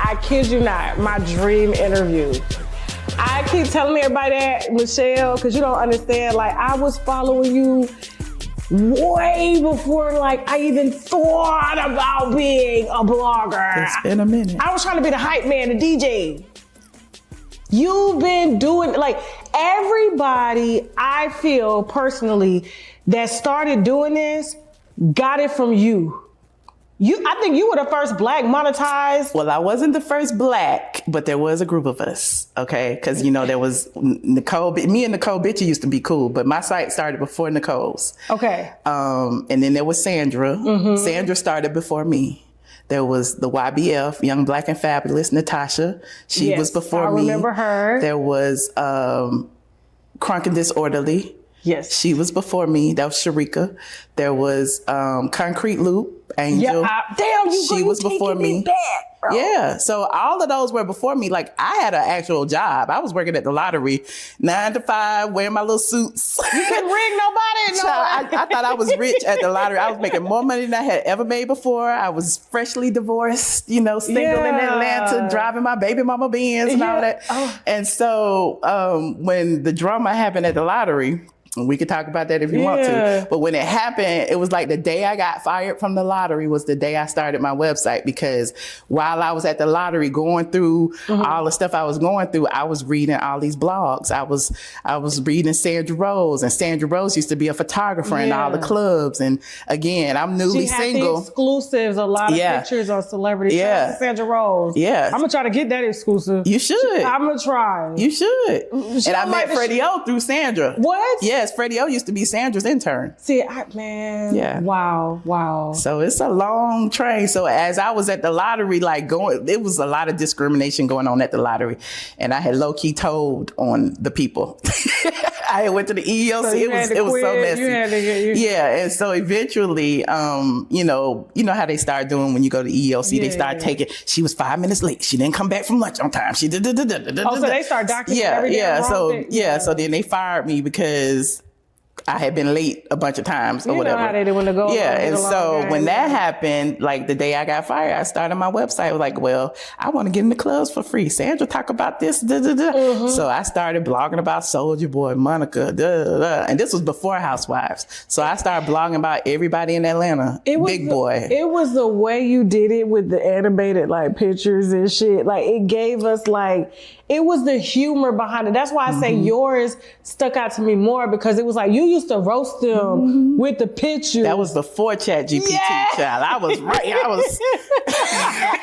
I kid you not, my dream interview. I keep telling everybody that, Michelle, because you don't understand. Like, I was following you way before, like, I even thought about being a blogger. It's been a minute. I was trying to be the hype man, the DJ. You've been doing, like, everybody I feel personally that started doing this got it from you. I think you were the first Black monetized. Well, I wasn't the first Black, but there was a group of us, okay? Because, you know, there was Nicole, me and Nicole Bitcher used to be cool, but my site started before Nicole's. Okay. And then there was Sandra. Mm-hmm. Sandra started before me. There was the YBF, Young Black and Fabulous, Natasha. She was before me. I remember her. There was Crunk and Disorderly. Yes. She was before me. That was Sharika. There was Concrete Loop, Angel. Yeah, damn, she was before me. Back, bro. Yeah. So all of those were before me. Like, I had an actual job. I was working at the lottery, 9 to 5, wearing my little suits. You couldn't rig nobody. I thought I was rich at the lottery. I was making more money than I had ever made before. I was freshly divorced, you know, single in Atlanta, driving my baby mama Benz and all that. Oh. And so when the drama happened at the lottery, and we could talk about that if you want to. But when it happened, it was like the day I got fired from the lottery was the day I started my website, because while I was at the lottery going through all the stuff I was going through, I was reading all these blogs. I was reading Sandra Rose, and Sandra Rose used to be a photographer in all the clubs. And again, I'm newly single. The exclusives, a lot of pictures on celebrities. Yeah. Sandra Rose. Yeah. I'm gonna try to get that exclusive. You should. I'm gonna try. You should. And I met Freddie O through Sandra. What? Yes, Freddie O used to be Sandra's intern. See, man. Yeah. Wow. So it's a long train. So as I was at the lottery, like it was a lot of discrimination going on at the lottery. And I had low-key told on the people. I went to the EEOC. So it was so messy. Yeah. And so eventually, you know how they start doing when you go to EEOC, they start taking, she was 5 minutes late. She didn't come back from lunch on time. She did. Oh, so they start documenting everything. So then they fired me because I had been late a bunch of times or whatever. You know how they do when they go. Yeah, and so when that happened, like the day I got fired, I started my website. I was like, well, I want to get in the clubs for free. Sandra talk about this. So I started blogging about Soulja Boy, Monica, and this was before Housewives. So I started blogging about everybody in Atlanta. Big Boy. It was the way you did it with the animated like pictures and shit. Like it gave us like. It was the humor behind it. That's why I say yours stuck out to me more, because it was like you used to roast them with the pictures. That was before ChatGPT, child. I was right. I was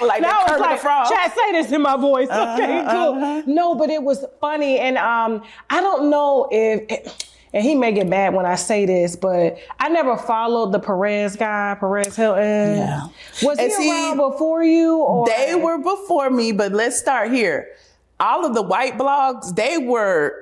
like that Kermit the Frog. Chat, say this in my voice. Okay, cool. No, but it was funny, and I don't know if. And he may get mad when I say this, but I never followed the Perez guy, Perez Hilton. Yeah. Was he around before you? Or? They were before me, but let's start here. All of the white blogs, they were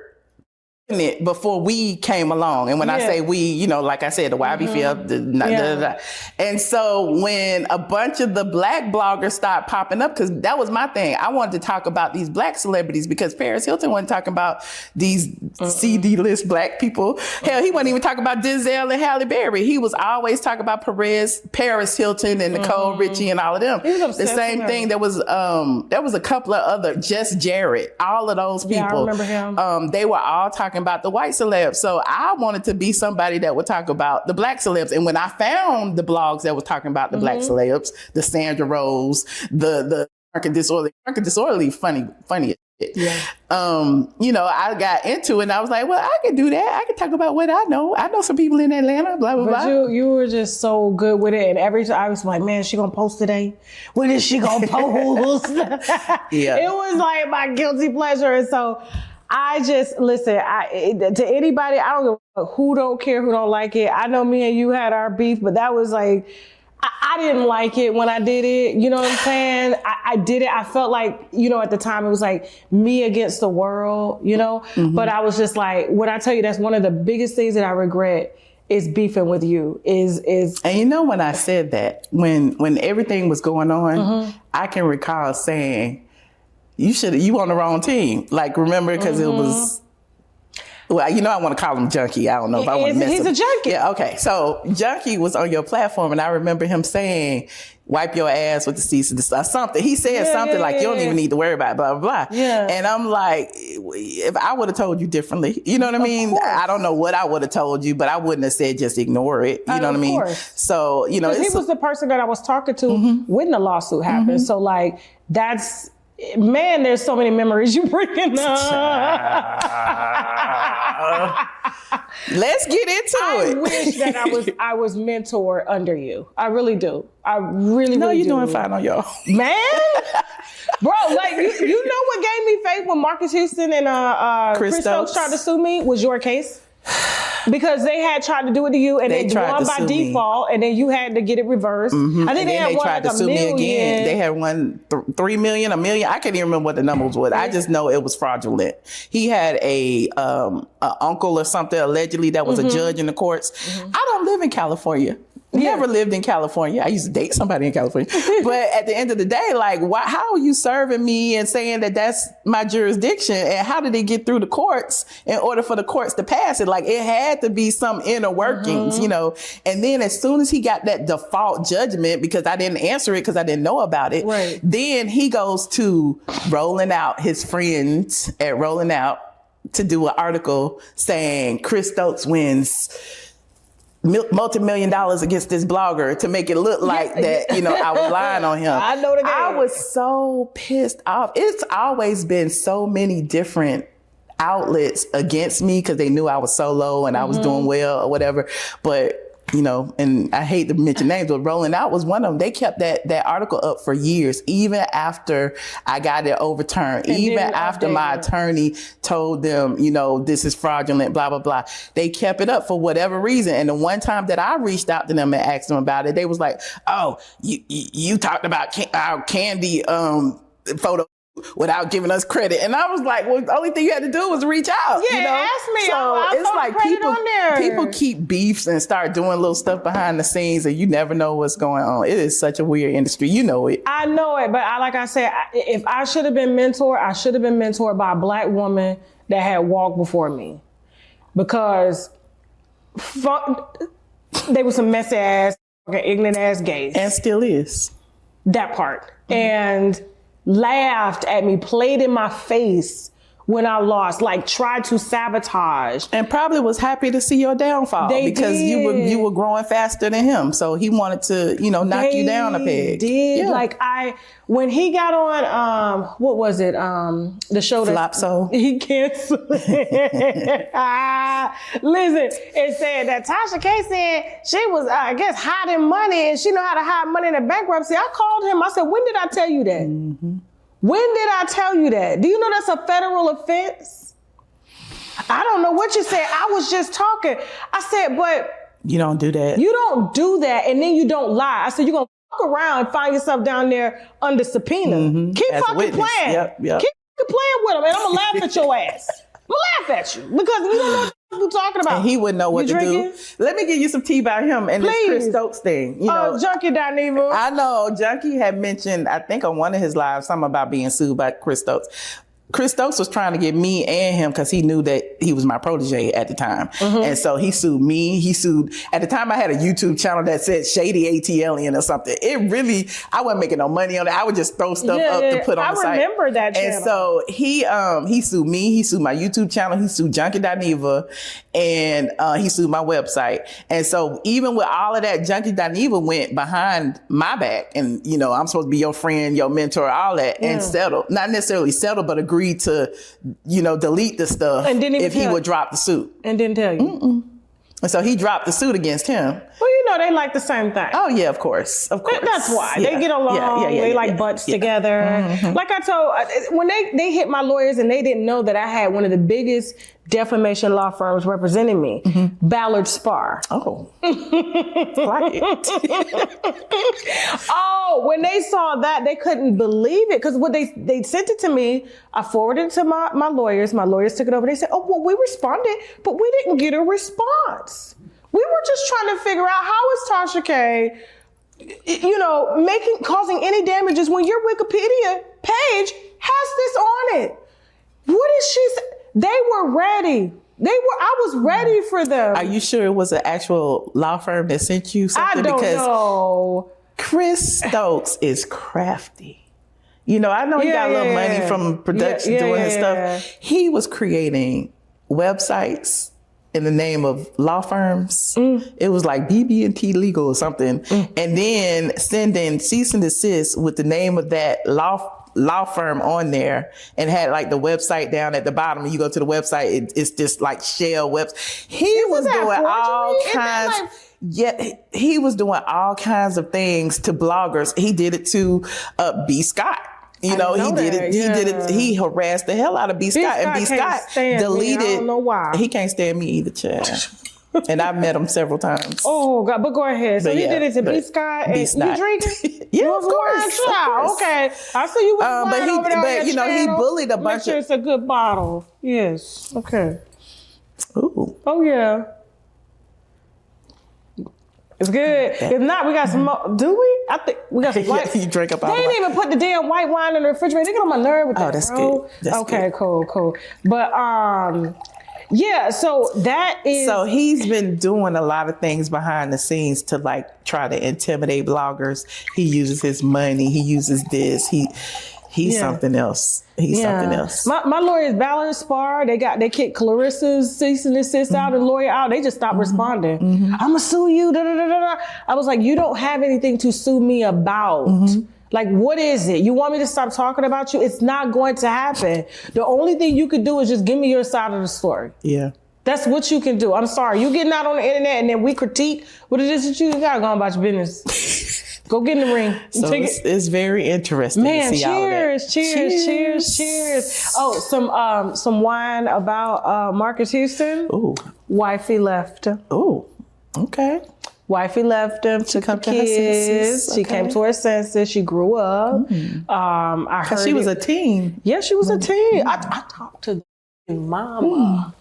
in it before we came along. And when I say we, you know, like I said, the YBFL, and so when a bunch of the Black bloggers start popping up, because that was my thing. I wanted to talk about these Black celebrities, because Paris Hilton wasn't talking about these CD list Black people. Hell, he wasn't even talking about Denzel and Halle Berry. He was always talking about Paris Hilton and Nicole Richie and all of them. The same thing. There was a couple of other, Just Jared, all of those people. Yeah, I remember him. They were all talking about the white celebs. So I wanted to be somebody that would talk about the Black celebs. And when I found the blogs that were talking about the Black celebs, the Sandra Rose, the Market Disorderly, funny. Yeah. You know, I got into it and I was like, well, I can do that. I can talk about what I know. I know some people in Atlanta, blah, blah, blah. But you were just so good with it. And every time I was like, man, she gonna post today? When is she gonna post? Yeah. It was like my guilty pleasure. And so I just, listen, to anybody, I don't give a fuck who don't care, who don't like it. I know me and you had our beef, but that was like, I didn't like it when I did it. You know what I'm saying? I did it. I felt like, you know, at the time it was like me against the world, you know? But I was just like, when I tell you that's one of the biggest things that I regret is beefing with you is. And you know, when I said that, when everything was going on, I can recall saying, you on the wrong team. Like, remember, because it was. Well, I want to call him Junkie. I don't know if I want to mess He's him. a junkie. Yeah, okay. So Junkie was on your platform, and I remember him saying, wipe your ass with the cease and desist, something. He said something like, you don't even need to worry about it, blah, blah, blah. Yeah. And I'm like, if I would have told you differently, you know what I mean? I don't know what I would have told you, but I wouldn't have said just ignore it. You know what I mean? So, he was the person that I was talking to when the lawsuit happened. So like, man, there's so many memories you bringing up. Let's get into it. I wish that I was mentored under you. I really do. I really, no, really you're do. doing fine on your own. Man, bro, like you know what gave me faith when Marcus Houston and Chris Stokes tried to sue me was your case. Because they had tried to do it to you and they won by default and then you had to get it reversed. I think they had won tried to sue me again. They had won 3 million, 1 million. I can't even remember what the numbers were. I just know it was fraudulent. He had a uncle or something allegedly that was a judge in the courts. I don't live in California. Never lived in California. I used to date somebody in California. But at the end of the day, like, how are you serving me and saying that that's my jurisdiction? And how did it get through the courts in order for the courts to pass it? Like, it had to be some inner workings, And then as soon as he got that default judgment, because I didn't answer it because I didn't know about it, then he goes to Rolling Out, his friends at Rolling Out, to do an article saying Chris Stokes wins multi-million dollars against this blogger to make it look like that, I was lying on him. I know the game. I was so pissed off. It's always been so many different outlets against me because they knew I was solo and I was doing well or whatever. But and I hate to mention names, but Rolling Out was one of them. They kept that article up for years, even after I got it overturned, and even after my attorney told them, this is fraudulent, blah, blah, blah. They kept it up for whatever reason. And the one time that I reached out to them and asked them about it, they was like, oh, you talked about our Candy photo without giving us credit. And I was like, well, the only thing you had to do was reach out. Ask me. So it's like people keep beefs and start doing little stuff behind the scenes and you never know what's going on. It is such a weird industry. You know it. I know it. But like I said, if I should have been mentored, I should have been mentored by a black woman that had walked before me. Because they were some messy ass, ignorant ass gays. And still is. That part. And laughed at me, played in my face when I lost, like tried to sabotage. And probably was happy to see your downfall because you were growing faster than him. So he wanted to, knock you down a peg. Like when he got on, what was it? The show that Flopso. He canceled it. Listen, it said that Tasha K said she was, I guess, hiding money and she know how to hide money in a bankruptcy. I called him. I said, when did I tell you that? When did I tell you that? Do you know that's a federal offense? I don't know what you said. I was just talking. I said, but you don't do that. You don't do that, and then you don't lie. I said, you're going to fuck around and find yourself down there under subpoena. Keep fucking playing. Yep. Keep fucking playing with him, and I'm going to laugh at your ass. I'm going to laugh at you because you don't know what you're talking about. And he wouldn't know what to do. Let me give you some tea about him and this Chris Stokes thing. Junkie Dineva. I know. Junkie had mentioned, I think on one of his lives, something about being sued by Chris Stokes. Chris Stokes was trying to get me and him because he knew that he was my protege at the time. And so he sued me. At the time I had a YouTube channel that said Shady ATLien or something. I wasn't making no money on it. I would just throw stuff up to put on the site. I remember that channel. And so he sued me. He sued my YouTube channel. He sued Junkie Dineva. And he sued my website. And so even with all of that, Junkie Dineva went behind my back. And, I'm supposed to be your friend, your mentor, all that, and settled. Not necessarily settled, but agreed to, delete the stuff and didn't even if he would drop the suit. And didn't tell you. And so he dropped the suit against him. Well, they like the same thing. Oh, yeah, of course. That's why. They get along. They like butts together. Like I told, when they hit my lawyers and they didn't know that I had one of the biggest defamation law firms representing me, Ballard Spahr. Oh. Like it. Oh, when they saw that, they couldn't believe it because when they sent it to me, I forwarded it to my lawyers. My lawyers took it over. They said, oh, well, we responded, but we didn't get a response. We were just trying to figure out how is Tasha K, causing any damages when your Wikipedia page has this on it. What is she saying? They were ready. I was ready for them. Are you sure it was an actual law firm that sent you something? I don't know. Chris Stokes is crafty. You know, I know he got a little money from production doing his stuff. He was creating websites in the name of law firms. It was like BB&T Legal or something. And then sending cease and desist with the name of that law firm on there, and had like the website down at the bottom. And you go to the website, it's just like shell webs. He was doing all kinds. He was doing all kinds of things to bloggers. He did it to B. Scott. You know, he did it. He harassed the hell out of B. Scott, and B. Scott deleted. I don't know why. He can't stand me either, child. And I've met him several times. Oh God, but go ahead. So he did it to B. Scott, and you drinking? Yeah, of course. Okay, I see you. But you know, he bullied a bunch of. It's a good bottle. Yes. Okay. Ooh. Oh yeah. It's good. If not, we got some more. Do we? I think we got some white. You drink up all They ain't even put the damn white wine in the refrigerator. They get on my nerve with that. That's bro. good. That's okay, good. cool. But yeah, so that is. So he's been doing a lot of things behind the scenes to like try to intimidate bloggers. He uses his money. He uses this. He's something else. He's something else. My lawyers, Ballard Spar, they kicked Clarissa's cease and desist out and lawyer out. They just stopped responding. I'm gonna sue you. Da, da, da, da. I was like, you don't have anything to sue me about. Like, what is it? You want me to stop talking about you? It's not going to happen. The only thing you could do is just give me your side of the story. Yeah. That's what you can do. I'm sorry. You getting out on the internet and then we critique what it is that you got going about your business. Go get in the ring. So it's very interesting. Man, to see cheers. Oh, some wine about Marcus Houston. Ooh. Wifey left. Ooh. Okay. Wifey left him, took the kids. She came to her senses. She grew up. I heard she was a teen. Yeah, she was a teen. I talked to the mama.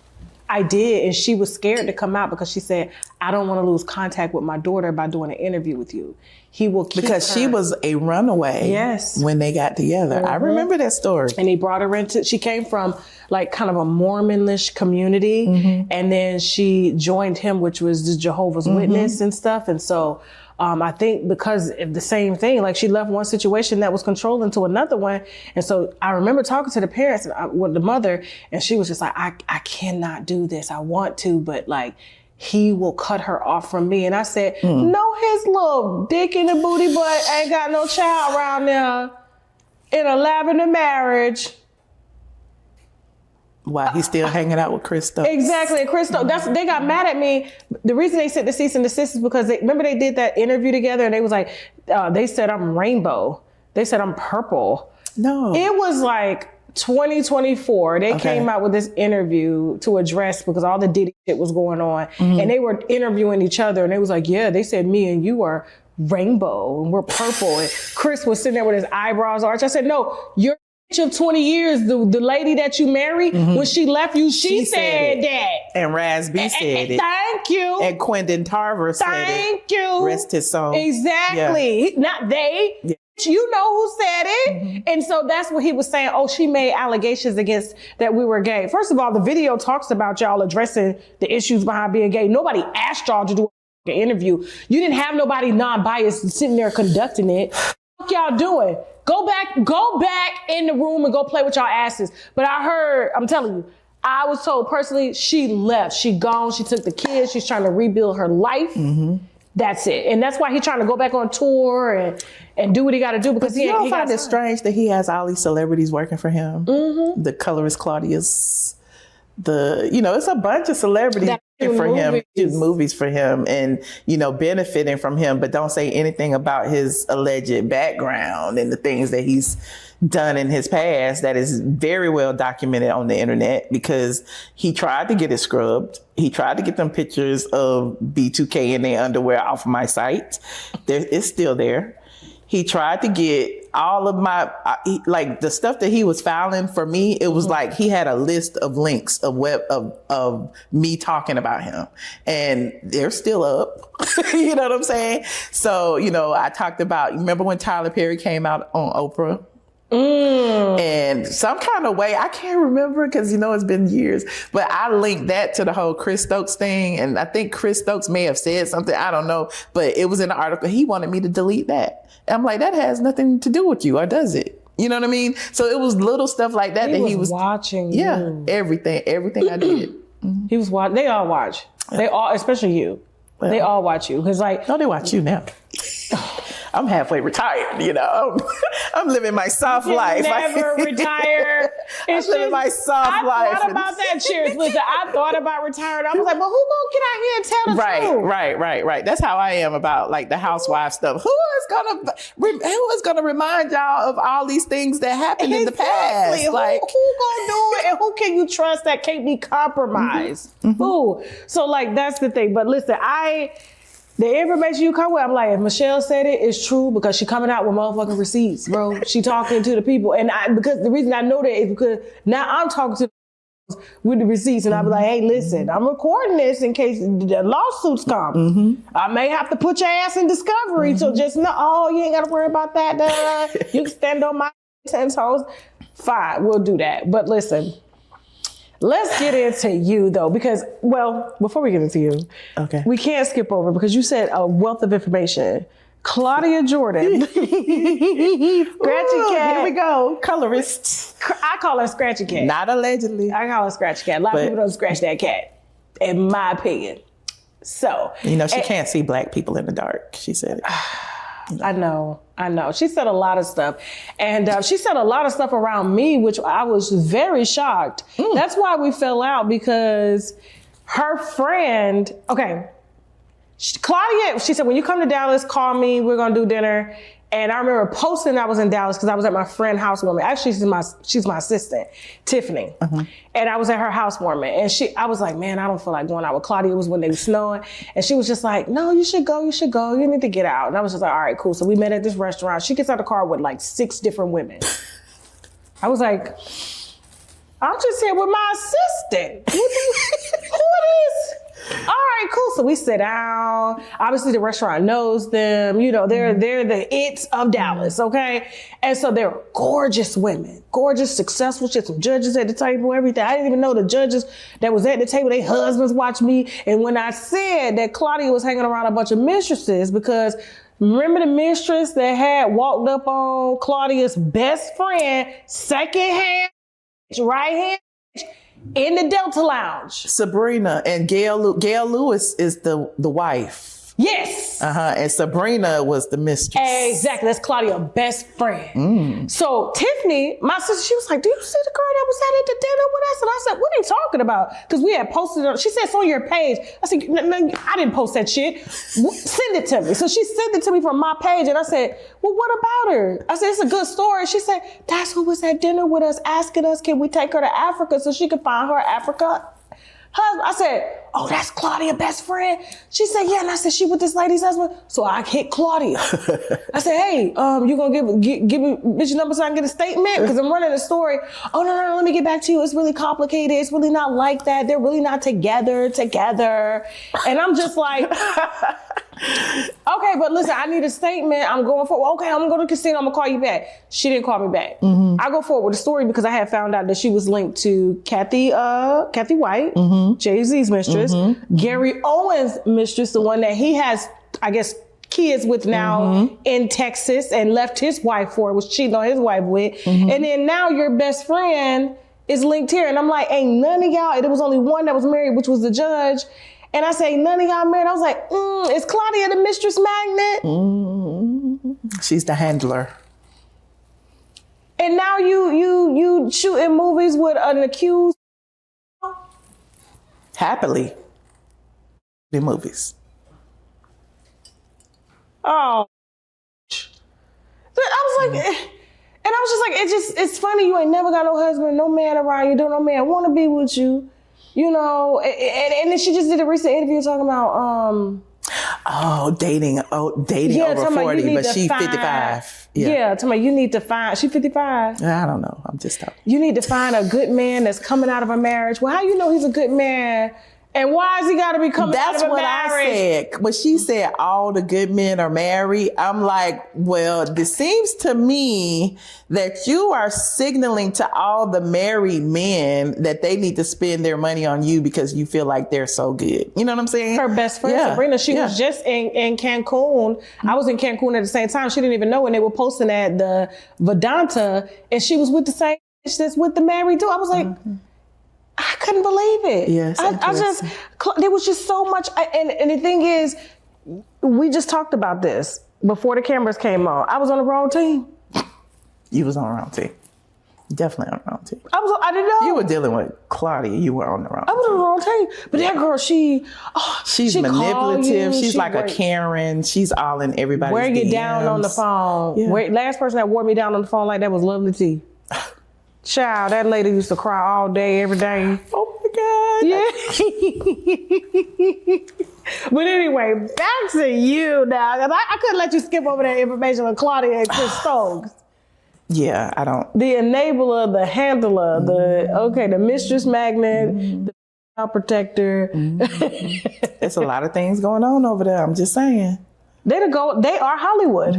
I did, and she was scared to come out because she said, I don't want to lose contact with my daughter by doing an interview with you. He will keep because her. She was a runaway when they got together. I remember that story. And he brought her into, she came from like kind of a Mormonish community. And then she joined him, which was the Jehovah's Witness and stuff. And so I think because of the same thing, like she left one situation that was controlling to another one. And so I remember talking to the parents, with the mother, and she was just like, I cannot do this. I want to, but like, he will cut her off from me. And I said, no, his little dick in the booty butt ain't got no child around there in a lavender marriage. Why he's still hanging out with Chris Stokes. Exactly. And Chris Stokes, they got mad at me. The reason they sent the cease and desist is because remember they did that interview together and they was like, they said I'm rainbow. They said I'm purple. No. It was like 2024. They came out with this interview to address because all the Diddy shit was going on. And they were interviewing each other and they was like, yeah, they said me and you are rainbow and we're purple. And Chris was sitting there with his eyebrows arched. I said, no, you're of 20 years, the lady that you married, when she left you, she said that. And Raz B said it. Thank you. And Quentin Tarver said it. Thank you. Rest his soul. Exactly. Yeah. Not they. Yeah. You know who said it. And so that's what he was saying. Oh, she made allegations against that we were gay. First of all, the video talks about y'all addressing the issues behind being gay. Nobody asked y'all to do an interview. You didn't have nobody non-biased sitting there conducting it. What y'all doing? Go back in the room and go play with y'all asses. But I heard, I'm telling you, I was told personally, she left. She gone. She took the kids. She's trying to rebuild her life. That's it. And that's why he's trying to go back on tour and do what he got to do because he find it strange that he has all these celebrities working for him. The colorist Claudius, it's a bunch of celebrities for him, do movies for him and, benefiting from him, but don't say anything about his alleged background and the things that he's done in his past that is very well documented on the internet because he tried to get it scrubbed. He tried to get them pictures of B2K in their underwear off of my site. It's still there. He tried to get all of my, the stuff that he was filing for me. It was like he had a list of links of me talking about him, and they're still up. You know what I'm saying? So I talked about. Remember when Tyler Perry came out on Oprah? And some kind of way, I can't remember because, it's been years, but I linked that to the whole Chris Stokes thing. And I think Chris Stokes may have said something, I don't know, but it was in the article. He wanted me to delete that. And I'm like, that has nothing to do with you, or does it? You know what I mean? So it was little stuff like that he was watching. Yeah, everything I did. He was watching. They all watch. They all, especially you. Well, they all watch you. Cause like, no, they watch you now. I'm halfway retired, I'm living my soft life. Never retire. I'm living my soft life. I thought about that, Cheers. Listen, I thought about retiring. I was like, but who gonna get out here and tell the truth? Right. That's how I am about like the housewife stuff. Who is gonna remind y'all of all these things that happened in the past? Who gonna do it, and who can you trust that can't be compromised? Who? So like that's the thing. But listen, the information you come with, I'm like, if Michelle said it, it's true because she coming out with motherfucking receipts, bro. She talking to the people. And because the reason I know that is because now I'm talking to with the receipts and I'll be like, hey, listen, I'm recording this in case the lawsuits come. I may have to put your ass in discovery. So just know, you ain't got to worry about that. You can stand on my 10 toes. Fine, we'll do that. But listen. Let's get into you though, because, well, before we get into you, we can't skip over because you said a wealth of information. Claudia Jordan. Scratchy Cat. Here we go. Colorist. I call her Scratchy Cat. Not allegedly. I call her Scratchy Cat. A lot of people don't scratch that cat, in my opinion. So. She can't see black people in the dark. She said it. I know. She said a lot of stuff. And she said a lot of stuff around me, which I was very shocked. That's why we fell out, because her friend, Claudia, she said, when you come to Dallas, call me, we're going to do dinner. And I remember posting I was in Dallas because I was at my friend's housewarming. Actually, she's my assistant, Tiffany. And I was at her housewarming. And I was like, man, I don't feel like going out with Claudia. It was when they were snowing. And she was just like, no, you should go. You need to get out. And I was just like, all right, cool. So we met at this restaurant. She gets out of the car with like 6 different women. I was like, I'm just here with my assistant. Who it is? All right, cool. So we sit down. Obviously, the restaurant knows them. They're the it's of Dallas, okay? And so they're gorgeous women, gorgeous, successful shit. Some judges at the table, everything. I didn't even know the judges that was at the table, their husbands watched me. And when I said that Claudia was hanging around a bunch of mistresses, because remember the mistress that had walked up on Claudia's best friend, second hand, right hand, in the Delta Lounge. Sabrina and Gail Lewis is the wife. Yes. And Sabrina was the mistress. Exactly. That's Claudia's best friend. So Tiffany, my sister, she was like, do you see the girl that was at the dinner with us? And I said, what are you talking about? Because we had posted it. She said, it's on your page. I said, no, I didn't post that shit. Send it to me. So she sent it to me from my page. And I said, well, what about her? I said, it's a good story. She said, that's who was at dinner with us, asking us, can we take her to Africa so she could find her Africa husband? I said, oh, that's Claudia's best friend? She said, yeah. And I said, she with this lady's husband? So I hit Claudia. I said, hey, you gonna give me bitch number so I can get a statement? Because I'm running a story. Oh, no, let me get back to you. It's really complicated. It's really not like that. They're really not together. And I'm just like, okay, but listen, I need a statement. I'm going for, okay, I'm going to go to the casino. I'm going to call you back. She didn't call me back. I go forward with the story because I had found out that she was linked to Kathy White, Jay-Z's mistress, Gary Owens' mistress, the one that he has, I guess, kids with now in Texas and left his wife for, was cheating on his wife with. And then now your best friend is linked here. And I'm like, ain't none of y'all, there was only one that was married, which was the judge. And I say, none of y'all married. I was like, is Claudia the mistress magnet? She's the handler. And now you shooting movies with an accused? Happily. The movies. Oh. I was like, and I was just like, it's funny. You ain't never got no husband, no man around you. Don't no man want to be with you. And then she just did a recent interview talking about, dating over 40, but she's 55. Yeah, talking about you need to find, she 55. I don't know. I'm just talking. You need to find a good man that's coming out of a marriage. Well, how you know he's a good man And why has he got to be coming out That's of a what marriage? I said. When she said all the good men are married, I'm like, well, this seems to me that you are signaling to all the married men that they need to spend their money on you because you feel like they're so good. You know what I'm saying? Her best friend, Sabrina, she was just in Cancun. I was in Cancun at the same time. She didn't even know, and they were posting at the Vedanta, and she was with the same bitch that's with the married dude. I was like, I couldn't believe it. Yes, I just, there was just so much. And the thing is, we just talked about this before the cameras came on. I was on the wrong team. You was on the wrong team. Definitely on the wrong team. I didn't know. You were dealing with Claudia. You were on the wrong team. I was on the wrong team. But that girl, she's she manipulative. You, she's like a Karen. She's all in everybody's wear you DMs. down on the phone. Yeah. Last person that wore me down on the phone like that was Lovely T. Child, that lady used to cry all day, every day. Oh my God. Yeah. But anyway, back to you now. I couldn't let you skip over that information on Claudia and Chris Stokes. Yeah, I don't. The enabler, the handler, the mistress magnet, the protector. There's a lot of things going on over there. I'm just saying. They are Hollywood.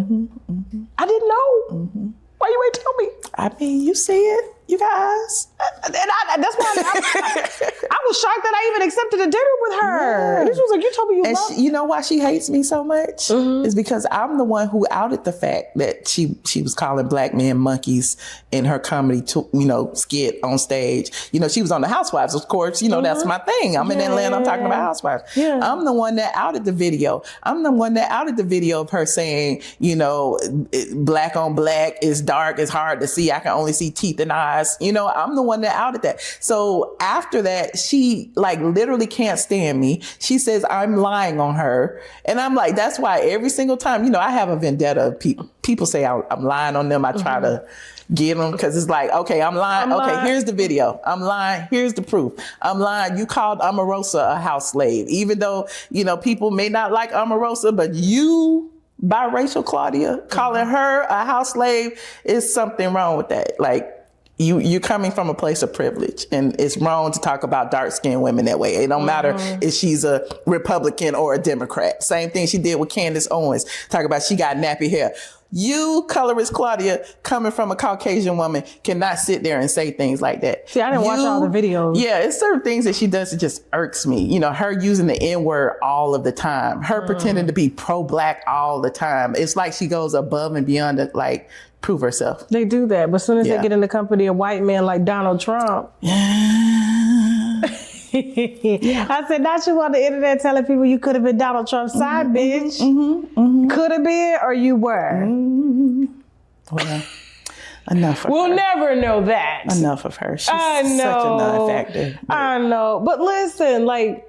I didn't know. Why you ain't tell me? I mean, you see it. You got eyes. And that's why I was shocked that I even accepted a dinner with her. Yeah. This was like, you told me you loved You know why she hates me so much? Is because I'm the one who outed the fact that she was calling black men monkeys in her comedy, skit on stage. She was on the Housewives, of course. That's my thing. I'm in Atlanta. I'm talking about Housewives. Yeah. I'm the one that outed the video. I'm the one that outed the video of her saying, black on black is dark, it's hard to see. I can only see teeth and eyes. I'm the one that outed that. So after that, she literally can't stand me. She says I'm lying on her. And I'm like, that's why every single time, I have a vendetta of people say I'm lying on them. I try to get them because it's like, okay, I'm lying. Here's the video. I'm lying. Here's the proof. I'm lying. You called Omarosa a house slave, even though, people may not like Omarosa, but you, biracial Claudia, calling her a house slave is something wrong with that. You're coming from a place of privilege, and it's wrong to talk about dark-skinned women that way. It don't matter if she's a Republican or a Democrat. Same thing she did with Candace Owens. Talk about she got nappy hair. You, colorist Claudia, coming from a Caucasian woman, cannot sit there and say things like that. See, I didn't watch all the videos. Yeah, it's certain things that she does that just irks me. Her using the N-word all of the time. Her pretending to be pro-black all the time. It's like she goes above and beyond to, prove herself. They do that, but as soon as they get in the company of white men like Donald Trump. I said, not you on the internet telling people you could have been Donald Trump's side bitch. Could have been, or you were. Well, enough of her. We'll never know that. Enough of her. She's such a non-factor. I know. But listen, there's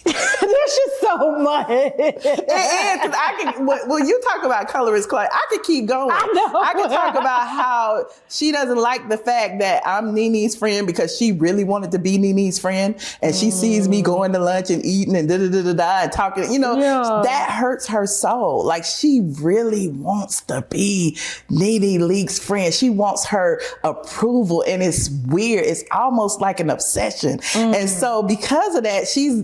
just so much. And when you talk about colorist Claudia, I could keep going. I know. I could talk about how she doesn't like the fact that I'm Nene's friend because she really wanted to be Nene's friend, and she sees me going to lunch and eating and and talking. That hurts her soul. She really wants to be Nene Leakes' friend. She wants her approval, and it's weird. It's almost like an obsession. And so because of that, she's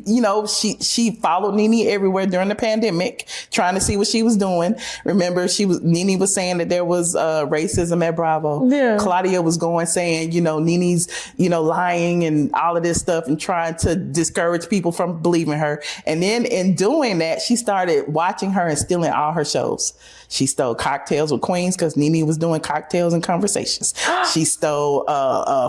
she followed Nene everywhere during the pandemic, trying to see what she was doing. Remember, Nene was saying that there was racism at Bravo. Yeah. Claudia was going saying, Nene's, lying and all of this stuff and trying to discourage people from believing her. And then in doing that, she started watching her and stealing all her shows. She stole Cocktails with Queens because Nene was doing Cocktails and Conversations. She stole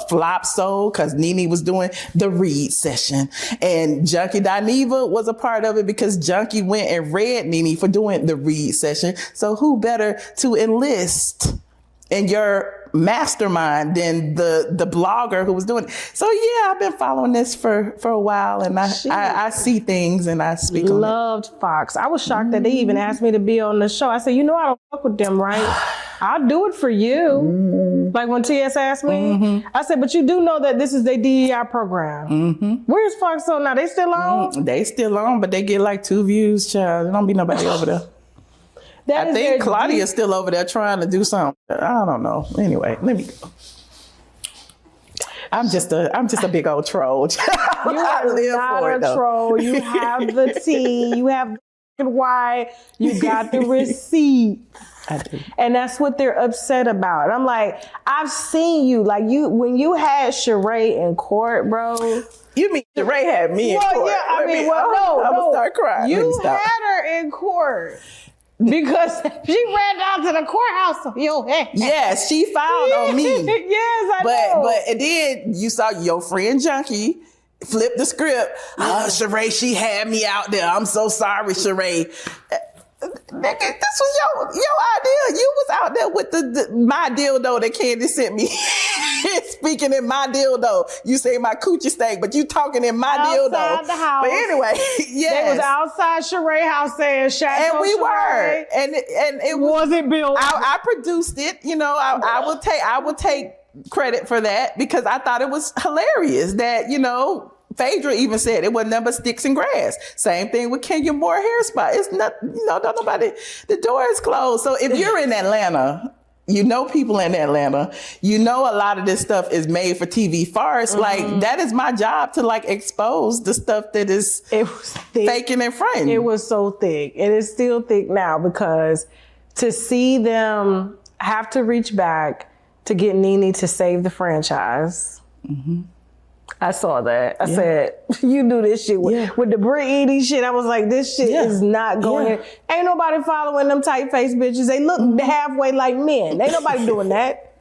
Flop Soul because Nene was doing the Read Session. And Junkie Dineva was a part of it because Junkie went and read Nene for doing the Read Session. So who better to enlist in your mastermind than the blogger who was doing it? So yeah, I've been following this for a while, and I see things and I speak on it. Loved Fox. I was shocked that they even asked me to be on the show. I said, I don't fuck with them, right? I'll do it for you. Like when TS asked me, I said, but you do know that this is their DEI program. Where's Fox on now? They still on? They still on, but they get 2 views, child. There don't be nobody over there. I think Claudia's still over there trying to do something. I don't know. Anyway, let me go. I'm just a big old troll. You are not a troll. You have the tea. You have the why. You got the receipt. I do. And that's what they're upset about. I'm like, I've seen you. Like when you had Sheree in court, bro. You mean Sheree had me in court? Yeah, I'm gonna start crying. You had her in court. Because she ran down to the courthouse on your head. Yes, she filed on me. Yes, I know. But and then you saw your friend Junkie flip the script. Sheree, she had me out there. I'm so sorry, Sheree. Nigga, this was your idea. You was out there with my dildo that Candy sent me. Speaking in my dildo. You say my coochie stank, but you talking in my dildo. Outside the house. But anyway, yes. They was outside Sheree house saying Chateau And we Sheree. were. And it wasn't built. I produced it. You know, I will take credit for that because I thought it was hilarious that, you know, Phaedra even said it was nothing but sticks and grass. Same thing with Kenya Moore hair spa. It's not, you know, don't nobody, the door is closed. So if you're in Atlanta, you know people in Atlanta, you know a lot of this stuff is made for TV first. Like that is my job to like expose the stuff that is faking and fronting. It was so thick. It is still thick now because to see them have to reach back to get Nene to save the franchise. Mm-hmm. I saw that. I said, you do this shit with the Brit shit. I was like, this shit is not going in. Ain't nobody following them tight-faced bitches. They look halfway like men. Ain't nobody doing that.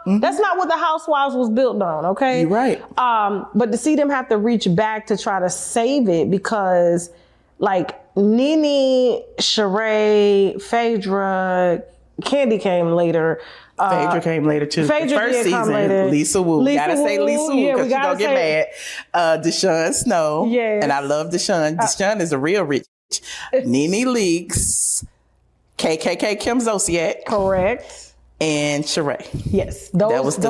That's not what the Housewives was built on, okay? You're right. But to see them have to reach back to try to save it because like Nene, Sheree, Phaedra, Candy came later. Phaedra came later too. Phaedra first season, Lisa Wu. Gotta say Lisa Wu because she's gonna get mad. Deshaun Snow. Yes. And I love Deshaun. Deshaun is a real rich. Nene Leakes, KKK Kim Zolciak. Correct. And Sheree. Yes. Those were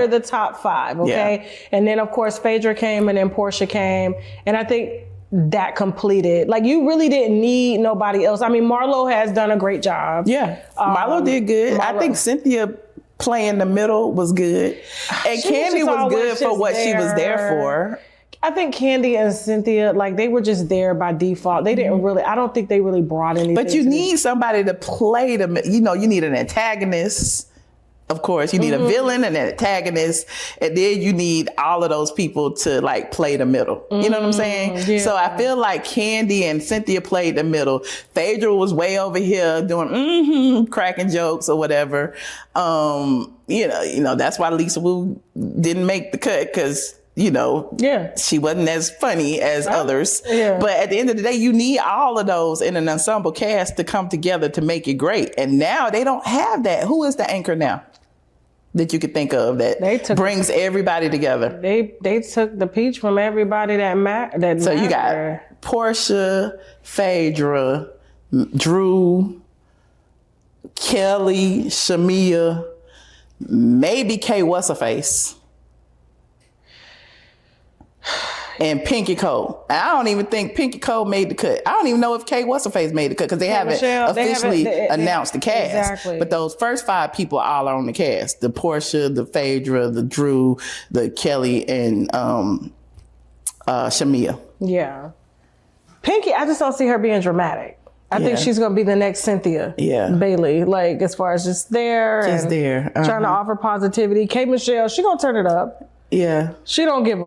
the top five, okay? Yeah. And then of course Phaedra came and then Porsha came. And I think that completed. Like you really didn't need nobody else. I mean, Marlo has done a great job. Yeah, Marlo did good. I think Cynthia playing the middle was good. And Candy was good for what she was there for. I think Candy and Cynthia, like they were just there by default. They didn't really, I don't think they really brought anything. But you need somebody to play the, you know, you need an antagonist. Of course, you need a villain and an antagonist, and then you need all of those people to like play the middle. You know what I'm saying? Yeah. So I feel like Candy and Cynthia played the middle. Phaedra was way over here doing cracking jokes or whatever. You know that's why Lisa Wu didn't make the cut because she wasn't as funny as others. Yeah. But at the end of the day, you need all of those in an ensemble cast to come together to make it great. And now they don't have that. Who is the anchor now that you could think of that brings everybody together? They took the peach from everybody that mattered. So you got Porsha, Phaedra, Drew, Kelly, Shamia, maybe Kay What's-Her-Face, and Pinky Cole. I don't even think Pinky Cole made the cut. I don't even know if Kay What's-Her-Face made the cut because they haven't officially announced the cast. Exactly. But those first five people all are on the cast. The Porsha, the Phaedra, the Drew, the Kelly, and Shamia. Yeah. Pinky, I just don't see her being dramatic. I think she's going to be the next Cynthia Bailey, like as far as just there. Just there. Trying to offer positivity. K. Michelle, she going to turn it up. Yeah. She don't give a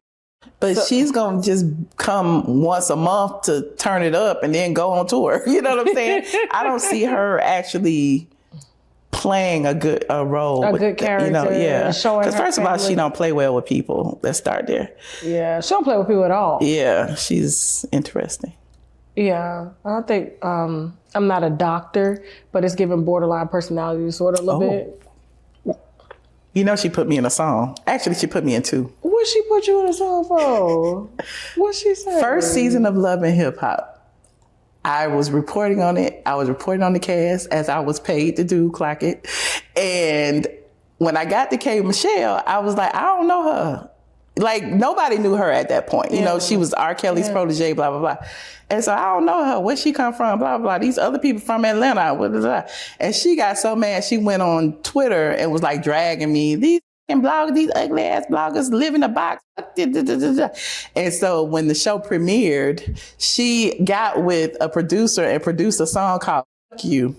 But she's going to just come once a month to turn it up and then go on tour. You know what I'm saying? I don't see her actually playing a good role. A good character. Because first of all, she don't play well with people. Let's start there. Yeah, she don't play with people at all. Yeah, she's interesting. Yeah, I think I'm not a doctor, but it's giving borderline personality disorder a little bit. You know, she put me in a song. Actually, she put me in two. What she put you in a song for? What she said? First season of Love and Hip Hop. I was reporting on it. I was reporting on the cast as I was paid to do, clock it. And when I got to K. Michelle, I was like, I don't know her. Like, nobody knew her at that point. You know, she was R. Kelly's protege, blah, blah, blah. And so I don't know her. Where she come from, blah, blah, blah. These other people from Atlanta, blah, blah, blah. And she got so mad, she went on Twitter and was like dragging me. These blog, these ugly ass bloggers live in a box. And so when the show premiered, she got with a producer and produced a song called Fuck You.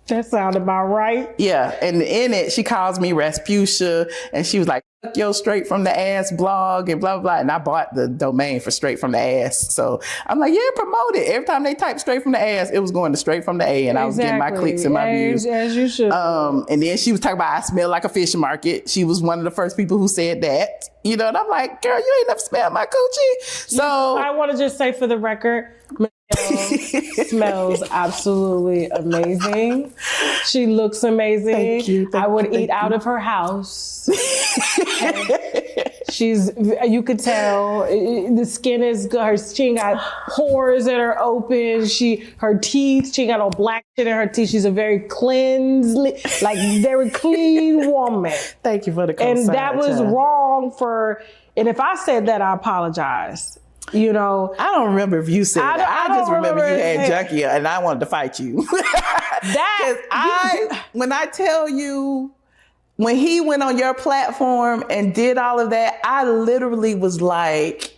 That sounded about right. Yeah. And in it, she calls me Rasputia, and she was like, fuck your straight from the ass blog and blah, blah, blah. And I bought the domain for straight from the ass. So I'm like, yeah, promote it. Every time they type straight from the ass, it was going to straight from the A, and I was getting my clicks and my views. As you should. And then she was talking about I smell like a fish market. She was one of the first people who said that, you know, and I'm like, girl, you ain't never smelled my coochie. So I want to just say for the record, Michelle smells absolutely amazing. She looks amazing. Thank you. I would eat out of her house. You could tell the skin is good. She ain't got pores that are open. Her teeth, she ain't got no black shit in her teeth. She's a very very clean woman. Thank you for the consign, and that was wrong and if I said that, I apologize. You know, I don't remember if you said that. I just remember you had junkie and I wanted to fight you. When I tell you, when he went on your platform and did all of that, I literally was like,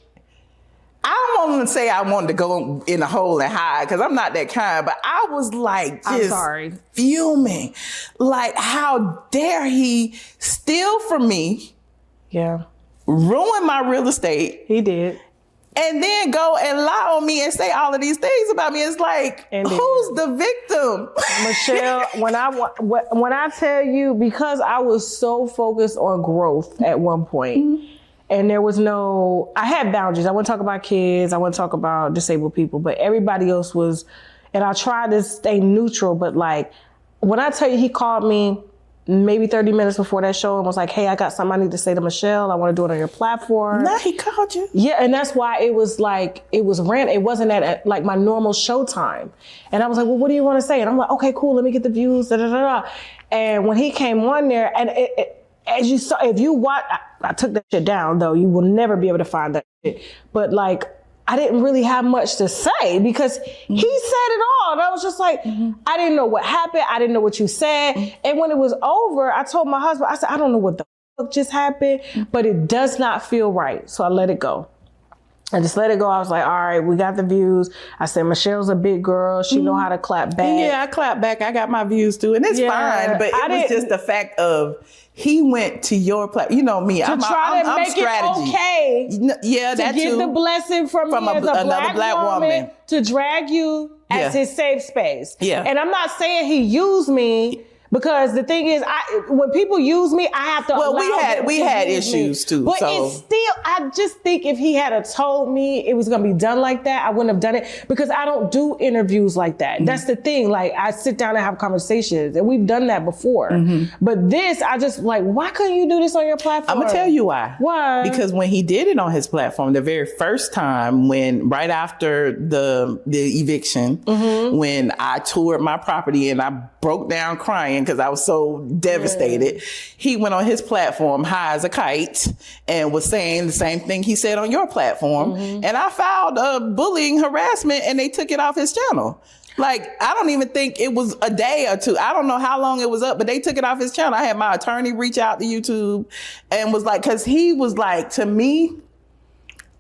I don't want to say I wanted to go in a hole and hide, because I'm not that kind, but I was like, just fuming. Like, how dare he steal from me? Yeah. Ruin my real estate. He did. And then go and lie on me and say all of these things about me. It's like, who's the victim? Michelle, when I tell you, because I was so focused on growth at one point, and there was I had boundaries. I wouldn't talk about kids. I wouldn't talk about disabled people, but everybody else was, and I tried to stay neutral, but like, when I tell you, he called me maybe 30 minutes before that show and was like, hey, I got something I need to say to Michelle. I want to do it on your platform. Nah, he called you. Yeah, and that's why it was random. It wasn't at like my normal show time. And I was like, well, what do you want to say? And I'm like, okay, cool, let me get the views, da da da da. And when he came on there, and as you saw, if you watch, I took that shit down though, you will never be able to find that shit. But like, I didn't really have much to say because he said it all. And I was just like, I didn't know what happened. I didn't know what you said. And when it was over, I told my husband, I said, I don't know what the fuck just happened, but it does not feel right. So I let it go. I just let it go. I was like, all right, we got the views. I said, Michelle's a big girl. She know how to clap back. Yeah, I clap back. I got my views too. And it's fine. But it was just the fact of, he went to your platform. You know me. I'm make strategy. It okay. Yeah, that to get the blessing from me as another black woman to drag you as his safe space. Yeah. And I'm not saying he used me, because the thing is, when people use me, I have to. Well, we had issues too. But it's still, I just think if he had told me it was gonna be done like that, I wouldn't have done it, because I don't do interviews like that. That's the thing. Like, I sit down and have conversations, and we've done that before. But this, I just like, why couldn't you do this on your platform? I'm gonna tell you why. Why? Because when he did it on his platform, the very first time, right after the eviction, when I toured my property and I broke down crying because I was so devastated, he went on his platform high as a kite and was saying the same thing he said on your platform. And I filed bullying harassment, and they took it off his channel. Like, I don't even think it was a day or two. I don't know how long it was up, but they took it off his channel. I had my attorney reach out to YouTube and was like, because he was like, to me,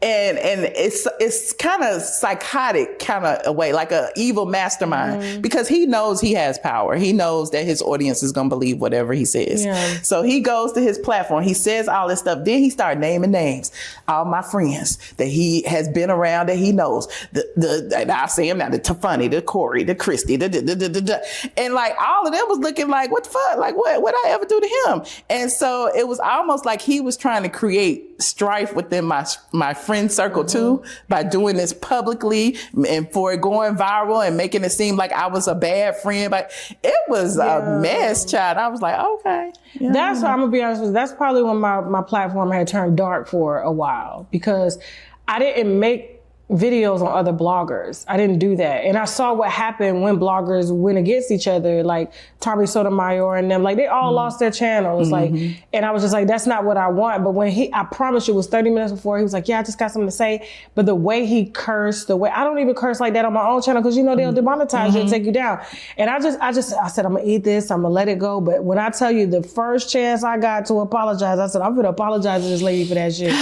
and it's kind of psychotic kind of a way, like a evil mastermind, because he knows he has power. He knows that his audience is going to believe whatever he says. So he goes to his platform. He says all this stuff. Then he started naming names. All my friends that he has been around, that he knows. And I'll say him now, the Tafani, the Corey, the Christy, and like all of them was looking like, what the fuck? Like, what I ever do to him? And so it was almost like he was trying to create strife within my friend circle too, by doing this publicly and for it going viral and making it seem like I was a bad friend. But it was a mess, child. I was like, okay. That's why I'm gonna be honest with you. That's probably when my platform had turned dark for a while, because I didn't make videos on other bloggers. I didn't do that. And I saw what happened when bloggers went against each other, like Tommy Sotomayor and them, like they all lost their channels. Like, and I was just like, that's not what I want. But when I promise you it was 30 minutes before, he was like, yeah, I just got something to say. But the way he cursed, I don't even curse like that on my own channel, because they'll demonetize you and take you down. And I said, I'm gonna eat this, I'm gonna let it go. But when I tell you the first chance I got to apologize, I said, I'm gonna apologize to this lady for that shit.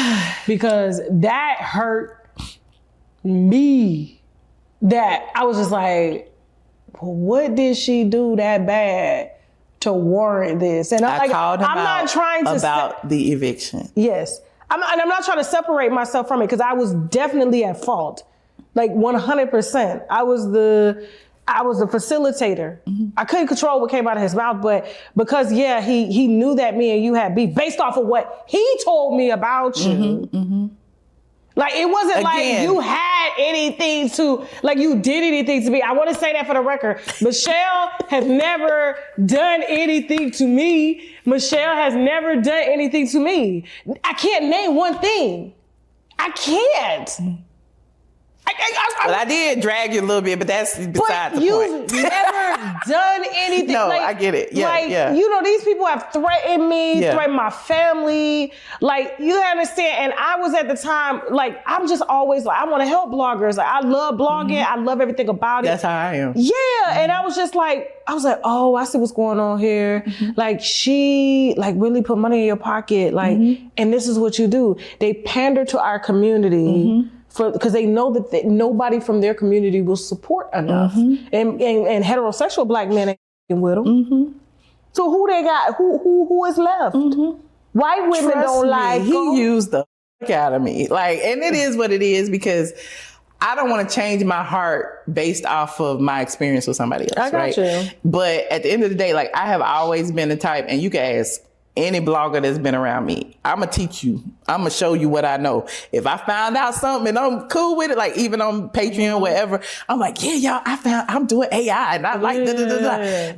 Because that hurt me, that I was just like, well, what did she do that bad to warrant this? And I called him I'm not trying to about the eviction. Yes. I'm not trying to separate myself from it, because I was definitely at fault. Like 100%. I was the facilitator. I couldn't control what came out of his mouth, but because he knew that me and you had beef based off of what he told me about you. Like, it wasn't like you had anything to, like you did anything to me. I want to say that for the record. Michelle has never done anything to me. Michelle has never done anything to me. I can't name one thing. I can't. I did drag you a little bit, but that's beside the point. You've never done anything. No, I get it. Yeah, these people have threatened me, threatened my family. Like, you understand? And I was at the time, like, I'm just always like, I want to help bloggers. Like, I love blogging. I love everything about it. That's how I am. Yeah. And I was like, oh, I see what's going on here. Like, she really put money in your pocket. Like, and this is what you do. They pander to our community. Because they know that nobody from their community will support enough. And heterosexual black men ain't with them. So who they got? Who is left? White women don't like he used the fuck out of me. Like, and it is what it is, because I don't want to change my heart based off of my experience with somebody else. I got you. But at the end of the day, like, I have always been the type, and you can ask any blogger that's been around me, I'm gonna teach you. I'm gonna show you what I know. If I found out something and I'm cool with it, like even on Patreon or whatever, I'm like, yeah, y'all, I'm doing AI and I like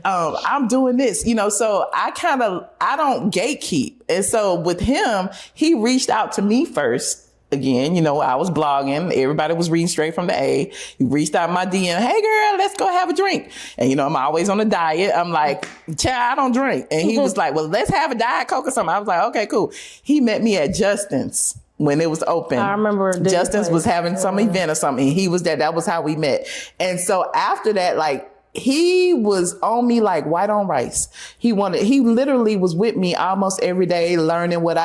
I'm doing this, so I don't gatekeep. And so with him, he reached out to me first. Again, I was blogging. Everybody was reading straight from the A. He reached out my DM. Hey, girl, let's go have a drink. And, I'm always on a diet. I'm like, child, I don't drink. And he was like, well, let's have a Diet Coke or something. I was like, okay, cool. He met me at Justin's when it was open. I remember Justin's was having some event or something. He was there. That was how we met. And so after that, like, he was on me like white on rice. He literally was with me almost every day, learning what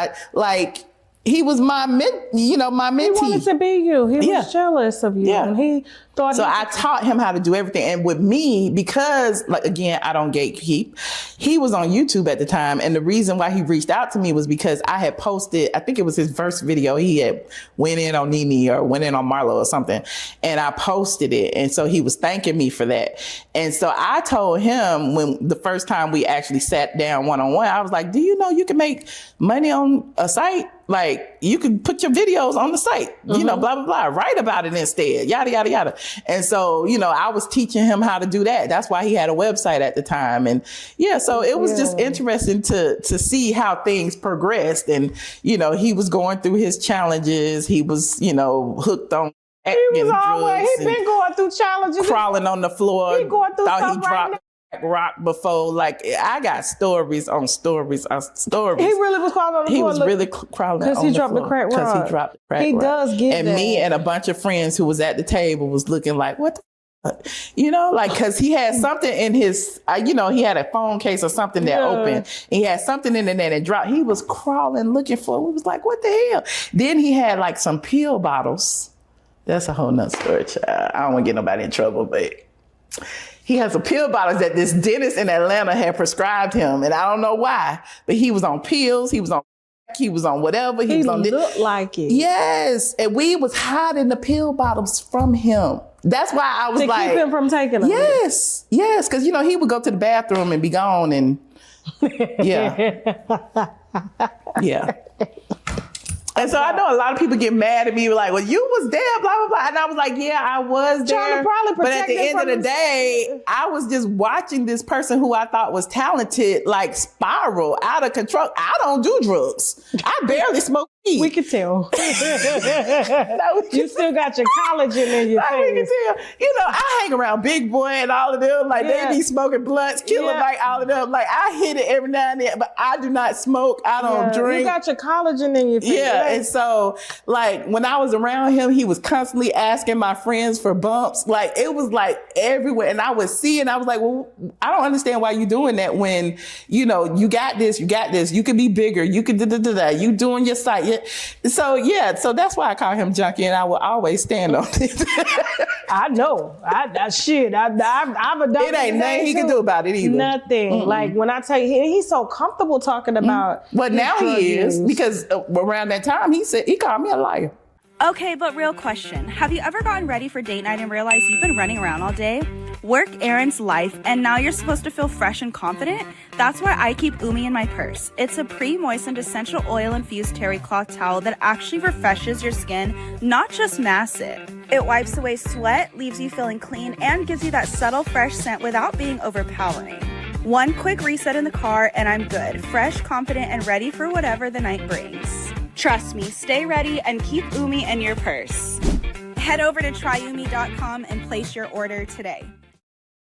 he was my mentee. He wanted to be you. He was jealous of you. Yeah. And he thought. So I taught him how to do everything. And with me, because, like, again, I don't gatekeep, he was on YouTube at the time. And the reason why he reached out to me was because I had posted, I think it was his first video. He had went in on Nene or went in on Marlo or something. And I posted it. And so he was thanking me for that. And so I told him, when the first time we actually sat down one-on-one, I was like, do you know you can make money on a site? Like, you can put your videos on the site, blah, blah, blah, write about it instead, yada, yada, yada. And so, I was teaching him how to do that. That's why he had a website at the time. And so it was just interesting to see how things progressed. And, he was going through his challenges. He was, hooked on He been going through challenges. Crawling on the floor. He going through thought stuff he dropped right rock before. Like, I got stories on stories on stories. He really was crawling on the floor. He was really crawling on the floor. Because he dropped the crack rock. Because he dropped the crack rock. He does get and that. Me and a bunch of friends who was at the table was looking like, what the fuck? Because he had something in his, he had a phone case or something that opened. He had something in there that dropped. He was crawling looking for it. We was like, what the hell? Then he had like some pill bottles. That's a whole nother story, child. I don't want to get nobody in trouble, but he has some pill bottles that this dentist in Atlanta had prescribed him. And I don't know why, but he was on pills. He was on whatever. He was on this. Looked like it. Yes. And we was hiding the pill bottles from him. That's why I was to keep him from taking them. Yes. Yes. Because, he would go to the bathroom and be gone. And yeah. Yeah. And so I know a lot of people get mad at me, like, well, you was there, blah, blah, blah. And I was like, yeah, I was there. Trying to probably but at protect the him end of from the day, I was just watching this person who I thought was talented, like, spiral out of control. I don't do drugs. I barely smoke We could tell. You still got your collagen in your We can face. tell. You know, I hang around Big Boy and all of them. Like, they be smoking blunts, Killer Mike, all of them. Like, I hit it every now and then, but I do not smoke. I don't drink. You got your collagen in your face. Yeah, and so, like, when I was around him, he was constantly asking my friends for bumps. Like, it was, like, everywhere. And I would see, and I was like, well, I don't understand why you doing that when, you know, you got this. You could be bigger. You could da-da-da-da. You doing your site. Yeah. So that's why I call him Junkie, and I will always stand on it. I know. I've adopted It ain't nothing he can do about it either. Nothing. Mm-mm. Like, when I tell you, he's so comfortable talking about. Well, now he is, because around that time, he called me a liar. Okay, but real question. Have you ever gotten ready for date night and realized you've been running around all day? Work, errands, life, and now you're supposed to feel fresh and confident? That's why I keep Umi in my purse. It's a pre-moistened essential oil-infused terry cloth towel that actually refreshes your skin, not just masks it. It wipes away sweat, leaves you feeling clean, and gives you that subtle, fresh scent without being overpowering. One quick reset in the car, and I'm good. Fresh, confident, and ready for whatever the night brings. Trust me, stay ready and keep Umi in your purse. Head over to tryumi.com and place your order today.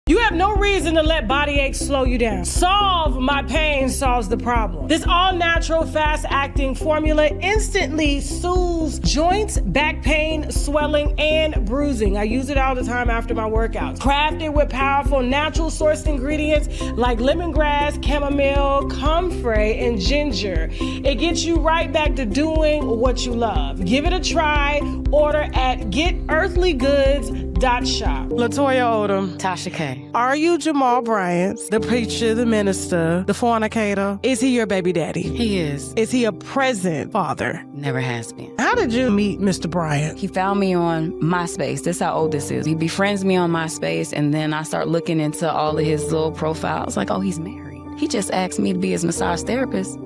You have no reason to let body aches slow you down. Solve My Pain solves the problem. This all-natural, fast-acting formula instantly soothes joints, back pain, swelling, and bruising. I use it all the time after my workouts. Crafted with powerful, natural-sourced ingredients like lemongrass, chamomile, comfrey, and ginger. It gets you right back to doing what you love. Give it a try. Order at getearthlygoods.shop. LaToya Odom. Tasha K. Are you Jamal Bryant, the preacher, the minister, the fornicator? Is he your baby daddy? He is. Is he a present father? Never has been. How did you meet Mr. Bryant? He found me on MySpace. This is how old this is. He befriends me on MySpace, and then I start looking into all of his little profiles. Like, oh, he's married. He just asked me to be his massage therapist.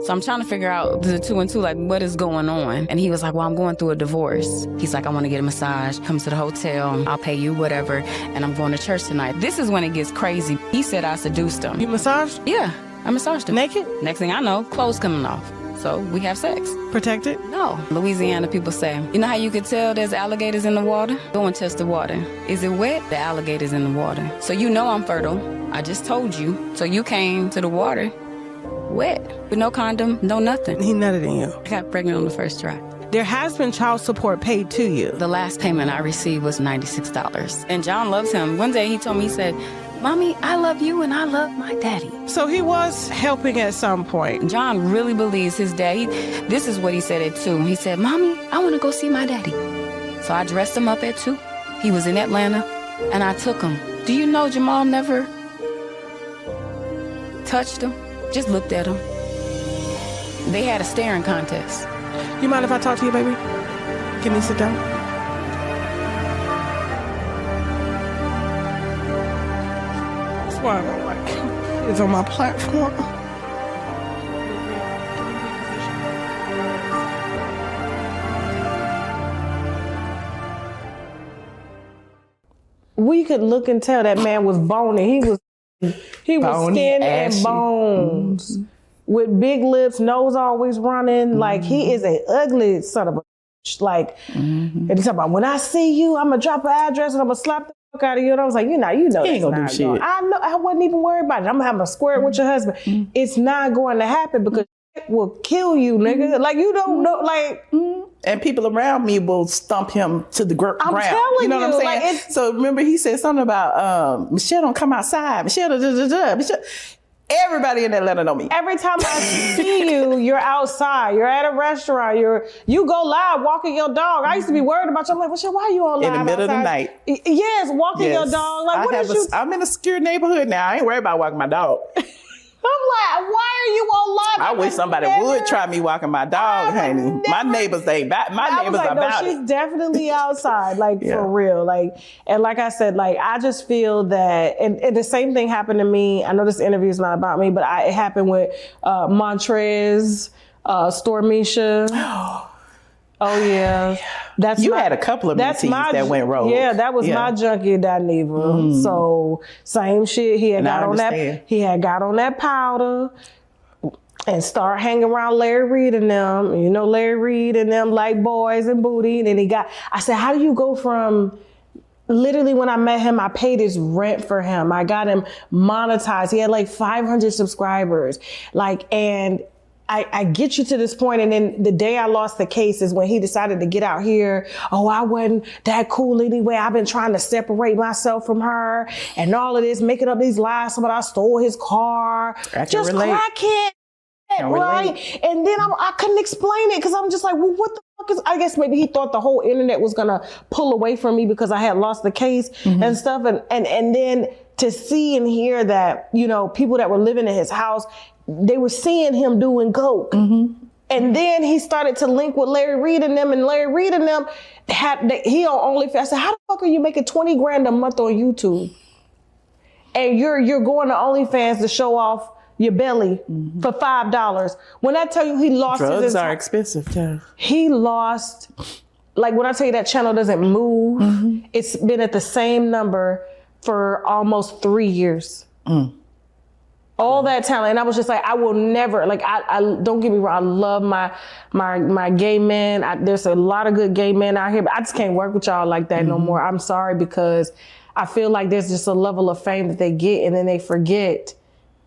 So I'm trying to figure out the 2 and 2, like, what is going on? And he was like, well, I'm going through a divorce. He's like, I want to get a massage. Come to the hotel. I'll pay you whatever. And I'm going to church tonight. This is when it gets crazy. He said I seduced him. You massaged? Yeah, I massaged him. Naked? Next thing I know, clothes coming off. So we have sex. Protected? No. Louisiana people say, you know how you could tell there's alligators in the water? Go and test the water. Is it wet? The alligator's in the water. So you know I'm fertile. I just told you. So you came to the water wet, with no condom, no nothing. He nutted in you. I got pregnant on the first try. There has been child support paid to you. The last payment I received was $96. And John loves him. One day he told me, he said, Mommy, I love you and I love my daddy. So he was helping at some point. John really believes his dad. This is what he said at 2. He said, Mommy, I want to go see my daddy. So I dressed him up at 2. He was in Atlanta and I took him. Do you know Jamal never touched him? Just looked at him. They had a staring contest. You mind if I talk to you, baby? Can you sit down? That's why I don't like him. He's on my platform. We could look and tell that man was bony. He was Bony, skin ashy. and bones, with big lips, nose always running. Like, he is a ugly son of a bitch. Like, and he's talking about, when I see you, I'm gonna drop an address and I'm gonna slap the fuck out of you. And I was like, you know He ain't that's gonna do not shit. going. I know. I wasn't even worried about it. I'm gonna have a squirt with your husband. It's not going to happen because shit will kill you, nigga. Like, you don't know. Like. And people around me will stump him to the ground. I'm telling you know what I'm you, saying? like, So remember he said something about Michelle don't come outside. Michelle, Michelle. Everybody in Atlanta know me. Every time I see you, you're outside. You're at a restaurant. You go live walking your dog. I used to be worried about you. I'm like, well, shit, why are you on live In the middle outside? of the night. Yes, walking your dog. Like, I'm in a secure neighborhood now. I ain't worried about walking my dog. I'm like, why are you on live? I wish somebody would try me walking my dog, honey. My neighbors ain't about. My neighbors like, about no, it. she's definitely outside, like for real. Like, and like I said, like I just feel that, and the same thing happened to me. I know this interview is not about me, but it happened with Montrez, Stormisha. Oh yeah, that's you had a couple of mentees that went rogue. Yeah, that was my junkie, Dineva. So same shit. He had got on that. He had got on that powder. and start hanging around Larry Reid and them. You know, Larry Reid and them like boys and booty. And then I said, how do you go from, literally when I met him, I paid his rent for him. I got him monetized. He had like 500 subscribers. And I get you to this point, and then the day I lost the case is when he decided to get out here. Oh, I wasn't that cool anyway. I've been trying to separate myself from her and all of this, making up these lies about I stole his car. Just crackhead. Right? And then I couldn't explain it because I'm just like, well, what the fuck is, I guess maybe he thought the whole internet was going to pull away from me because I had lost the case and stuff. And then to see and hear that, you know, people that were living in his house, they were seeing him doing coke. And then he started to link with Larry Reid and them, and Larry Reid and them he on OnlyFans. I said, how the fuck are you making 20 grand a month on YouTube? And you're going to OnlyFans to show off your belly for $5. When I tell you he lost drugs are expensive too. He lost, like when I tell you that channel doesn't move, it's been at the same number for almost 3 years. All that talent. And I was just like, I will never, like, I don't get me wrong, I love my gay men. There's a lot of good gay men out here, but I just can't work with y'all like that no more. I'm sorry, because I feel like there's just a level of fame that they get and then they forget.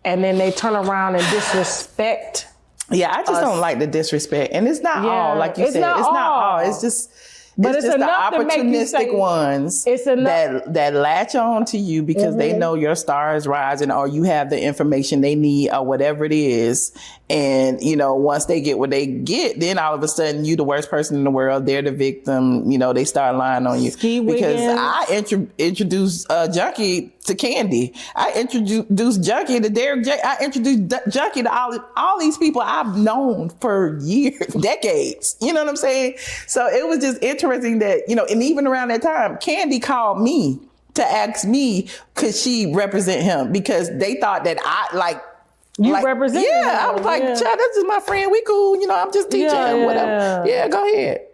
And then they turn around and disrespect. Yeah, I just don't like the disrespect. And it's not all, like you said. It's not all. It's just, but it's just the enough to make you opportunistic say, ones that latch on to you because they know your star is rising, or you have the information they need, or whatever it is. And, you know, once they get what they get, then all of a sudden you the worst person in the world. They're the victim. You know, they start lying on you. Because I introduced Junkie to Candy. I introduced Junkie to Derek J. I introduced Junkie to all these people I've known for years, decades. You know what I'm saying? So it was just interesting that, you know, and even around that time, Candy called me to ask me, could she represent him? Because they thought that represent him. Yeah, I was like, child, this is my friend. We cool. You know, I'm just teaching him, whatever. Yeah, go ahead.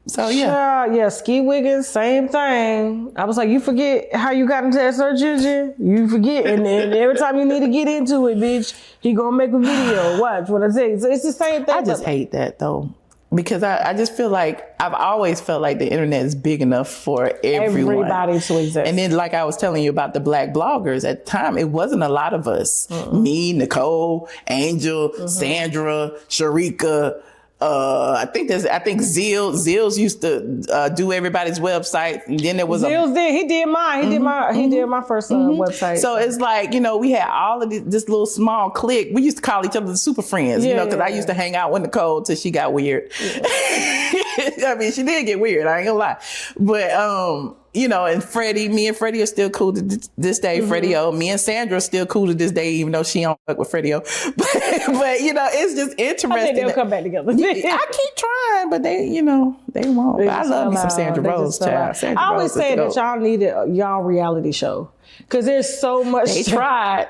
So, yeah, Ski Wiggins, same thing. I was like, you forget how you got into that search engine? You forget. And then every time you need to get into it, bitch, he gonna make a video. Watch what I say. So it's the same thing. I just hate that, though. Because I just feel like, I've always felt like the internet is big enough for everyone. Everybody to exist. And then, like I was telling you about the Black bloggers, at the time, it wasn't a lot of us. Me, Nicole, Angel, Sandra, Sharika, I think Zills used to do everybody's website, and then there was he did mine. He did my first website. So it's like, you know, we had all of this little small clique. We used to call each other the super friends, you know, because I used to hang out with Nicole till she got weird. I mean, she did get weird. I ain't gonna lie, but you know, and Freddie, me and Freddie are still cool to this day. Freddie O, me and Sandra are still cool to this day, even though she don't fuck with Freddie O. But you know, it's just interesting. I think they'll come back together. I keep trying, but they, you know, they won't. But I love me some Sandra Rose, child. I always say that y'all needed y'all reality show because there's so much. They tried.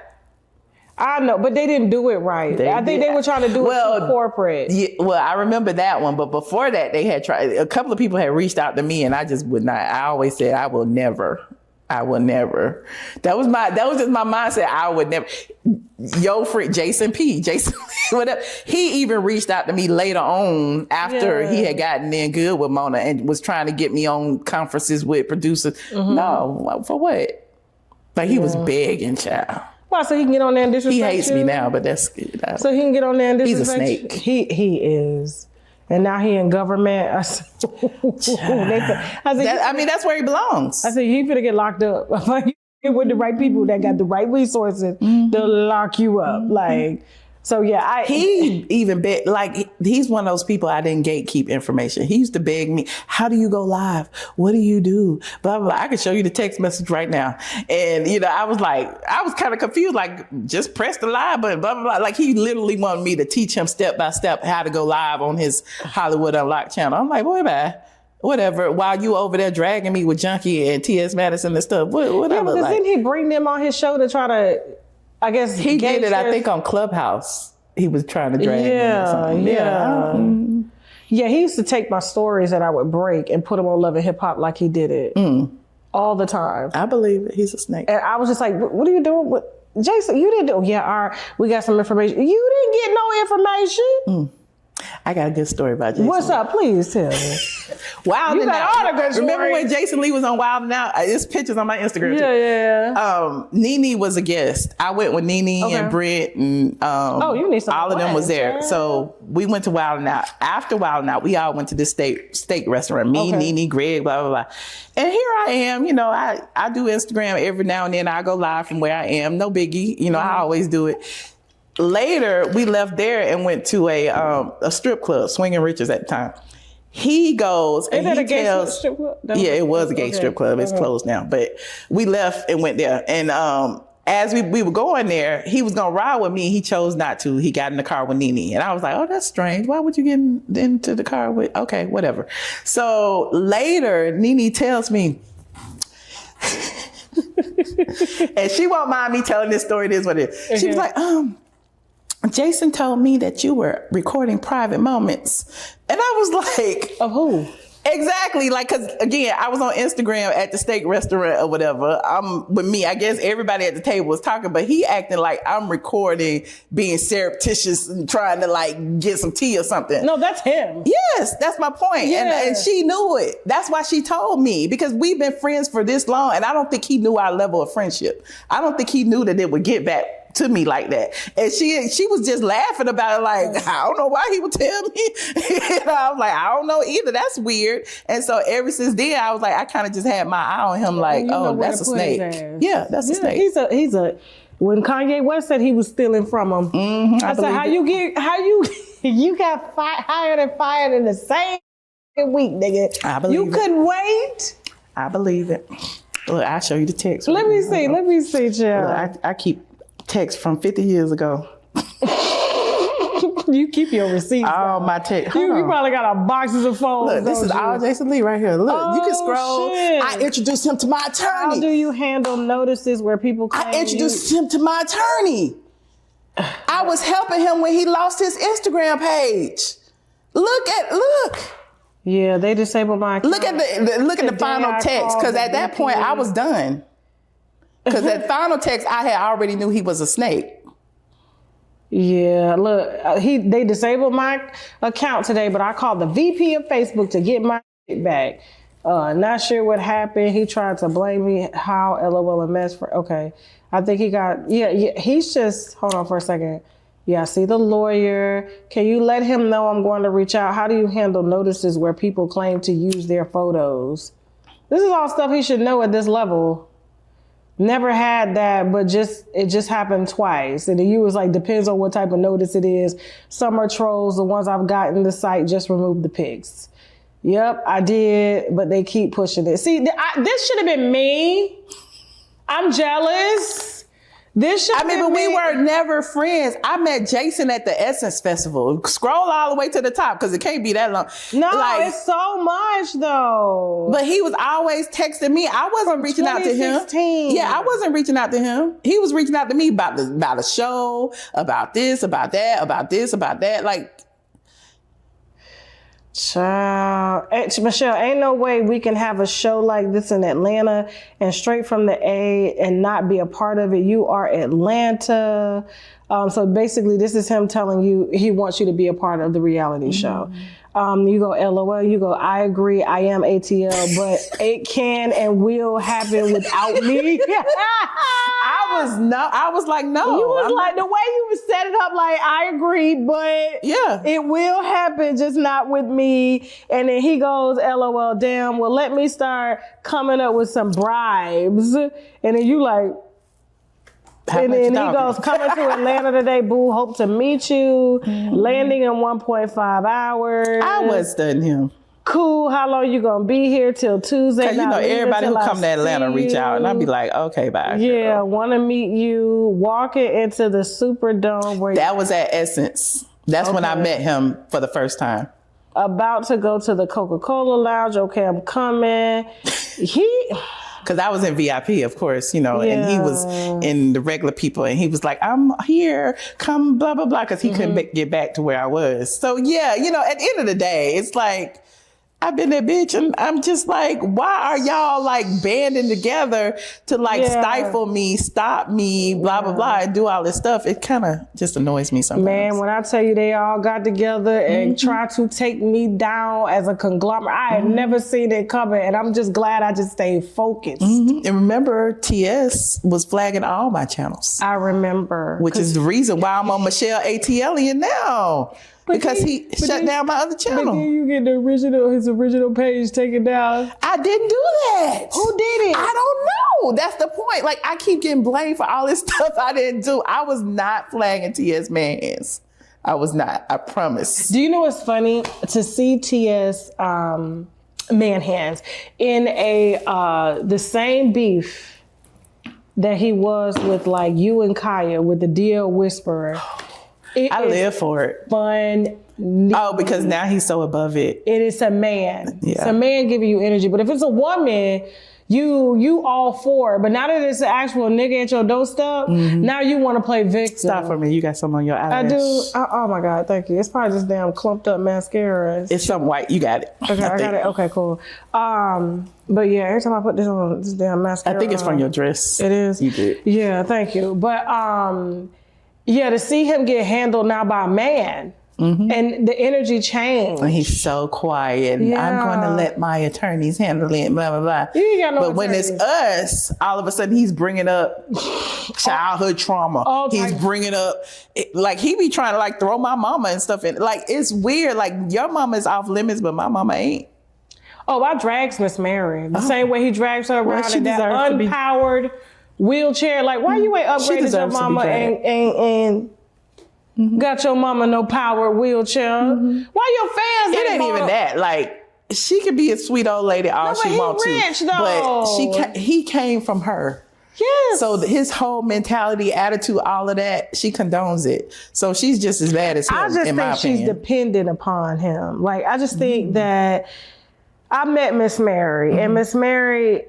I know, but they didn't do it right. I think they were trying to do it too corporate. Yeah, well, I remember that one, but before that, they had tried. A couple of people had reached out to me, and I just would not. I always said, I will never. That was just my mindset. I would never. Yo, friend, Jason, whatever. He even reached out to me later on after he had gotten in good with Mona and was trying to get me on conferences with producers. No, for what? Like he was begging, child. Why, so he can get on there and disrespect you? He hates me now, but that's... So he can get on there and disrespect He's a snake. He is. And now he in government. I mean, that's where he belongs. I said, he finna get locked up. Like, with the right people that got the right resources, they'll lock you up. Like... So yeah, he even he's one of those people I didn't gatekeep information. He used to beg me, how do you go live? What do you do? Blah, blah, blah. I can show you the text message right now. And, you know, I was kind of confused, like, just press the live button, blah, blah, blah. Like he literally wanted me to teach him step by step how to go live on his Hollywood Unlocked channel. I'm like, boy, bye. Whatever, while you over there dragging me with Junkie and T.S. Madison and stuff. Whatever. Yeah, didn't he bring them on his show to try to... I guess he did it, I think, on Clubhouse. He was trying to drag me or something. Yeah, he used to take my stories that I would break and put them on Love and Hip Hop like he did it all the time. I believe it. He's a snake. And I was just like, what are you doing with Jason? You didn't do... Yeah, we got some information. You didn't get get no information. I got a good story about Jason. What's up? Please tell me. Wild You got all the good Remember stories. when Jason Lee was on Wild and Out? There's pictures on my Instagram too. Yeah. Nene was a guest. I went with Nene and Britt and you need some all of them was there. wine. So we went to Wild and Out. After Wild and Out, we all went to this steak restaurant. Me, Nene, Greg, blah, blah, blah. And here I am, you know, I do Instagram every now and then. I go live from where I am. No biggie. You know, I always do it. Later, we left there and went to a strip club, Swinging Richards at the time. He goes and he tells, strip club? yeah, it was a gay strip club. It's closed now, but we left and went there. And as we were going there, he was gonna ride with me. He chose not to. He got in the car with Nene, and I was like, "Oh, that's strange. Why would you get into the car with?" Okay, whatever. So later, Nene tells me. And she won't mind me telling this story. It is what it is. She was like, Jason told me that you were recording private moments. And I was like... Of who? Exactly. Like, because again, I was on Instagram at the steak restaurant or whatever. With me, I guess everybody at the table was talking, but he acting like I'm recording, being surreptitious and trying to like get some tea or something. No, that's him. Yes, that's my point. Yeah. And she knew it. That's why she told me, because we've been friends for this long. And I don't think he knew our level of friendship. I don't think he knew that it would get back to me like that. And she was just laughing about it like, I don't know why he would tell me. And I was like, I don't know either. That's weird. And so ever since then, I was like, I kind of just had my eye on him like, oh, that's a snake. Yeah, that's a snake. He's a, when Kanye West said he was stealing from him, I said, how you got hired and fired in the same week, nigga. I believe you couldn't wait. I believe it. Look, I'll show you the text. Let me see, Jill. I keep text from 50 years ago. You keep your receipts. Oh, my text. You probably got a boxes of phones. Look, this is all Jason Lee right here. Look, you can scroll. Shit. I introduced him to my attorney. How do you handle notices where people claim I introduced him to my attorney. I was helping him when he lost his Instagram page. Look. Yeah, they disabled my account. Look at the final text, because at that point I was done. Because that final text, I had already knew he was a snake. Yeah, look, they disabled my account today, but I called the VP of Facebook to get my shit back. Not sure what happened. He tried to blame me. How? LOL a mess for. Okay, I think he got. Yeah. He's just. Hold on for a second. Yeah, see the lawyer. Can you let him know I'm going to reach out? How do you handle notices where people claim to use their photos? This is all stuff he should know at this level. Never had that, but it just happened twice. And you was like, depends on what type of notice it is. Some are trolls. The ones I've gotten, the site just removed the pics. Yep, I did, but they keep pushing it. See, this should have been me. I'm jealous. This should have been but me. we were never friends. I met Jason at the Essence Festival. Scroll all the way to the top, because it can't be that long. No, it's so much though. But he was always texting me. I wasn't reaching out to him. Yeah, I wasn't reaching out to him. He was reaching out to me about the show, about this, about that, about this, about that. Like, child, Michelle, ain't no way we can have a show like this in Atlanta and straight from the A and not be a part of it. You are Atlanta. So basically this is him telling you he wants you to be a part of the reality show. You go, LOL, you go, I agree, I am ATL, but it can and will happen without me. I was like, no. You was like, the way you was set it up, like, I agree, but it will happen, just not with me. And then he goes, LOL, damn, well, let me start coming up with some bribes. And then you like, and then he goes, coming to Atlanta today, boo, hope to meet you. Landing in 1.5 hours. I was studying him. Cool, how long you gonna be here till Tuesday? Because you know everybody who come to Atlanta reach out, and I'd be like, okay, bye. Yeah, want to meet you. Walking into the Superdome. Where that was at Essence. That's when I met him for the first time. About to go to the Coca-Cola Lounge. Okay, I'm coming. Because I was in VIP, of course, you know, and he was in the regular people, and he was like, I'm here, come, blah, blah, blah, because he couldn't get back to where I was. So, yeah, you know, at the end of the day, it's like, I've been that bitch, and I'm just like, why are y'all like banding together to like stifle me, stop me, blah, blah, blah, and do all this stuff? It kind of just annoys me sometimes. Man, when I tell you they all got together and tried to take me down as a conglomerate, I had never seen it coming, and I'm just glad I just stayed focused. And remember, TS was flagging all my channels. I remember. Which is the reason why I'm on Michelle ATLien now. Because he shut down my other channel. But then you get his original page taken down. I didn't do that. Who did it? I don't know. That's the point. Like, I keep getting blamed for all this stuff I didn't do. I was not flagging TS man hands. I was not. I promise. Do you know what's funny? To see TS man hands in the same beef that he was with like you and Kaya with the DL Whisperer. I live for it. Fun. Oh, because now he's so above it. It is a man. Yeah. It's a man giving you energy. But if it's a woman, you all for it. But now that it's an actual nigga at your doorstep, now you want to play victim. Stop for me. You got something on your eyelash. I do. Oh my God, thank you. It's probably just damn clumped up mascara. It's something white. You got it. Okay, I got it. Okay, cool. But yeah, every time I put this on, this damn mascara. I think it's from your dress. It is? You did. Yeah, thank you. But yeah, to see him get handled now by a man and the energy change. And he's so quiet. And I'm going to let my attorneys handle it, blah, blah, blah. You ain't got no But when it's us, all of a sudden he's bringing up childhood trauma. He's bringing up, like he be trying to like throw my mama and stuff in. Like, it's weird. Like, your mama is off limits, but my mama ain't. Oh, I drags Miss Mary. The same way he drags her around in that unpowered wheelchair. Like, why you ain't upgraded your mama and got your mama no powered wheelchair? Why your fans It ain't even that. Like, she could be a sweet old lady all she wants to. Rich, though. But he came from her. Yes. So his whole mentality, attitude, all of that, she condones it. So she's just as bad as him, I just think she's dependent upon him. Like, I just think that I met Miss Mary, and Miss Mary,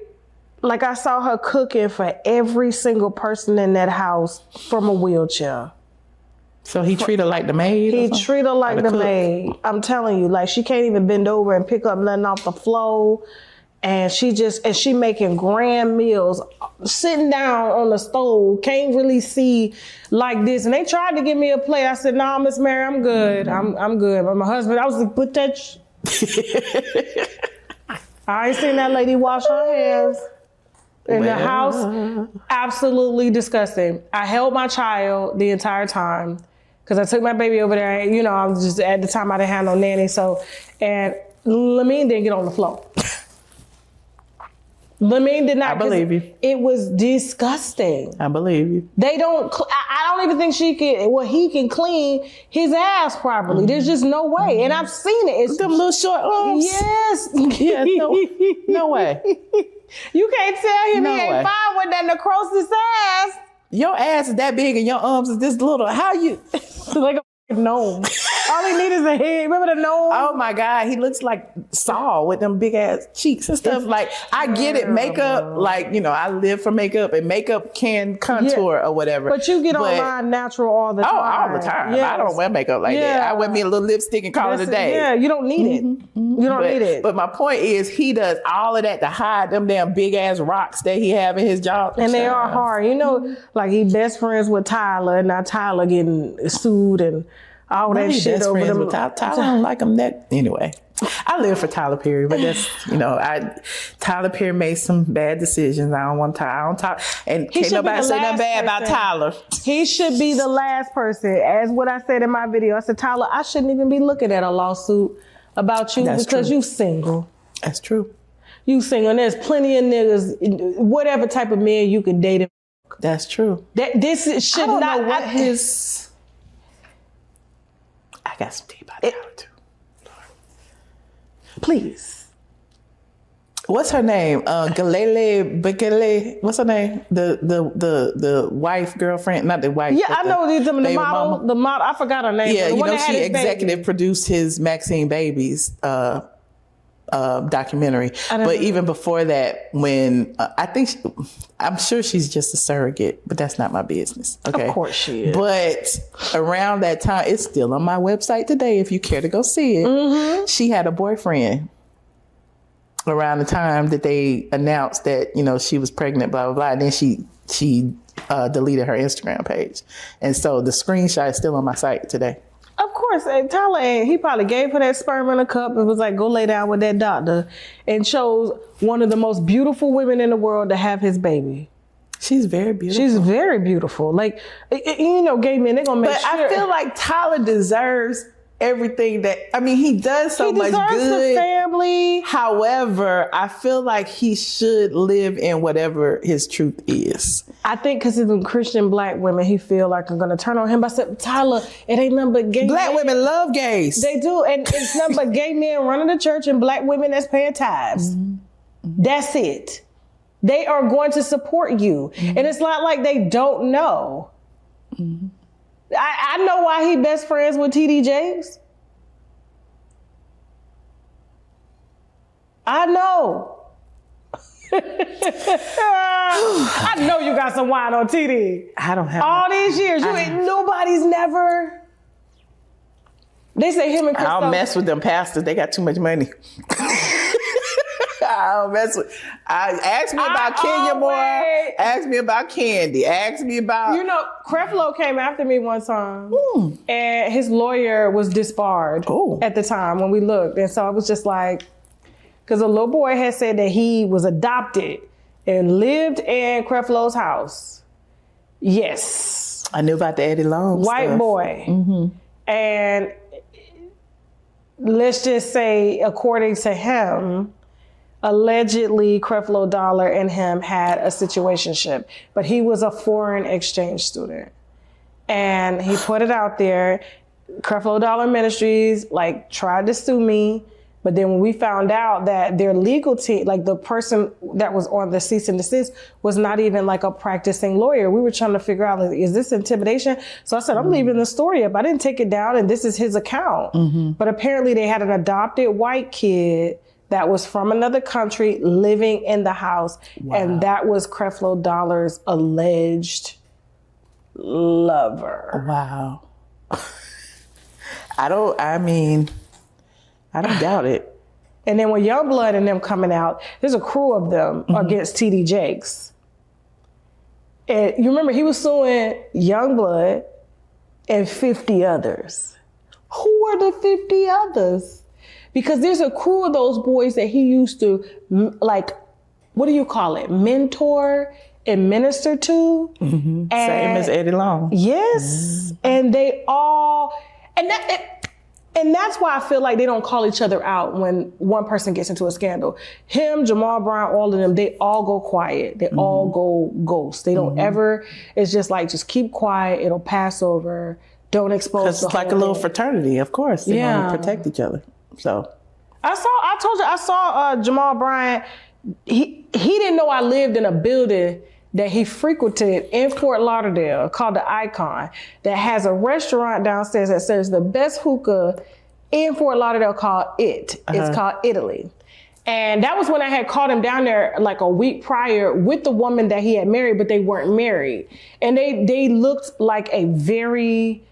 like, I saw her cooking for every single person in that house from a wheelchair. So he treat her like the maid? He treat her like the maid. I'm telling you, like, she can't even bend over and pick up nothing off the floor. And she making grand meals, sitting down on the stove, can't really see like this. And they tried to give me a plate. I said, "Nah, Miss Mary, I'm good. I'm good." But my husband, I was like, "Put that." I ain't seen that lady wash her hands in the house. Absolutely disgusting. I held my child the entire time because I took my baby over there. You know, I was just at the time I didn't have no nanny. And Lamine didn't get on the floor. Lamine did not. I believe you. It was disgusting. I believe you. They don't. I don't even think she can. Well, he can clean his ass properly. There's just no way. And I've seen it. It's them little short arms. Yes. Yeah. No way. You can't tell him No he ain't way. fine with that necrosis ass. Your ass is that big and your arms is this little. How you? Like a gnome. All he needs is a head. Remember the gnome? Oh my God, he looks like Saul with them big ass cheeks and stuff. Like, I get it, makeup, like, you know, I live for makeup, and makeup can contour or whatever. But you get online natural all the time. Oh, all the time. Yes. I don't wear makeup like that. I wear me a little lipstick and call it a day. Yeah, you don't need it. You don't need it. But my point is, he does all of that to hide them damn big ass rocks that he have in his jaw. And they are hard. You know, like he best friends with Tyler, and now Tyler getting sued and all that shit over them. Tyler don't like him that anyway. I live for Tyler Perry, but that's, you know, Tyler Perry made some bad decisions. I don't talk, and can't nobody say nothing bad about Tyler. He should be the last person. As what I said in my video, I said, Tyler, I shouldn't even be looking at a lawsuit about you because you single. That's true. You single, and there's plenty of niggas, whatever type of man you can date. That's true. This should I don't not. know what his. I got some tea about Tyler too. Please. What's her name? Galele Bekele. What's her name? The wife, girlfriend, not the wife. Yeah, I know the model. Mama. The model. I forgot her name. Yeah, the you one know, that had she his executive baby. produced his Maxine Babies documentary. But even before that, when I'm sure she's just a surrogate, but that's not my business. Okay, Of course she is. But around that time, it's still on my website today if you care to go see it. She had a boyfriend around the time that they announced that, she was pregnant, blah, blah, blah. And then she deleted her Instagram page. And so the screenshot is still on my site today. Of course, and Tyler, he probably gave her that sperm in a cup and was like, go lay down with that doctor, and chose one of the most beautiful women in the world to have his baby. She's very beautiful. She's very beautiful. Like, gay men, they're going to make sure. But I feel like Tyler deserves everything he does so much good. He deserves the family. However, I feel like he should live in whatever his truth is. I think because of them Christian black women, he feel like are going to turn on him. But I said, Tyler, it ain't nothing but gay Black men. women love gays. They do. And it's nothing but gay men running the church and black women that's paying tithes. Mm-hmm. That's it. They are going to support you. Mm-hmm. And it's not like they don't know. Mm-hmm. I know why he best friends with TD Jakes. I know. I know you got some wine on TD. I don't have all these years. Nobody's never. They say him and Chris. I don't mess with them pastors. They got too much money. I don't mess with. Ask me about Kenya Moore. Ask me about Candy. Ask me about. Creflo came after me one time, and his lawyer was disbarred at the time when we looked, and so I was just like, because a little boy had said that he was adopted and lived in Creflo's house. Yes, I knew about the ATLien white stuff. Boy, and let's just say, according to him. Allegedly, Creflo Dollar and him had a situationship, but he was a foreign exchange student. And he put it out there. Creflo Dollar Ministries tried to sue me, but then when we found out that their legal team, the person that was on the cease and desist, was not even a practicing lawyer. We were trying to figure out, is this intimidation? So I said, I'm leaving the story up. I didn't take it down, and this is his account. Mm-hmm. But apparently they had an adopted white kid that was from another country living in the house. Wow. And that was Creflo Dollar's alleged lover. Wow. I don't doubt it. And then when Youngblood and them coming out, there's a crew of them against TD Jakes. And you remember he was suing Youngblood and 50 others. Who are the 50 others? Because there's a crew of those boys that he used to, what do you call it? Mentor and minister to. Mm-hmm. Same as ATLien. Yes. Mm-hmm. And they all, and that's why I feel like they don't call each other out when one person gets into a scandal. Him, Jamal Brown, all of them, they all go quiet. They all go ghost. They don't ever, it's just just keep quiet. It'll pass over. Don't expose the whole thing. Because it's like a little fraternity, of course. They want to protect each other. So I saw Jamal Bryant. He didn't know I lived in a building that he frequented in Fort Lauderdale called the Icon, that has a restaurant downstairs that serves the best hookah in Fort Lauderdale called It. It's called ATLien. And that was when I had called him down there a week prior with the woman that he had married, but they weren't married. And they looked like a very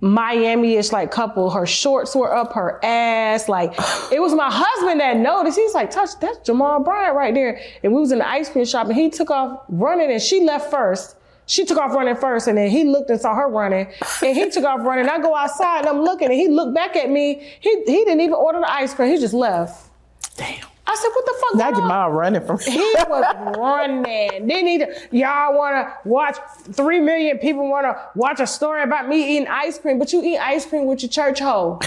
Miami-ish couple. Her shorts were up her ass. It was my husband that noticed. He's like, Touch, that's Jamal Bryant right there. And we was in the ice cream shop and he took off running and she left first. She took off running first and then he looked and saw her running and he took off running. I go outside and I'm looking and he looked back at me. He didn't even order the ice cream. He just left. Damn. I said, what the fuck? Now Jamal running from. He was running. Y'all want to watch, 3 million people want to watch a story about me eating ice cream, but you eat ice cream with your church hoe.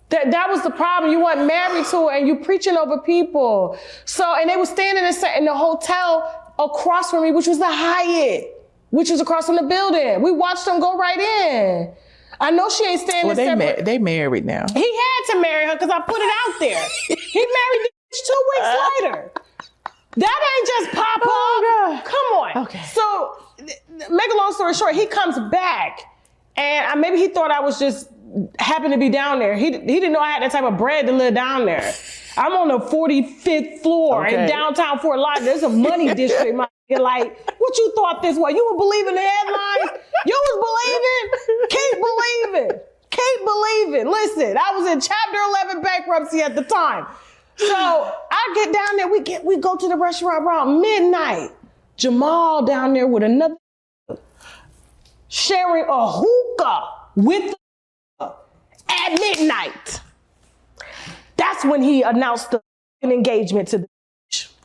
That was the problem. You weren't married to it and you preaching over people. So, and they were standing in the hotel across from me, which was the Hyatt, which was across from the building. We watched them go right in. I know she ain't standing separate. They married now. He had to marry her because I put it out there. He married the bitch 2 weeks later. That ain't just pop up. Oh, come on. Okay. So, make a long story short, he comes back and maybe he thought I was just happened to be down there. He didn't know I had that type of bread to live down there. I'm on the 45th floor in downtown Fort Lauderdale. There's a money district. What you thought this was? You were believing the headlines? You was believing? Keep believing. Listen, I was in Chapter 11 bankruptcy at the time. So I get down there, we go to the restaurant around midnight. Jamal down there with another sharing a hookah with at midnight. That's when he announced the engagement to the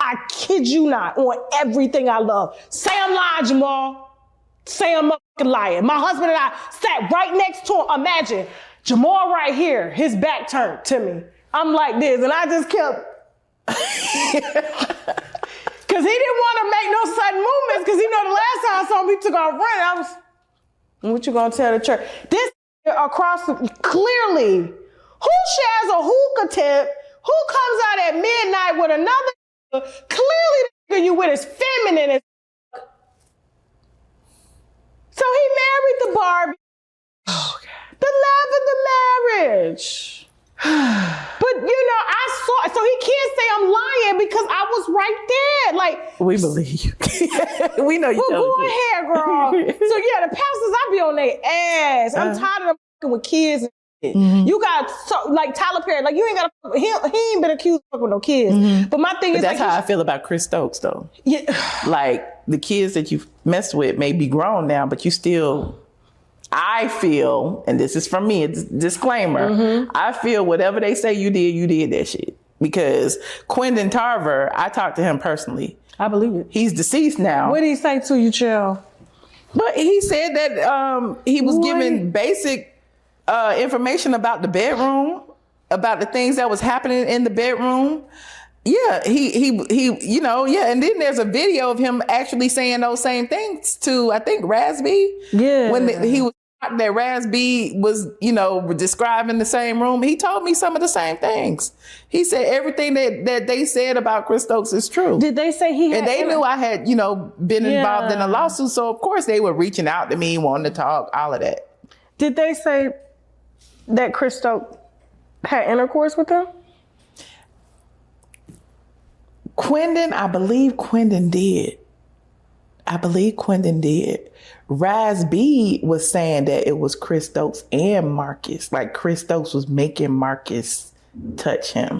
I kid you not, on everything I love. Say I'm lying, Jamal. Say I'm motherfucking lying. My husband and I sat right next to him. Imagine, Jamal right here, his back turned to me. I'm like this, and I just kept, because he didn't want to make no sudden movements, because the last time I saw him, he took off running. I was, what you gonna tell the church? This across, clearly, who shares a hookah tip? Who comes out at midnight with another? Clearly the nigga you with is feminine as so he married the Barbie. Oh, God. The love of the marriage. But I saw, so he can't say I'm lying because I was right there. Like, we believe you. We know you. Well, go ahead, girl. So yeah, the pastors, I be on their ass. I'm tired of them fucking with kids. You got like Tyler Perry, like you ain't got he ain't been accused of fucking with no kids. But my thing is, that's how I feel about Chris Stokes, though. Yeah, like the kids that you messed with may be grown now, but you still. I feel, and this is from me, a disclaimer. I feel whatever they say you did that shit. Because Quentin Tarver, I talked to him personally. I believe it. He's deceased now. What did he say to you, Chill? But he said that he was given basic information about the bedroom, about the things that was happening in the bedroom. Yeah, he and then there's a video of him actually saying those same things to, I think, Rasby. Yeah. When he was that Rasby was, describing the same room, he told me some of the same things. He said everything that they said about Chris Stokes is true. Did they say he had... And they knew I had, been involved in a lawsuit, so of course they were reaching out to me, wanting to talk, all of that. Did they say that Chris Stokes had intercourse with him? I believe Quentin did. Raz B was saying that it was Chris Stokes and Marcus. Like Chris Stokes was making Marcus touch him.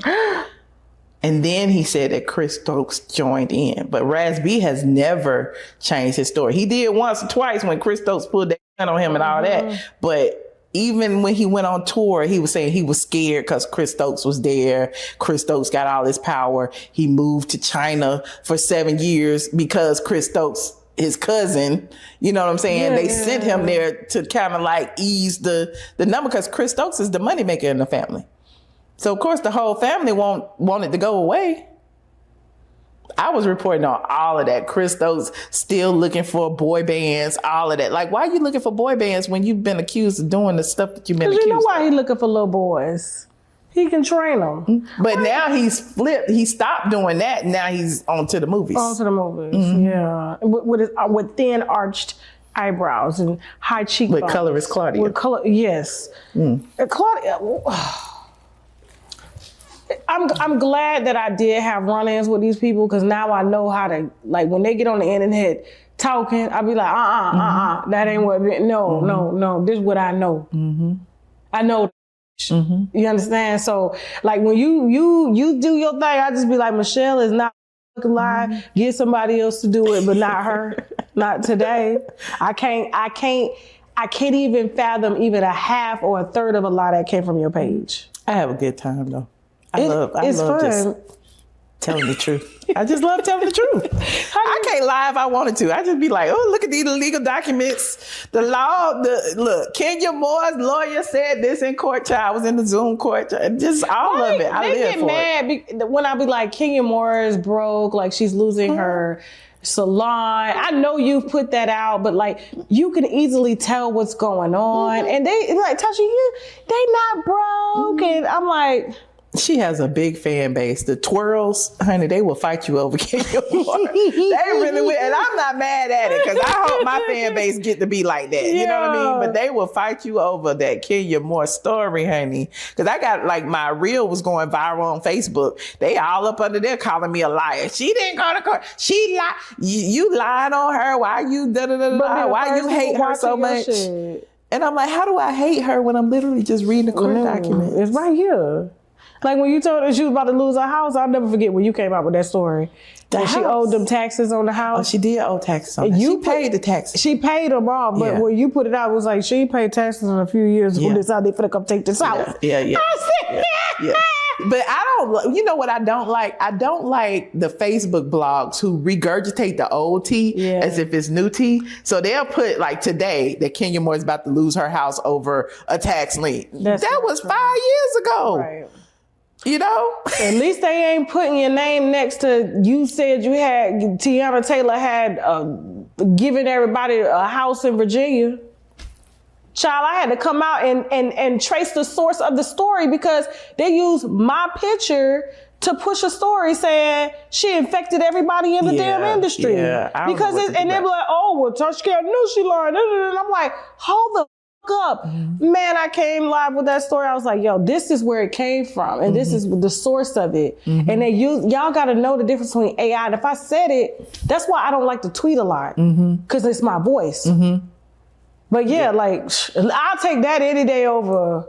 And then he said that Chris Stokes joined in. But Raz B has never changed his story. He did once or twice when Chris Stokes pulled that gun on him and all that. But even when he went on tour, he was saying he was scared because Chris Stokes was there. Chris Stokes got all his power. He moved to China for 7 years because Chris Stokes, his cousin, you know what I'm saying? They sent him there to kind of like ease the number because Chris Stokes is the moneymaker in the family. So of course the whole family wanted to go away. I was reporting on all of that. Chris Stokes still looking for boy bands, all of that. Like, why are you looking for boy bands when you've been accused of doing the stuff that you've been accused of? Because you know why he looking for little boys. He can train them. But now he's flipped. He stopped doing that. Now he's on to the movies. On to the movies, yeah. With thin arched eyebrows and high cheekbones. With colorist Claudia. Yes. Claudia... I'm glad that I did have run-ins with these people because now I know how to, like, when they get on the internet talking, I'll be like, that ain't what, no, this is what I know. I know. You understand? So, like, when you do your thing, I just be like, Michelle is not fucking lying. Get somebody else to do it, but not her. Not today. I can't even fathom even a half or a third of a lie that came from your page. I have a good time, though. I love fun. Just telling the truth. I just love telling the truth. I can't lie if I wanted to. I just be like, oh, look at these legal documents. The law, look, Kenya Moore's lawyer said this in court trial. I was in the Zoom court trial. Just all of it. I live for it. They get mad when I be like, Kenya Moore is broke, like she's losing her salon. I know you've put that out, but like you can easily tell what's going on. And they like, Tasha, they not broke. And I'm like... She has a big fan base. The twirls, honey, they will fight you over Kenya Moore. They really will. And I'm not mad at it because I hope my fan base get to be like that. You know what I mean? But they will fight you over that Kenya Moore story, honey. Because I got, like, my reel was going viral on Facebook. They all up under there calling me a liar. She didn't go to court. She lied. You lied on her. Why you da-da-da-da? Why you hate her so much? And I'm like, how do I hate her when I'm literally just reading the court document? It's right here. Like when you told her she was about to lose her house, I'll never forget when you came out with that story. That she owed them taxes on the house. Oh, she did owe taxes on it. She paid the taxes. She paid them all, but when you put it out, it was like, she ain't paid taxes in a few years. When this out, they finna come take this out. Yeah. I said, Yeah. But you know what I don't like? I don't like the Facebook blogs who regurgitate the old tea as if it's new tea. So they'll put like today that Kenya Moore is about to lose her house over a tax lien. That was 5 years ago. Right. You know? At least they ain't putting your name next to, you said you had, Tiana Taylor had given everybody a house in Virginia. Child, I had to come out and trace the source of the story because they used my picture to push a story saying she infected everybody in the damn industry. Yeah, because and they were like, oh, well, Tasha K, I knew she lied. And I'm like, hold the fuck up. Mm-hmm. Man, I came live with that story. I was like, yo, this is where it came from. And this is the source of it. Mm-hmm. And y'all got to know the difference between AI. And if I said it, that's why I don't like to tweet a lot. Because it's my voice. But like, I'll take that any day over.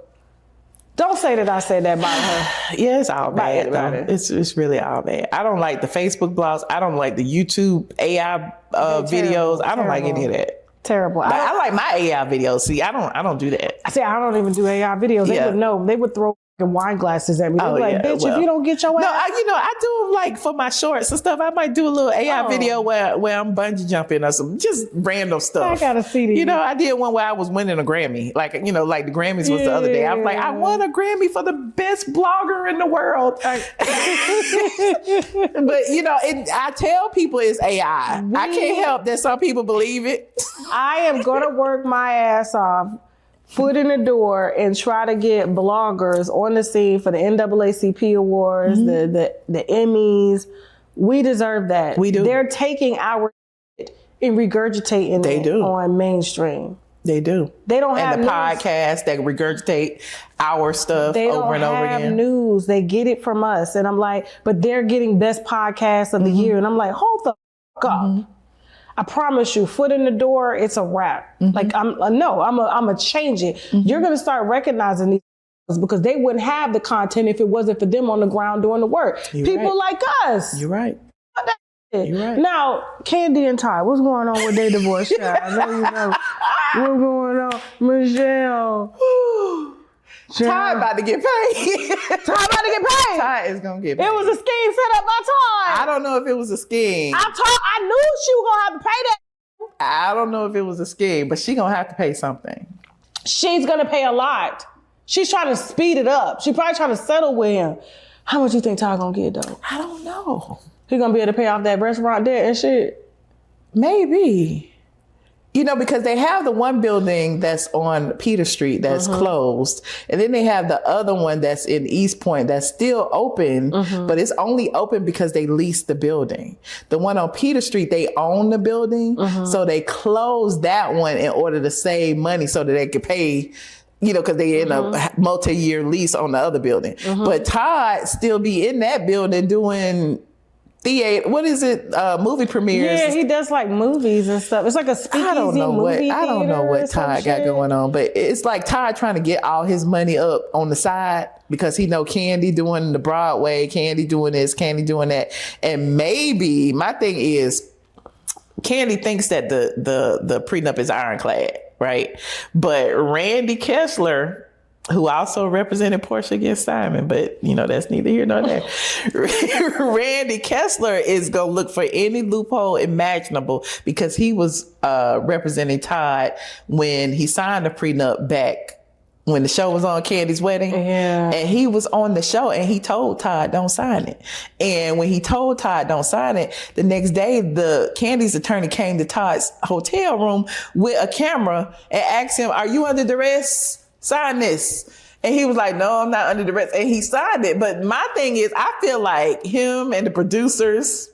Don't say that I said that about her. Yeah, it's all bad. About it. It's really all bad. I don't like the Facebook blogs. I don't like the YouTube AI videos. I don't like any of that. Terrible. I like my AI videos. See, I don't do that. I say I don't even do AI videos. They would know. They would throw wine glasses at me. They're like, bitch, if you don't get your ass. No, I do them like for my shorts and stuff. I might do a little AI video where I'm bungee jumping or some just random stuff. I gotta see these. You know, I did one where I was winning a Grammy. Like, you know, like the Grammys was the other day. I was like, I won a Grammy for the best blogger in the world. But you know, I tell people it's AI. I can't help that some people believe it. I am gonna work my ass off, foot in the door, and try to get bloggers on the scene for the NAACP awards, the Emmys. We deserve that. We do. They're taking our shit and regurgitating it on mainstream. They do. They don't have the news. podcasts that regurgitate our stuff over and over again. They don't have news. They get it from us. And I'm like, but they're getting best podcast of the year. And I'm like, hold the fuck up. I promise you, foot in the door, it's a wrap. Like, I'm gonna change it. You're gonna start recognizing these because they wouldn't have the content if it wasn't for them on the ground doing the work. People like us. You're right. You're right. Now, Candy and Ty, what's going on with their divorce? Child? I know you know what's going on, Michelle. Ty about to get paid. Ty about to get paid. Ty is gonna get paid. It was a scheme set up by Ty. I don't know if it was a scheme. I knew she was gonna have to pay that. I don't know if it was a scheme, but she gonna have to pay something. She's gonna pay a lot. She's trying to speed it up. She's probably trying to settle with him. How much you think Ty gonna get though? I don't know. He gonna be able to pay off that restaurant debt and shit? Maybe. You know, because they have the one building that's on Peter Street that's closed. And then they have the other one that's in East Point that's still open, but it's only open because they leased the building. The one on Peter Street, they own the building. So they closed that one in order to save money so that they could pay, you know, because they're in a multi-year lease on the other building. But Todd still be in that building doing theater, what is it? Movie premieres. Yeah, he does like movies and stuff. It's like a speakeasy movie theater. I don't know what Todd got going on, but it's like Todd trying to get all his money up on the side because he know Candy doing the Broadway, Candy doing this, Candy doing that, and maybe my thing is Candy thinks that the prenup is ironclad, right? But Randy Kessler, who also represented Porsha against Simon, but you know, that's neither here nor there. Randy Kessler is going to look for any loophole imaginable because he was representing Todd when he signed the prenup back when the show was on Candy's Wedding. Yeah. And he was on the show and he told Todd, don't sign it. And when he told Todd, don't sign it, the next day, the Candy's attorney came to Todd's hotel room with a camera and asked him, are you under duress? Sign this. And he was like, no, I'm not under duress. And he signed it. But my thing is, I feel like him and the producers,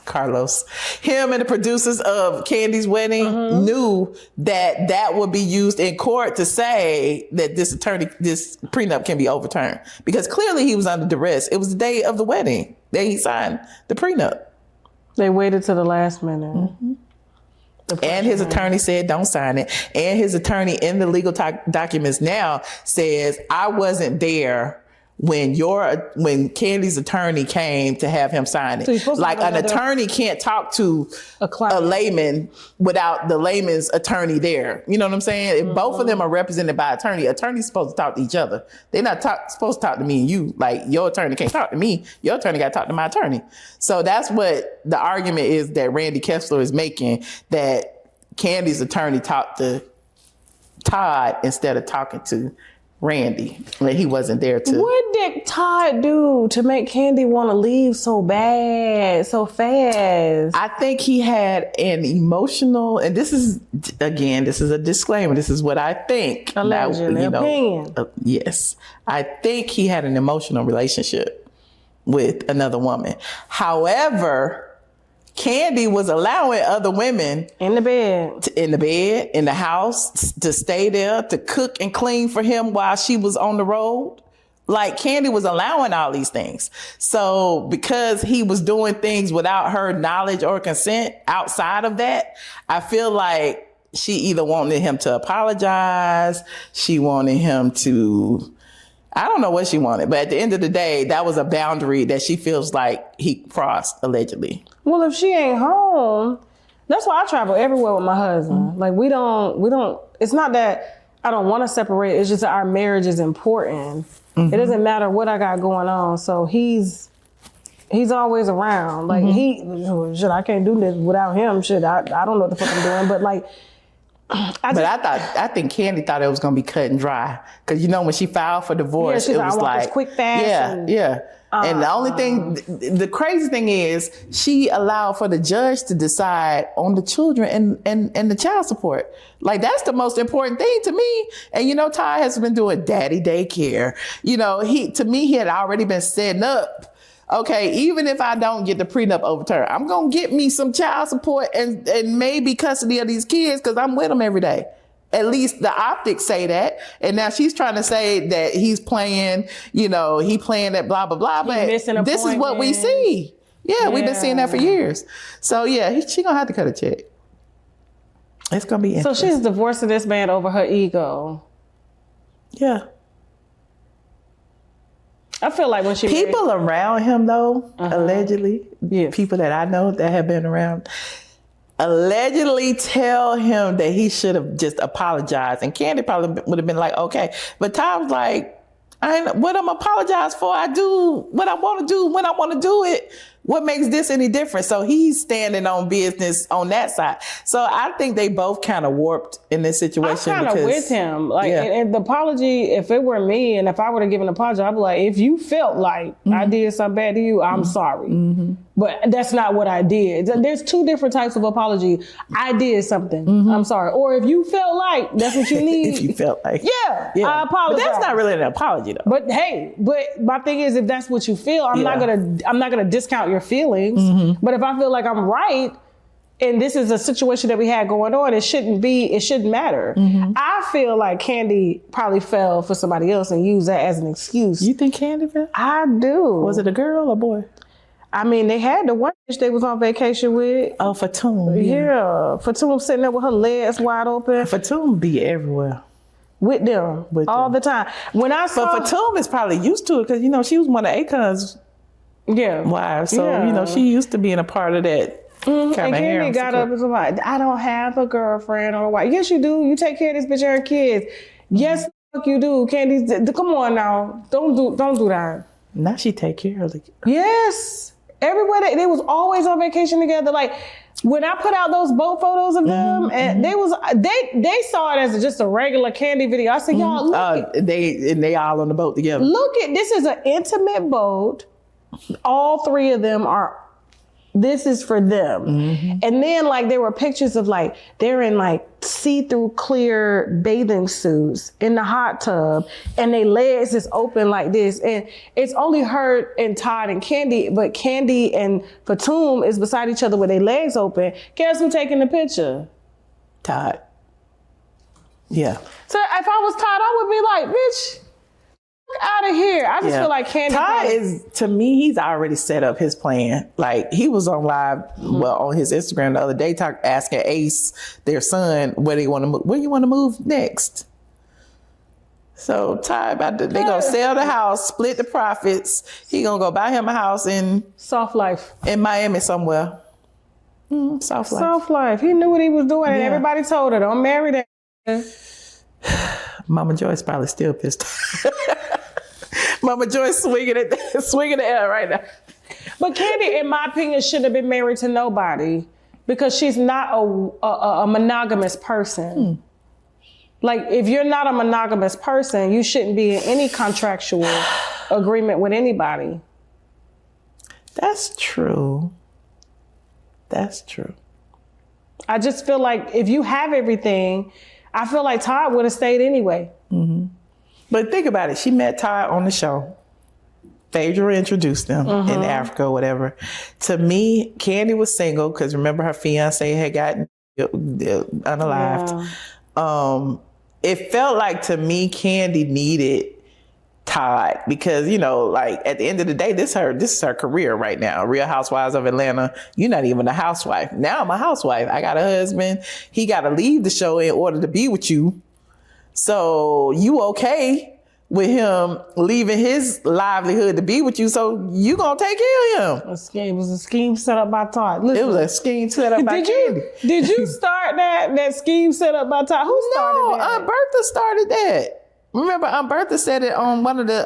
Carlos, him and the producers of Candy's Wedding knew that that would be used in court to say that this prenup can be overturned. Because clearly he was under duress. It was the day of the wedding that he signed the prenup. They waited to the last minute. And his attorney said, don't sign it. And his attorney in the legal documents now says, I wasn't there when Candy's attorney came to have him sign it. So like an attorney can't talk to a layman without the layman's attorney there. You know what I'm saying? If both of them are represented by attorney's supposed to talk to each other. They're not supposed to talk to me and you. Like, your attorney can't talk to me. Your attorney got to talk to my attorney. So that's what the argument is that Randy Kessler is making, that Candy's attorney talked to Todd instead of talking to Randy, when he wasn't there to. What did Todd do to make Candy want to leave so bad, so fast? I think he had an emotional, and this is a disclaimer. This is what I think. Allegedly, opinion. Yes. I think he had an emotional relationship with another woman. However, Candy was allowing other women in the bed, in the house, to stay there, to cook and clean for him while she was on the road. Like, Candy was allowing all these things. So because he was doing things without her knowledge or consent outside of that, I feel like she either wanted him to apologize, she wanted him to, I don't know what she wanted, but at the end of the day, that was a boundary that she feels like he crossed, allegedly. Well, if she ain't home, that's why I travel everywhere with my husband. Mm-hmm. Like, we don't, it's not that I don't want to separate. It's just that our marriage is important. Mm-hmm. It doesn't matter what I got going on. So he's always around. Like, I can't do this without him. I don't know what the fuck I'm doing. But like, I think Candy thought it was going to be cut and dry. Because, when she filed for divorce, it was like, quick, fast. Yeah. And the only thing, the crazy thing is, she allowed for the judge to decide on the children and the child support. Like, that's the most important thing to me. And, Ty has been doing daddy daycare. To me, he had already been setting up, okay, even if I don't get the prenup overturned, I'm going to get me some child support and maybe custody of these kids because I'm with them every day. At least the optics say that. And now she's trying to say that he's playing, he playing that blah, blah, blah. But this is what we see. Yeah, we've been seeing that for years. So yeah, she gonna have to cut a check. It's gonna be interesting. So she's divorcing this man over her ego. Yeah. I feel like when people around him though, allegedly, people that I know that have been around, allegedly tell him that he should have just apologized. And Candy probably would have been like, okay. But Tom was like, what I'm apologize for? I do what I want to do when I want to do it. What makes this any different? So he's standing on business on that side. So I think they both kind of warped in this situation. I'm kind of with him. Like, and the apology, if it were me and if I would have given an apology, I'd be like, if you felt like I did something bad to you, I'm sorry. Mm-hmm. But that's not what I did. There's two different types of apology. I did something. I'm sorry. Or if you felt like that's what you need. If you felt like. Yeah. I apologize. But that's not really an apology though. But hey, my thing is, if that's what you feel, I'm not gonna discount your feelings. Mm-hmm. But if I feel like I'm right, and this is a situation that we had going on, it shouldn't matter. Mm-hmm. I feel like Candy probably fell for somebody else and used that as an excuse. You think Candy fell? I do. Was it a girl or boy? I mean, they had the one bitch they was on vacation with. Oh, Fatum. Yeah. Fatum sitting there with her legs wide open. Fatum be everywhere. With them. All the time. When I saw... But Fatum is probably used to it because, she was one of Akon's wives. So, she used to being a part of that kind of harem. And Candy got up and was like, I don't have a girlfriend or a wife. Yes, you do. You take care of this bitch and her kids. Yes, you do. Candy, come on now. Don't do that. Now she take care of the kids. Yes. Everywhere they was always on vacation together. Like, when I put out those boat photos of them, and they saw it as just a regular Candy video. I said, y'all, look. They all on the boat together. Look this is an intimate boat. All three of them this is for them. Mm-hmm. And then there were pictures of they're in see-through clear bathing suits in the hot tub and their legs is open like this. And it's only her and Todd and Candy, but Candy and Fatum is beside each other with their legs open. Guess who's taking the picture? Todd. Yeah. So if I was Todd, I would be like, bitch, out of here. I just feel like Candy Todd is, to me, he's already set up his plan. He was on live on his Instagram the other day asking Ace, their son, where you want to move next. So Ty they gonna sell the house, split the profits. He gonna go buy him a house in Soft life. in Miami somewhere. Soft life. Soft life. He knew what he was doing, and everybody told her, "Don't marry that." Mama Joyce probably still pissed off. Mama Joyce swinging the air right now. But Candy, in my opinion, shouldn't have been married to nobody because she's not a monogamous person. Like, if you're not a monogamous person, you shouldn't be in any contractual agreement with anybody. That's true. That's true. I just feel like if you have everything, I feel like Todd would have stayed anyway. Mm-hmm. But think about it. She met Todd on the show. Phaedra introduced them in Africa or whatever. To me, Candy was single because remember her fiance had gotten unalived. Yeah. It felt like to me, Candy needed Todd because, you know, like at the end of the day, this is her career right now. Real Housewives of Atlanta. You're not even a housewife. Now I'm a housewife. I got a husband. He got to leave the show in order to be with you. So you okay with him leaving his livelihood to be with you. So you gonna take care of him. It was a scheme set up by Todd. Listen, it was a scheme set up by Candy. Did you start that scheme set up by Todd? Who started that? No, Aunt Bertha started that. Remember, Aunt Bertha said it on one of the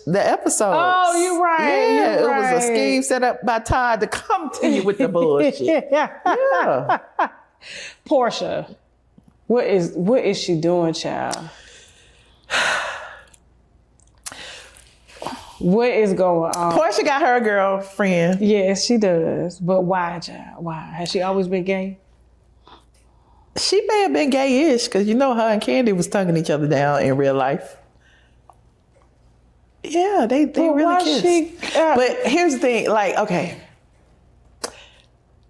episodes. Oh, you're right. Yeah, you're right. It was a scheme set up by Todd to come to you with the bullshit. Yeah. Porsha, what is she doing, child? What is going on? Porsha got her girlfriend. Yes, she does. But why, child? Why? Has she always been gay? She may have been gay-ish because you know her and Candy was tonguing each other down in real life. Yeah, they really kissed. But here's the thing, like, okay.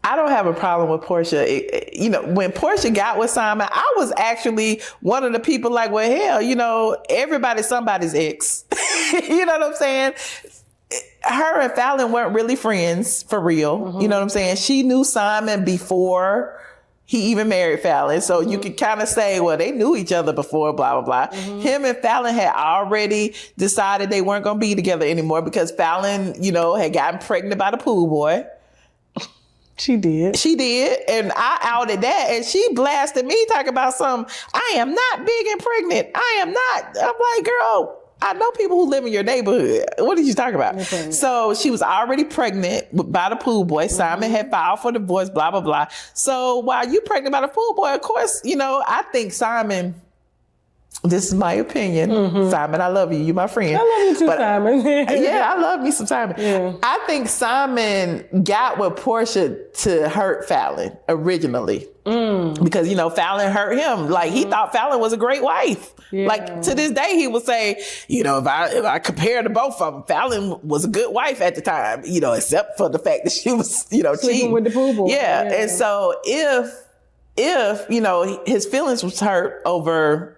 I don't have a problem with Porsha. You know, when Porsha got with Simon, I was actually one of the people like, well, hell, you know, everybody's somebody's ex. You know what I'm saying? Her and Fallon weren't really friends for real. You know what I'm saying? She knew Simon before he even married Fallon. So you could kind of say, well, they knew each other before, blah, blah, blah. Him and Fallon had already decided they weren't going to be together anymore because Fallon, you know, had gotten pregnant by the pool boy. She did. And I outed that. And she blasted me talking about something. I am not big and pregnant. I am not. I'm like, girl, I know people who live in your neighborhood. What did you talk about? Okay. So she was already pregnant by the pool boy. Simon had filed for divorce, blah, blah, blah. So while you pregnant by the pool boy, of course, you know, I think Simon, this is my opinion. Simon, I love you. You my friend. I love you too, Simon. Yeah, I love me some Simon. Yeah. I think Simon got with Porsha to hurt Fallon originally. Because, you know, Fallon hurt him. Like, he thought Fallon was a great wife. Yeah. Like, to this day, he would say, you know, if I compare to both of them, Fallon was a good wife at the time, you know, except for the fact that she was, you know, cheating with the pool boy. Yeah. And so if, you know, his feelings was hurt over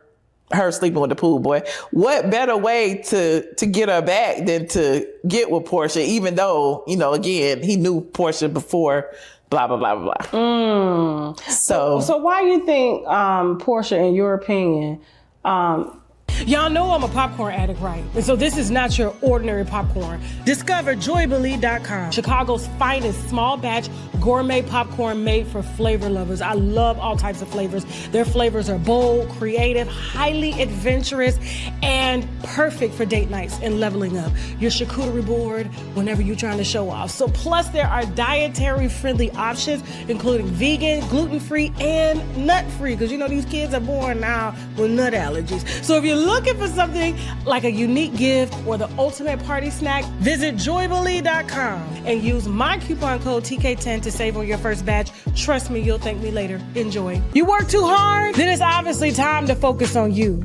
her sleeping with the pool boy, what better way to get her back than to get with Porsha, even though, you know, again, he knew Porsha before, blah, blah, blah, blah, blah. So why you think Porsha, in your opinion, y'all know I'm a popcorn addict, right? And so this is not your ordinary popcorn. Discover JoyBelieve.com, Chicago's finest small batch gourmet popcorn made for flavor lovers. I love all types of flavors. Their flavors are bold, creative, highly adventurous, and perfect for date nights and leveling up your charcuterie board whenever you're trying to show off. So plus there are dietary friendly options, including vegan, gluten-free, and nut-free, because you know these kids are born now with nut allergies. So if you're looking for something like a unique gift or the ultimate party snack, visit JoyBelieve.com and use my coupon code TK10 to save on your first batch. Trust me, you'll thank me later. Enjoy. You work too hard? Then it's obviously time to focus on you.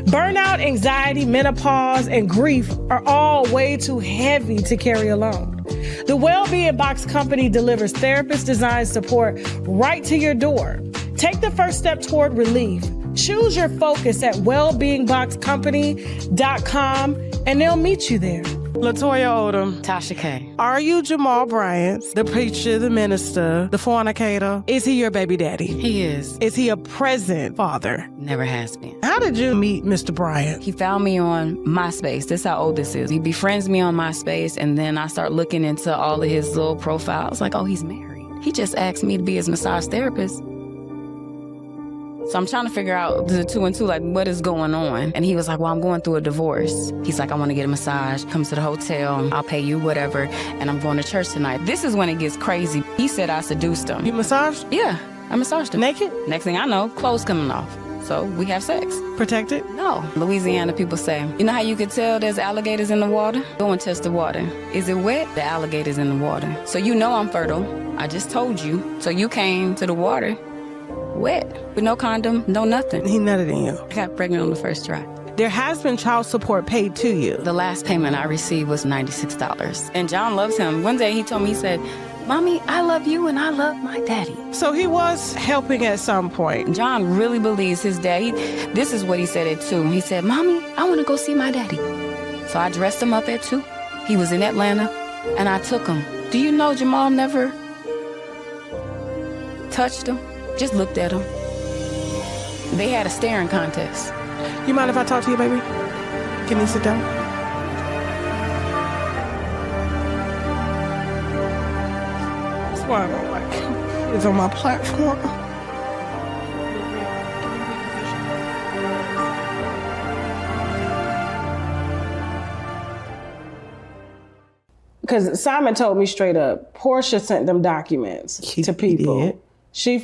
Burnout, anxiety, menopause, and grief are all way too heavy to carry alone. The Wellbeing Box Company delivers therapist-designed support right to your door. Take the first step toward relief. Choose your focus at wellbeingboxcompany.com and they'll meet you there. LaToya Odom. Tasha K. Are you Jamal Bryant, the preacher, the minister, the fornicator? Is he your baby daddy? He is. Is he a present father? Never has been. How did you meet Mr. Bryant? He found me on MySpace. This is how old this is. He befriends me on MySpace, and then I start looking into all of his little profiles. Like, oh, he's married. He just asked me to be his massage therapist. So I'm trying to figure out the 2 and 2, like, what is going on? And he was like, well, I'm going through a divorce. He's like, I want to get a massage. Come to the hotel. I'll pay you whatever. And I'm going to church tonight. This is when it gets crazy. He said I seduced him. You massaged? Yeah, I massaged him. Naked? Next thing I know, clothes coming off. So we have sex. Protected? No. Louisiana people say, you know how you could tell there's alligators in the water? Go and test the water. Is it wet? The alligator's in the water. So you know I'm fertile. I just told you. So you came to the water wet, with no condom, no nothing. He nutted in you. I got pregnant on the first try. There has been child support paid to you. The last payment I received was $96. And John loves him. One day he told me, he said, Mommy, I love you and I love my daddy. So he was helping at some point. John really believes his dad. This is what he said at 2. He said, Mommy, I want to go see my daddy. So I dressed him up at 2. He was in Atlanta and I took him. Do you know Jamal never touched him? Just looked at him. They had a staring contest. You mind if I talk to you, baby? Can you sit down? That's why I don't like him. He's on my platform. Because Simon told me straight up, Porsha sent them documents to people. Did. She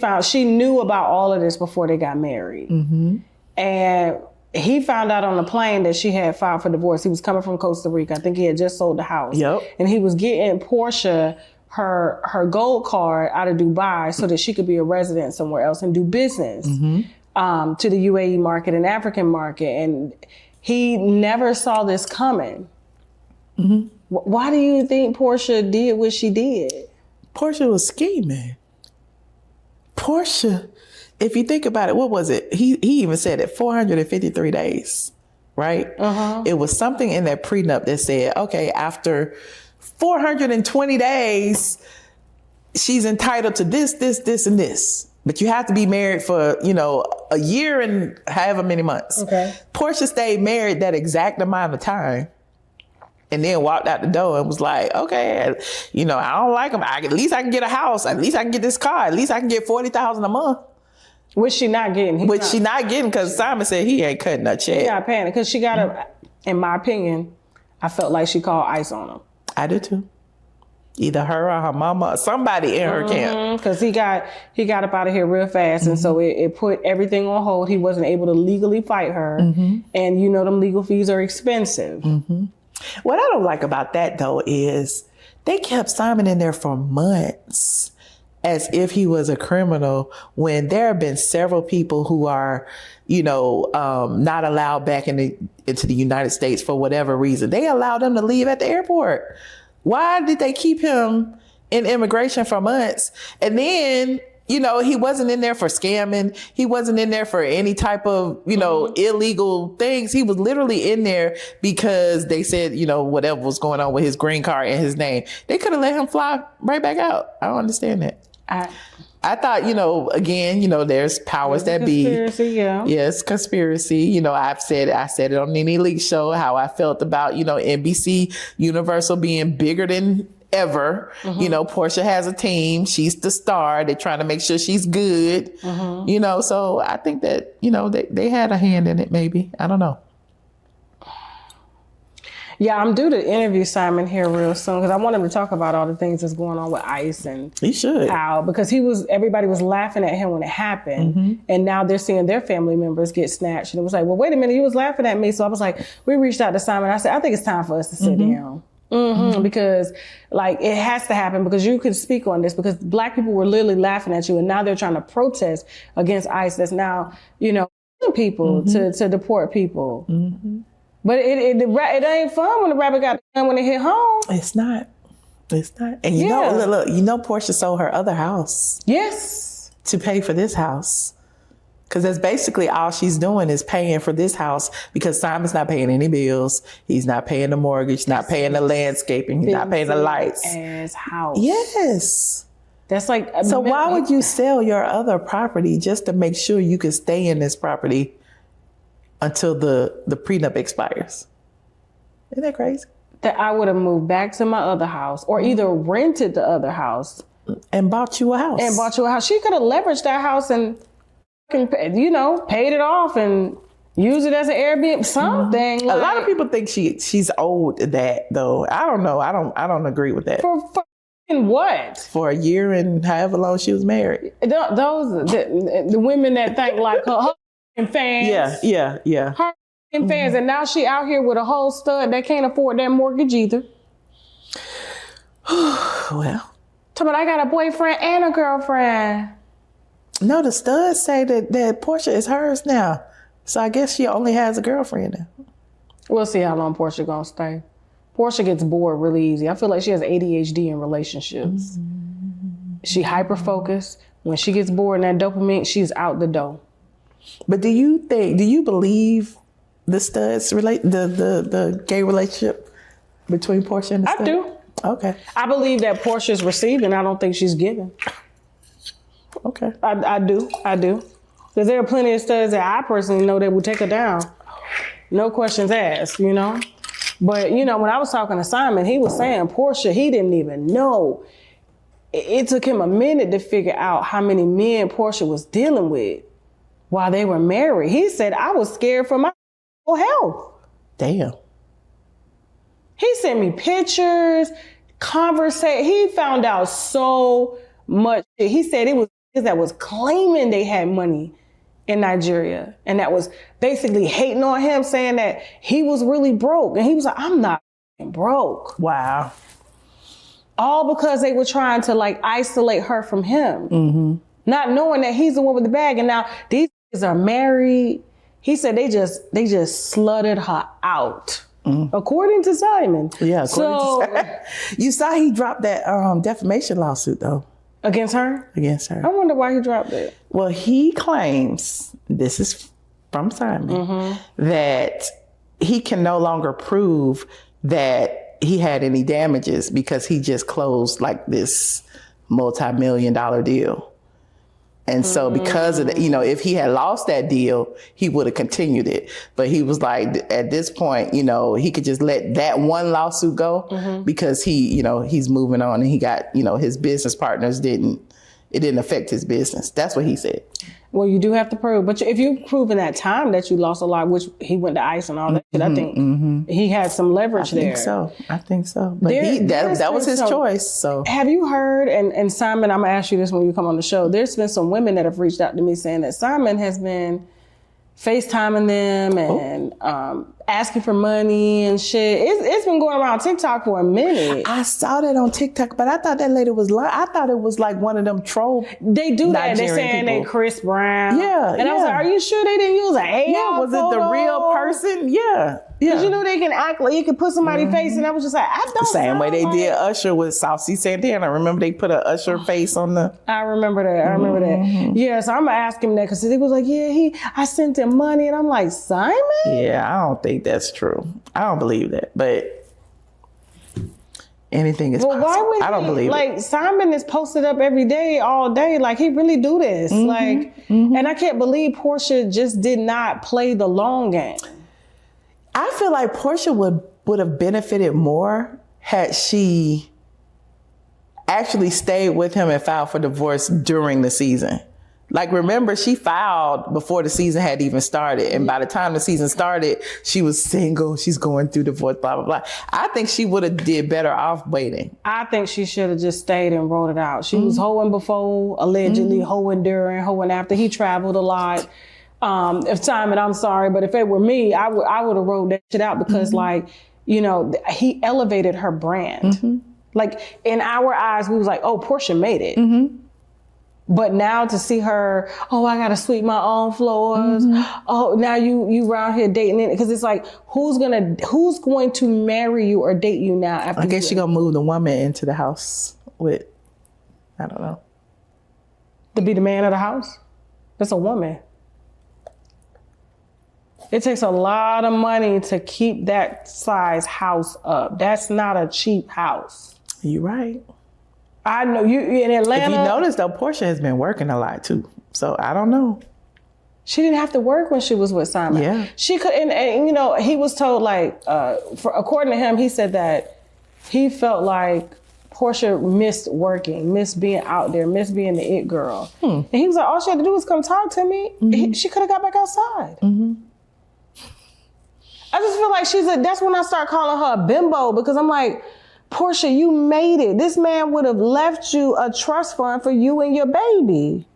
knew about all of this before they got married. Mm-hmm. And he found out on the plane that she had filed for divorce. He was coming from Costa Rica. I think he had just sold the house. Yep. And he was getting Porsha her gold card out of Dubai so that she could be a resident somewhere else and do business to the UAE market and African market. And he never saw this coming. Mm-hmm. Why do you think Porsha did what she did? Porsha was scheming. Porsha, if you think about it, what was it? He even said it, 453 days, right? Uh-huh. It was something in that prenup that said, okay, after 420 days, she's entitled to this, and this. But you have to be married for, a year and however many months. Okay. Porsha stayed married that exact amount of time. And then walked out the door and was like, okay, I don't like him. At least I can get a house. At least I can get this car. At least I can get $40,000 a month. Which she not getting. She not getting because Simon said he ain't cutting her check. She not paying it because she got in my opinion, I felt like she called ice on him. I do too. Either her or her mama or somebody in her camp. Because he got up out of here real fast. And so it put everything on hold. He wasn't able to legally fight her. And them legal fees are expensive. What I don't like about that, though, is they kept Simon in there for months as if he was a criminal when there have been several people who are, not allowed back into the United States for whatever reason. They allowed them to leave at the airport. Why did they keep him in immigration for months? And then, he wasn't in there for scamming. He wasn't in there for any type of, illegal things. He was literally in there because they said, whatever was going on with his green card and his name. They could have let him fly right back out. I don't understand that. I thought, again, there's powers that be. Conspiracy, yeah. Yes, conspiracy. I said it on Nene Leakes show, how I felt about, NBC Universal being bigger than ever. Porsha has a team. She's the star. They're trying to make sure she's good. So I think that, they had a hand in it, maybe. I don't know. Yeah, I'm due to interview Simon here real soon because I want him to talk about all the things that's going on with ICE and he should. How, because everybody was laughing at him when it happened, and now they're seeing their family members get snatched, and it was like, well, wait a minute, you was laughing at me, so I was like, we reached out to Simon. I said, I think it's time for us to sit down. Because it has to happen because you can speak on this because black people were literally laughing at you and now they're trying to protest against ICE that's now, people to deport people. But it ain't fun when the rabbit got the gun when it hit home. It's not. And look, Porsha sold her other house. Yes. To pay for this house. Because that's basically all she's doing is paying for this house because Simon's not paying any bills. He's not paying the mortgage, not paying the landscaping, he's not paying the lights. Ass house. Yes. That's like. So why would you sell your other property just to make sure you can stay in this property until the prenup expires? Isn't that crazy? That I would have moved back to my other house or either rented the other house. And bought you a house. She could have leveraged that house and, paid it off and use it as an Airbnb, something. A lot of people think she's owed that though. I don't know. I don't agree with that. For what? For a year and however long she was married. The women that think like her fans. Yeah. Her fans, and now she out here with a whole stud that can't afford that mortgage either. Well. But I got a boyfriend and a girlfriend. No, the studs say that Porsha is hers now. So I guess she only has a girlfriend now. We'll see how long Porsha gonna stay. Porsha gets bored really easy. I feel like she has ADHD in relationships. She hyper-focused. When she gets bored and that dopamine, she's out the door. But do you believe the studs the gay relationship between Porsha and the studs? I do. Okay. I believe that Portia's receiving. I don't think she's giving. Okay. I do. Because there are plenty of studs that I personally know that will take her down. No questions asked, But, when I was talking to Simon, he was saying Porsha, he didn't even know. It took him a minute to figure out how many men Porsha was dealing with while they were married. He said, I was scared for my health. Damn. He sent me pictures, he found out so much. He said it was that was claiming they had money in Nigeria and that was basically hating on him, saying that he was really broke. And he was like, I'm not broke. Wow. All because they were trying to isolate her from him, not knowing that he's the one with the bag. And now these guys are married. He said they just slutted her out. According to Simon. Yeah, you saw he dropped that defamation lawsuit though. Against her? Against her. I wonder why he dropped it. Well, he claims, this is from Simon, that he can no longer prove that he had any damages because he just closed this multi-million-dollar deal. And so because of that, if he had lost that deal, he would have continued it. But he was like, at this point, he could just let that one lawsuit go because he's moving on and he got, his business partners it didn't affect his business. That's what he said. Well, you do have to prove, but if you prove in that time that you lost a lot, which he went to ICE and all that shit, I think he had some leverage there. I think so. But that was his choice. So have you heard, and Simon, I'm gonna ask you this when you come on the show, there's been some women that have reached out to me saying that Simon has been FaceTiming them and asking for money and shit. It's been going around TikTok for a minute. I saw that on TikTok, but I thought that lady was lying. I thought it was like one of them troll. They do that. They're saying they Chris Brown. Yeah. And I was like, are you sure they didn't use an AI? Yeah, was it the real person? Yeah. Because they can act like you can put somebody's face, and I was just like, I don't. The same way they did Usher with Saucy Santana. Remember they put an Usher face on the. I remember that. Yeah, so I'm gonna ask him that because he was like, I sent him money, and I'm like, Simon? Yeah, I don't think that's true. I don't believe that, but anything is possible. Why would I don't believe it. Simon is posted up every day, all day. He really do this. And I can't believe Porsha just did not play the long game. I feel like Porsha would have benefited more had she actually stayed with him and filed for divorce during the season. Remember, she filed before the season had even started. And by the time the season started, she was single. She's going through divorce, blah, blah, blah. I think she would have did better off waiting. I think she should have just stayed and wrote it out. She was hoeing before, allegedly, hoeing during, hoeing after. He traveled a lot. If Simon, I'm sorry, but if it were me, I would have wrote that shit out because he elevated her brand. In our eyes, we was like, oh, Porsha made it. But now to see her, I gotta sweep my own floors. Oh, now you around here dating it, because it's like, who's going to marry you or date you now? After I guess she's gonna move the woman into the house with, I don't know, to be the man of the house. That's a woman. It takes a lot of money to keep that size house up. That's not a cheap house. You're right. I know you in Atlanta. If you notice though, Porsha has been working a lot too. So I don't know. She didn't have to work when she was with Simon. Yeah. She could, and you know, he was told like, according to him, he said that he felt like Porsha missed working, missed being out there, missed being the it girl. And he was like, all she had to do was come talk to me. She could have got back outside. I just feel like that's when I start calling her a bimbo, because I'm like, Porsha, you made it. This man would have left you a trust fund for you and your baby.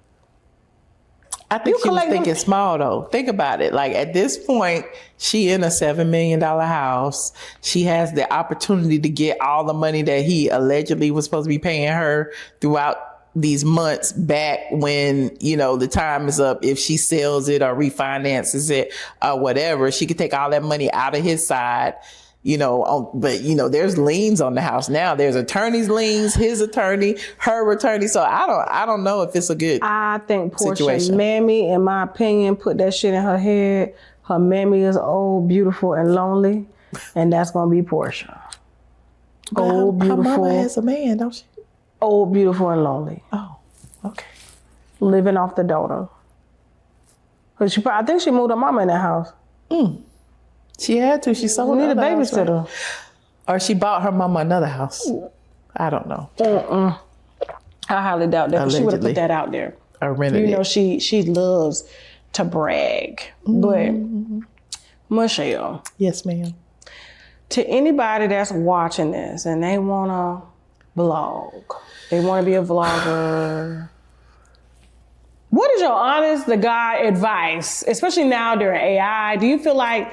I think she was thinking small though. Think about it. Like at this point, she in a $7 million house. She has the opportunity to get all the money that he allegedly was supposed to be paying her throughout these months back when, you know, the time is up. If she sells it or refinances it or whatever, she could take all that money out of his side. You know, but you know, there's liens on the house now. There's attorney's liens, his attorney, her attorney. So I don't know if it's a good I think Porsha situation. mammy, in my opinion, put that shit in her head. Her mammy is old, beautiful, and lonely, and that's gonna be Porsha. Old, beautiful. Her mama has a man, don't she? Old, beautiful, and lonely. Oh, okay. Living off the daughter. Cause I think she moved her mama in that house. She had to. She sold Need a another house, babysitter. right? Or she bought her mama another house. I don't know. I highly doubt that. 'Cause she would have Allegedly. put that out there. Or rented You know, it. she loves to brag. But Michelle, Yes, ma'am. to anybody that's watching this and they wanna blog, they wanna be a vlogger, what is your honest to God advice, especially now during AI? Do you feel like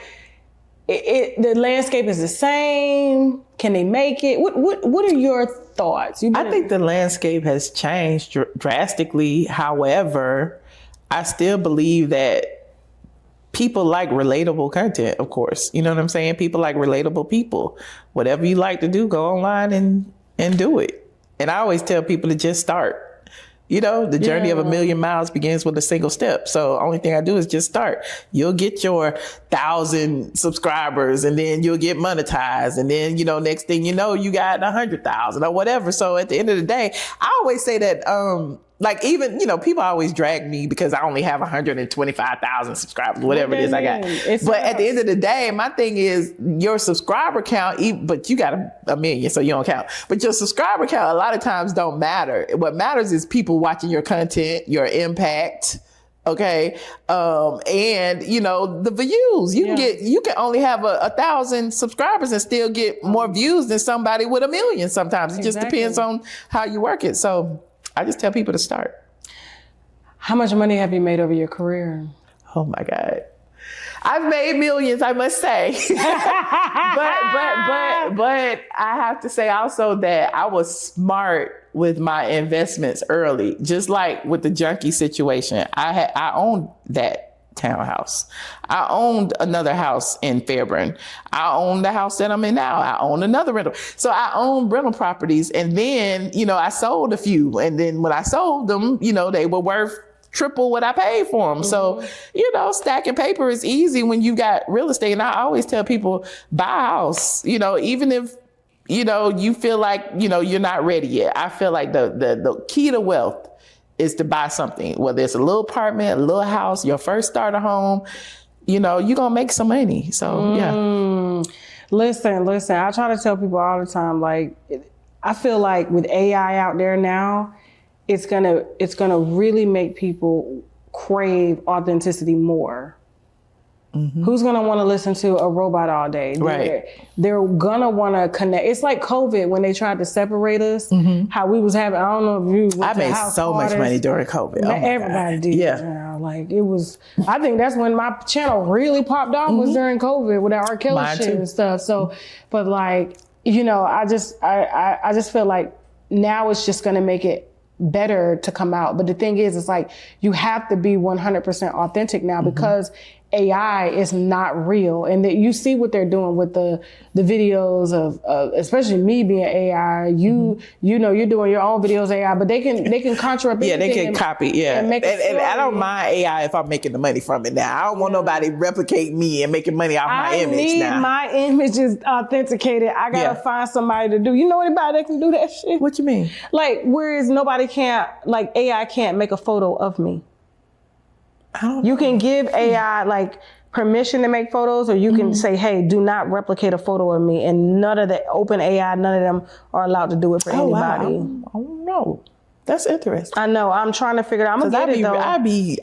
the landscape is the same? Can they make it? What are your thoughts? I think the landscape has changed drastically. However, I still believe that people like relatable content, of course. You know what I'm saying? People like relatable people. Whatever you like to do, go online and do it. And I always tell people to just start. You know, the journey of a million miles begins with a single step. So the only thing I do is just start. You'll get your 1,000 subscribers and then you'll get monetized. And then, you know, next thing you know, you got 100,000 or whatever. So at the end of the day, I always say that, like even, you know, people always drag me because I only have 125,000 subscribers, whatever it is I got. But at the end of the day, my thing is your subscriber count, but you got a million, so you don't count. But your subscriber count a lot of times don't matter. What matters is people watching your content, your impact. Okay. And you know, the views you can only have 1,000 subscribers and still get more views than somebody with 1 million. Sometimes it just depends on how you work it. So I just tell people to start. How much money have you made over your career? Oh my God. I've made millions, I must say. but I have to say also that I was smart with my investments early. Just like with the junkie situation, I owned that townhouse. I owned another house in Fairburn. I own the house that I'm in now. I own another rental. So I own rental properties. And then, you know, I sold a few. And then when I sold them, you know, they were worth triple what I paid for them. So, you know, stacking paper is easy when you got real estate. And I always tell people, buy a house, you know, even if, you know, you feel like, you know, you're not ready yet. I feel like the key to wealth is to buy something, whether it's a little apartment, a little house, your first starter home, you know, you're going to make some money. So, yeah. Listen, I try to tell people all the time, like, I feel like with AI out there now, it's gonna really make people crave authenticity more. Who's gonna want to listen to a robot all day? Right. They're gonna want to connect. It's like COVID when they tried to separate us. How we was having. I don't know if you. I made so much money during COVID. Oh everybody did. Yeah. You know, like it was. I think that's when my channel really popped off was during COVID with that R. Kelly Mine shit too. and stuff. So, but like you know, I just feel like now it's just gonna make it better to come out. But the thing is, it's like you have to be 100% authentic now because AI is not real, and that you see what they're doing with the videos of especially me being AI. You know you're doing your own videos AI, but they can conjure up. Yeah, they can copy. and make and I don't mind AI if I'm making the money from it. Now I don't want nobody replicating me and making money off my image. I need now my image is authenticated. I gotta find somebody to do. You know anybody that can do that shit? What you mean? Like, whereas nobody can't, like AI can't make a photo of me. You can give AI like permission to make photos, or you can say, hey, do not replicate a photo of me. And none of the open AI, none of them are allowed to do it for anybody. Wow. I don't know. That's interesting. I know. I'm trying to figure it out. I'm gonna get it though. I be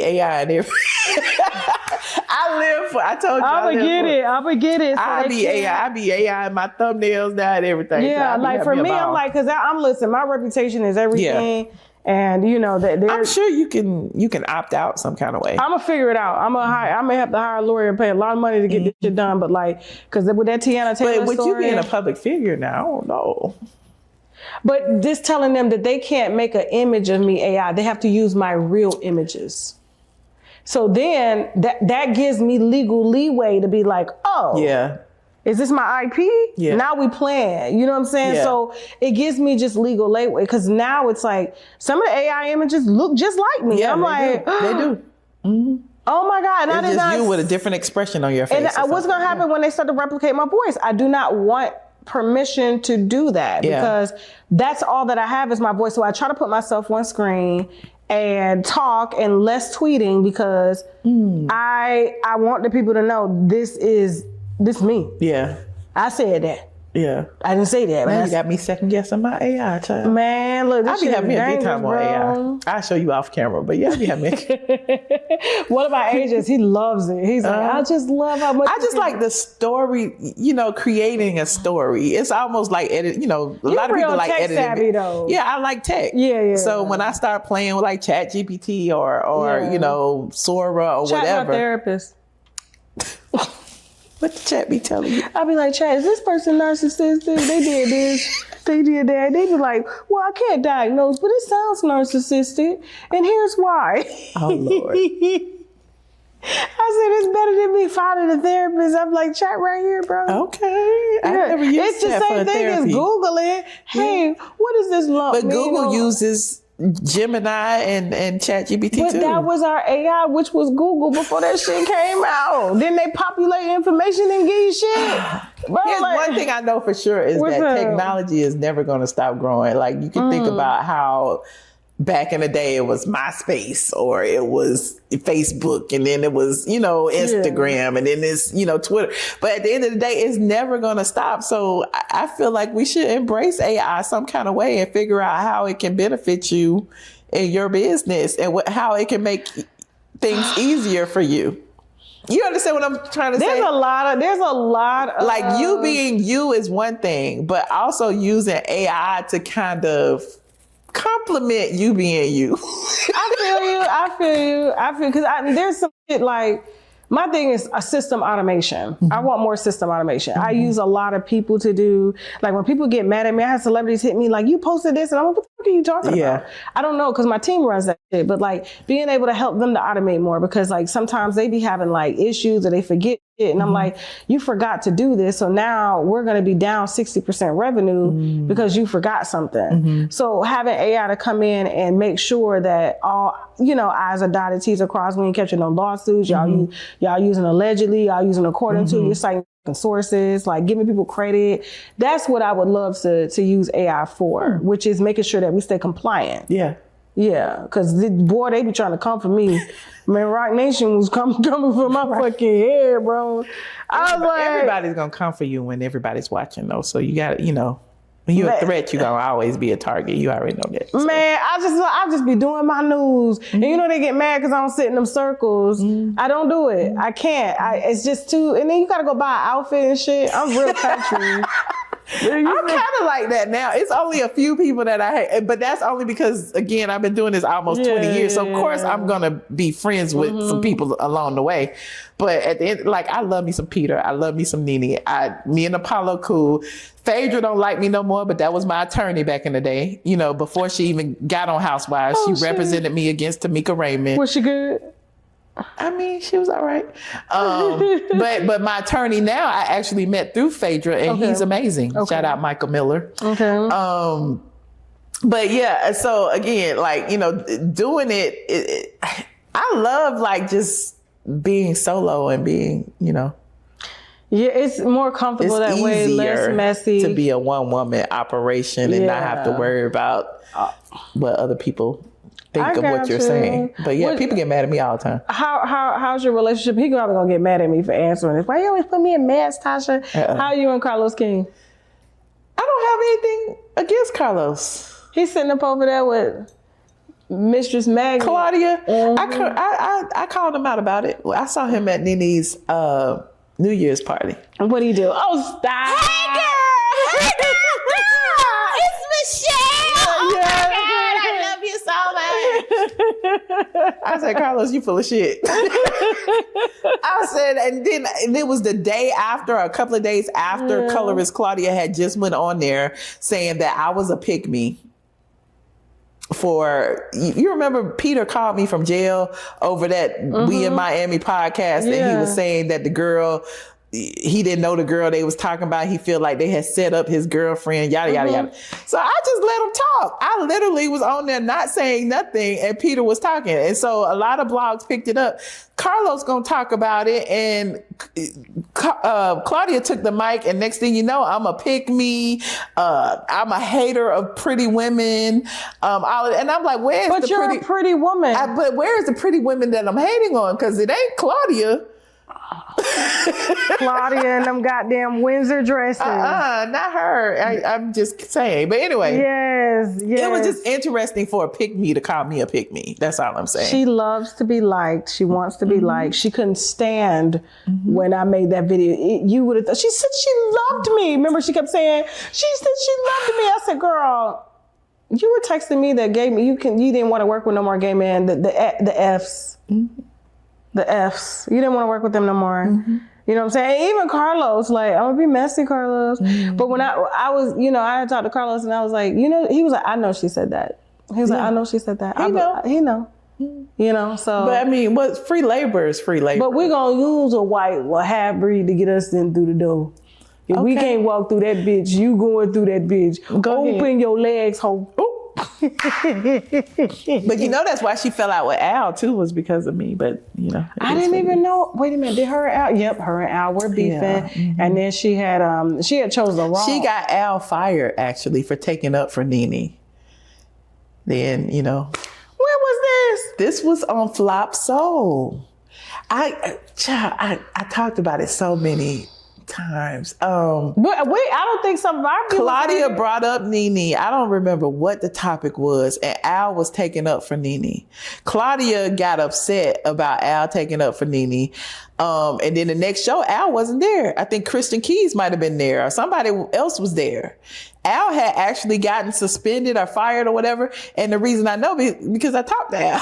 AI and everything. I told you. I'm gonna get it. So I be AI in my thumbnails now and everything. Yeah, so like for me, I'm like, cause I'm listening. My reputation is everything. Yeah. And you know that I'm sure you can opt out some kind of way. I'm gonna figure it out. I may have to hire a lawyer and pay a lot of money to get this shit done. But like, because with that Tiana Taylor but with story, you being a public figure now, I don't know. But just telling them that they can't make an image of me AI, they have to use my real images. So then that gives me legal leeway to be like, oh, yeah. Is this my IP? Yeah. Now we playing. You know what I'm saying? Yeah. So it gives me just legal leeway, because now it's like some of the AI images look just like me. Yeah, I'm like, they do. Mm-hmm. Oh my God. And it's just you with a different expression on your face. And what's going to happen when they start to replicate my voice? I do not want permission to do that, because that's all that I have is my voice. So I try to put myself on screen and talk and less tweeting, because I want the people to know this me. Yeah. I said that. Yeah. I didn't say that. Man, you got me second guessing my AI, child. Man, look, this I be having me a good time on bro. AI. I'll show you off camera, but yeah, I be having me. One of my agents, he loves it. He's like, I just love how much. I just like the story, creating a story. It's almost like edit, a lot of people like editing. Savvy, though. Yeah, I like tech. Yeah. So when I start playing with like ChatGPT or Sora or Chat whatever. my therapist. What the chat be telling you? I'll be like, chat, is this person narcissistic? They did this, they did that. They be like, well, I can't diagnose, but it sounds narcissistic. And here's why. Oh, Lord. I said, it's better than me finding a therapist. I'm like, chat right here, bro. Okay. I never used It's the chat same for thing therapy. as Googling. Hey, what is this lump? But Google uses Gemini and ChatGPT too. But that was our AI, which was Google before that shit came out. Then they populate information and give you shit. Bro, Here's one thing I know for sure is that technology is never going to stop growing. Like, you can think about how back in the day it was MySpace, or it was Facebook, and then it was, Instagram, and then it's, Twitter. But at the end of the day, it's never going to stop. So I feel like we should embrace AI some kind of way and figure out how it can benefit you in your business, and how it can make things easier for you. You understand what I'm trying to say? There's a lot of like, you being you is one thing, but also using AI to kind of compliment you being you. I feel you. Because there's some shit like, my thing is a system automation. I want more system automation. I use a lot of people to do, like when people get mad at me, I have celebrities hit me like, you posted this, and I'm like, what the fuck are you talking about? I don't know, because my team runs that shit, but like being able to help them to automate more, because like sometimes they be having like issues or they forget shit, and I'm like, you forgot to do this, so now we're going to be down 60% revenue because you forgot something. So having AI to come in and make sure that all, I's are dotted, T's are crossed, we ain't catching no lawsuits, y'all using allegedly, y'all using according to, you're citing sources, like giving people credit. That's what I would love to use AI for, which is making sure that we stay compliant. Yeah, because boy, they be trying to come for me. Man, Rock Nation was coming for my fucking head, bro. I was like, everybody's gonna come for you when everybody's watching, though. So you got to, when you're a threat, you're gonna always be a target. You already know that. So. Man, I just be doing my news, and they get mad because I don't sit in them circles. I don't do it. I can't. It's just too. And then you gotta go buy an outfit and shit. I'm real country. I'm kind of like that now. It's only a few people that I hate, but that's only because, again, I've been doing this almost 20 years. So, of course, I'm going to be friends with some people along the way. But at the end, like, I love me some Peter. I love me some Nene. Me and Apollo cool. Phaedra don't like me no more, but that was my attorney back in the day. Before she even got on Housewives, she represented me against Tamika Raymond. Was she good? I mean, she was all right. But my attorney now, I actually met through Phaedra, and he's amazing. Okay. Shout out Michael Miller. Okay. But yeah, so again, like, you know, doing it, I love like just being solo and being, you know. Yeah, it's more comfortable that way, less messy. To be a one-woman operation and not have to worry about what other people think of what you're saying. But yeah, people get mad at me all the time. How's your relationship? He probably gonna get mad at me for answering this. Why you always put me in mess, Tasha? How are you and Carlos King? I don't have anything against Carlos. He's sitting up over there with Mistress Maggie. Claudia. I called him out about it. I saw him at Nene's New Year's party. And what'd he do? Oh, stop. Hey, girl. It's Michelle. Oh, my God. I love you so much. I said, Carlos, you full of shit. I said, and it was the day after, a couple of days after colorist Claudia had just went on there saying that I was a pick-me. You remember Peter called me from jail over that We in Miami podcast, and he was saying that the girl, he didn't know the girl they was talking about. He felt like they had set up his girlfriend, yada, yada, yada. So I just let him talk. I literally was on there not saying nothing, and Peter was talking. And so a lot of blogs picked it up. Carlos gonna talk about it, and Claudia took the mic, and next thing you know, I'm a pick-me. I'm a hater of pretty women. And I'm like, where's but you're a pretty woman. But where's the pretty women that I'm hating on? Because it ain't Claudia. Claudia and them goddamn Windsor dresses. Not her. I'm just saying. But anyway. Yes. It was just interesting for a pick-me to call me a pick-me. That's all I'm saying. She loves to be liked. She wants to be liked. She couldn't stand when I made that video. You would have thought. She said she loved me. Remember, she kept saying, she said she loved me. I said, girl, you were texting me that gay men. You didn't want to work with no more gay men. The Fs. The Fs. You didn't want to work with them no more. You know what I'm saying? Even Carlos, like, I'm gonna be messy, Carlos. But when I was, you know, I had talked to Carlos and I was like, you know, he was like, I know she said that. He was like, I know she said that. He know. You know, so. But I mean, what's free labor is free labor. But we're gonna use a white half-breed to get us in through the door. If we can't walk through that bitch, you going through that bitch. Open your legs, ho. But you know that's why she fell out with Al too, was because of me. But you know, I didn't even know. Wait a minute, did her and Al? Yep, her and Al were beefing, and then she had chose the wrong. She got Al fired actually for taking up for Nene. Then you know, where was this? This was on Flop Soul. I talked about it so many times. But wait, I don't think some of our Claudia brought up Nene. I don't remember what the topic was, and Al was taking up for Nene. Claudia got upset about Al taking up for Nene. And then the next show, Al wasn't there. I think Kristen Keys might have been there, or somebody else was there. Al had actually gotten suspended or fired or whatever. And the reason I know because I talked to Al.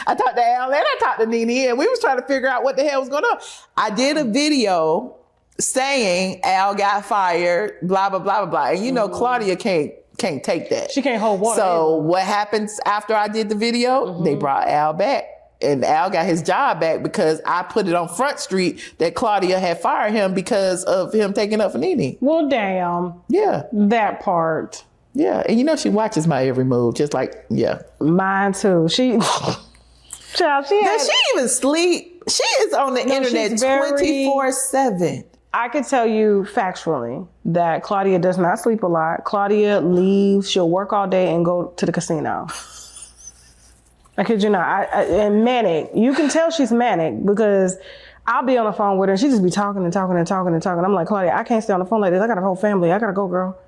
I talked to Al and I talked to Nene, and we was trying to figure out what the hell was going on. I did a video saying Al got fired, blah, blah, blah, blah, blah. And you know, Claudia can't take that. She can't hold water. So what happens after I did the video? They brought Al back. And Al got his job back because I put it on Front Street that Claudia had fired him because of him taking up for Nene. Well, damn. Yeah. That part. Yeah. And you know, she watches my every move, just like, yeah. Mine too. Child, does she even sleep? She is on the internet 24/7. I could tell you factually that Claudia does not sleep a lot. Claudia leaves, she'll work all day and go to the casino. I kid you not. And manic. You can tell she's manic because I'll be on the phone with her and she just be talking and talking and talking and talking. I'm like, Claudia, I can't stay on the phone like this. I got a whole family. I got to go, girl.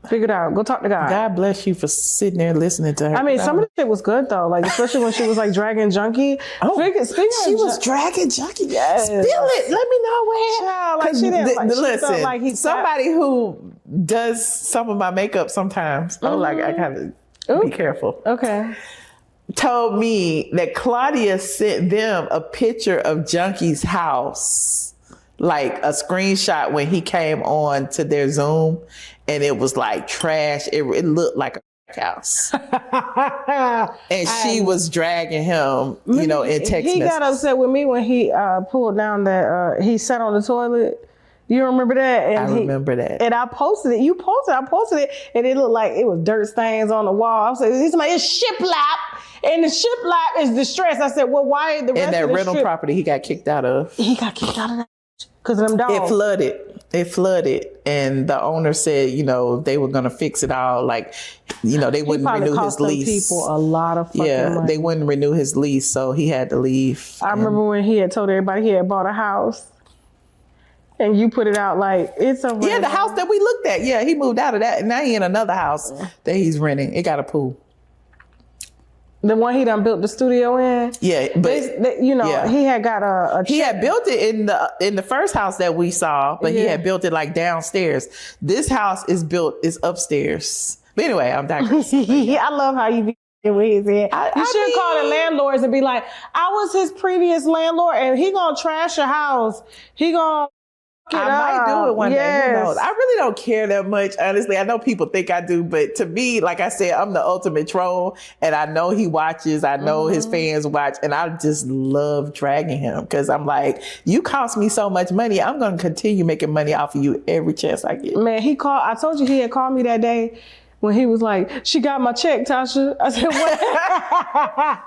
Figure it out. Go talk to God. God bless you for sitting there listening to her. I mean, some of the shit was good though. Like, especially when she was like dragging Junkie. Oh, she was dragging Junkie. Yes. Spill it. Let me know where. Child, like she didn't like, listen, she like somebody who does some of my makeup sometimes. Oh, like I kind of be careful. Okay. Told me that Claudia sent them a picture of Junkie's house, like a screenshot when he came on to their Zoom, and it was like trash. It looked like a house. And she was dragging him, in text messages. He got upset with me when he pulled down that, he sat on the toilet. You remember that? And I remember that. And I posted it. I posted it. And it looked like it was dirt stains on the wall. I was like, it's shiplap. And the shiplap is distressed. I said, well, why the rest and that of the rental property he got kicked out of. He got kicked out of that because of them dogs. It flooded. And the owner said, they were going to fix it all. Like, they wouldn't renew his lease. People a lot of fucking money. They wouldn't renew his lease. So he had to leave. I remember when he had told everybody he had bought a house. And you put it out like it's a the house that we looked at. Yeah, he moved out of that, and now he in another house that he's renting. It got a pool. The one he done built the studio in. Yeah, but he had got a. He had built it in the first house that we saw, but he had built it like downstairs. This house is upstairs. But anyway, I'm digressing. I love how you be with his head. You should call the landlords and be like, I was his previous landlord, and he gonna trash your house. He gonna. I might do it one day. Who knows? I really don't care that much, honestly. I know people think I do, but to me, like I said, I'm the ultimate troll, and I know he watches. I know his fans watch, and I just love dragging him because I'm like, you cost me so much money. I'm going to continue making money off of you every chance I get. Man, I told you he had called me that day when he was like, she got my check, Tasha. I said, what?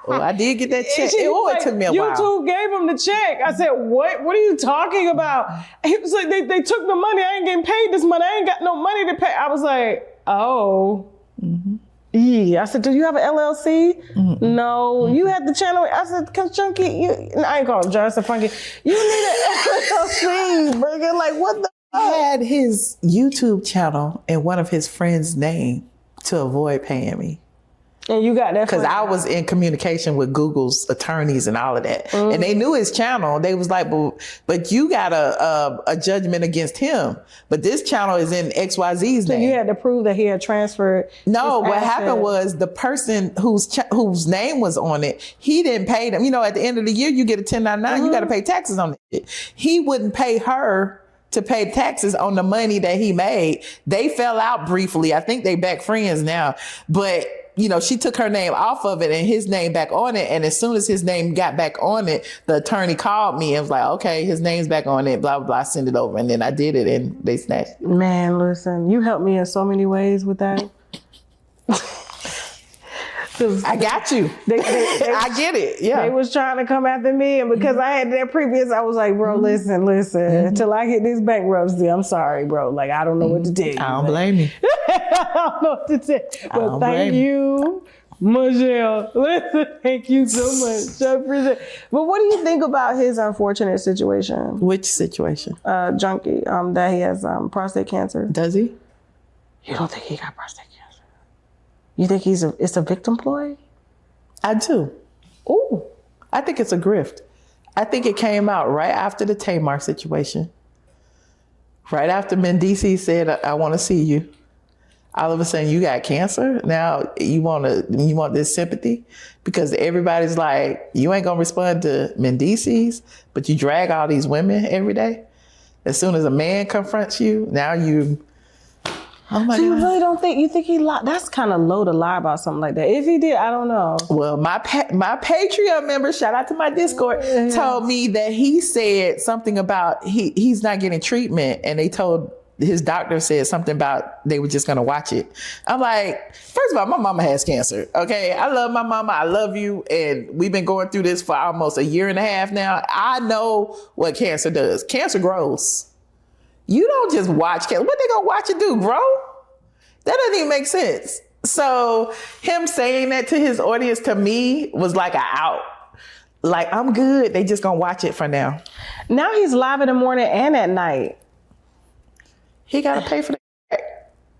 Well, I did get that check. It took me a while. YouTube gave him the check. I said, what? What are you talking about? He was like, they took the money. I ain't getting paid this money. I ain't got no money to pay. I was like, oh. Mm-hmm. Yeah. I said, do you have an LLC? Mm-hmm. No. Mm-hmm. You had the channel. I said, Chunky, I ain't calling him John. I said, Funky, you need an LLC, Burger. Like, what the? He had his YouTube channel in one of his friends' name to avoid paying me. And you got that because I was in communication with Google's attorneys and all of that, and they knew his channel. They was like, "But you got a judgment against him. But this channel is in XYZ's name." So you had to prove that he had transferred. No, what happened was the person whose name was on it, he didn't pay them. At the end of the year, you get a 1099. You got to pay taxes on it. He wouldn't pay her to pay taxes on the money that he made. They fell out briefly. I think they back friends now, but she took her name off of it and his name back on it. And as soon as his name got back on it, the attorney called me and was like, okay, his name's back on it, blah, blah, blah, send it over. And then I did it and they snatched it. Man, listen, you helped me in so many ways with that. I got you. I get it. Yeah. They was trying to come after me, and because I had that previous, I was like, bro, listen. Until I get this bankruptcy, I'm sorry, bro. Like, I don't know what to tell you. I don't blame you. I don't know what to tell you. But thank you, Michelle. Listen, thank you so much. I appreciate it. But what do you think about his unfortunate situation? Which situation? Junkie, that he has prostate cancer. Does he? You don't think he got prostate cancer? You think it's a victim ploy? I do. Ooh. I think it's a grift. I think it came out right after the Tamar situation. Right after Mendici said, I want to see you. All of a sudden you got cancer. Now you want this sympathy because everybody's like, you ain't going to respond to Mendici's, but you drag all these women every day. As soon as a man confronts you, now you... Oh my so you God. really don't think, you think he lied? That's kind of low to lie about something like that. If he did, I don't know. Well, my Patreon member, shout out to my Discord, told me that he said something about he's not getting treatment. And they told his doctor said something about they were just going to watch it. I'm like, first of all, my mama has cancer. Okay. I love my mama. I love you. And we've been going through this for almost a year and a half now. I know what cancer does. Cancer grows. You don't just watch cancer. What they gonna watch it do? Grow? That doesn't even make sense. So him saying that to his audience, to me, was like an out. Like, I'm good. They just gonna watch it for now. Now he's live in the morning and at night. He gotta pay for the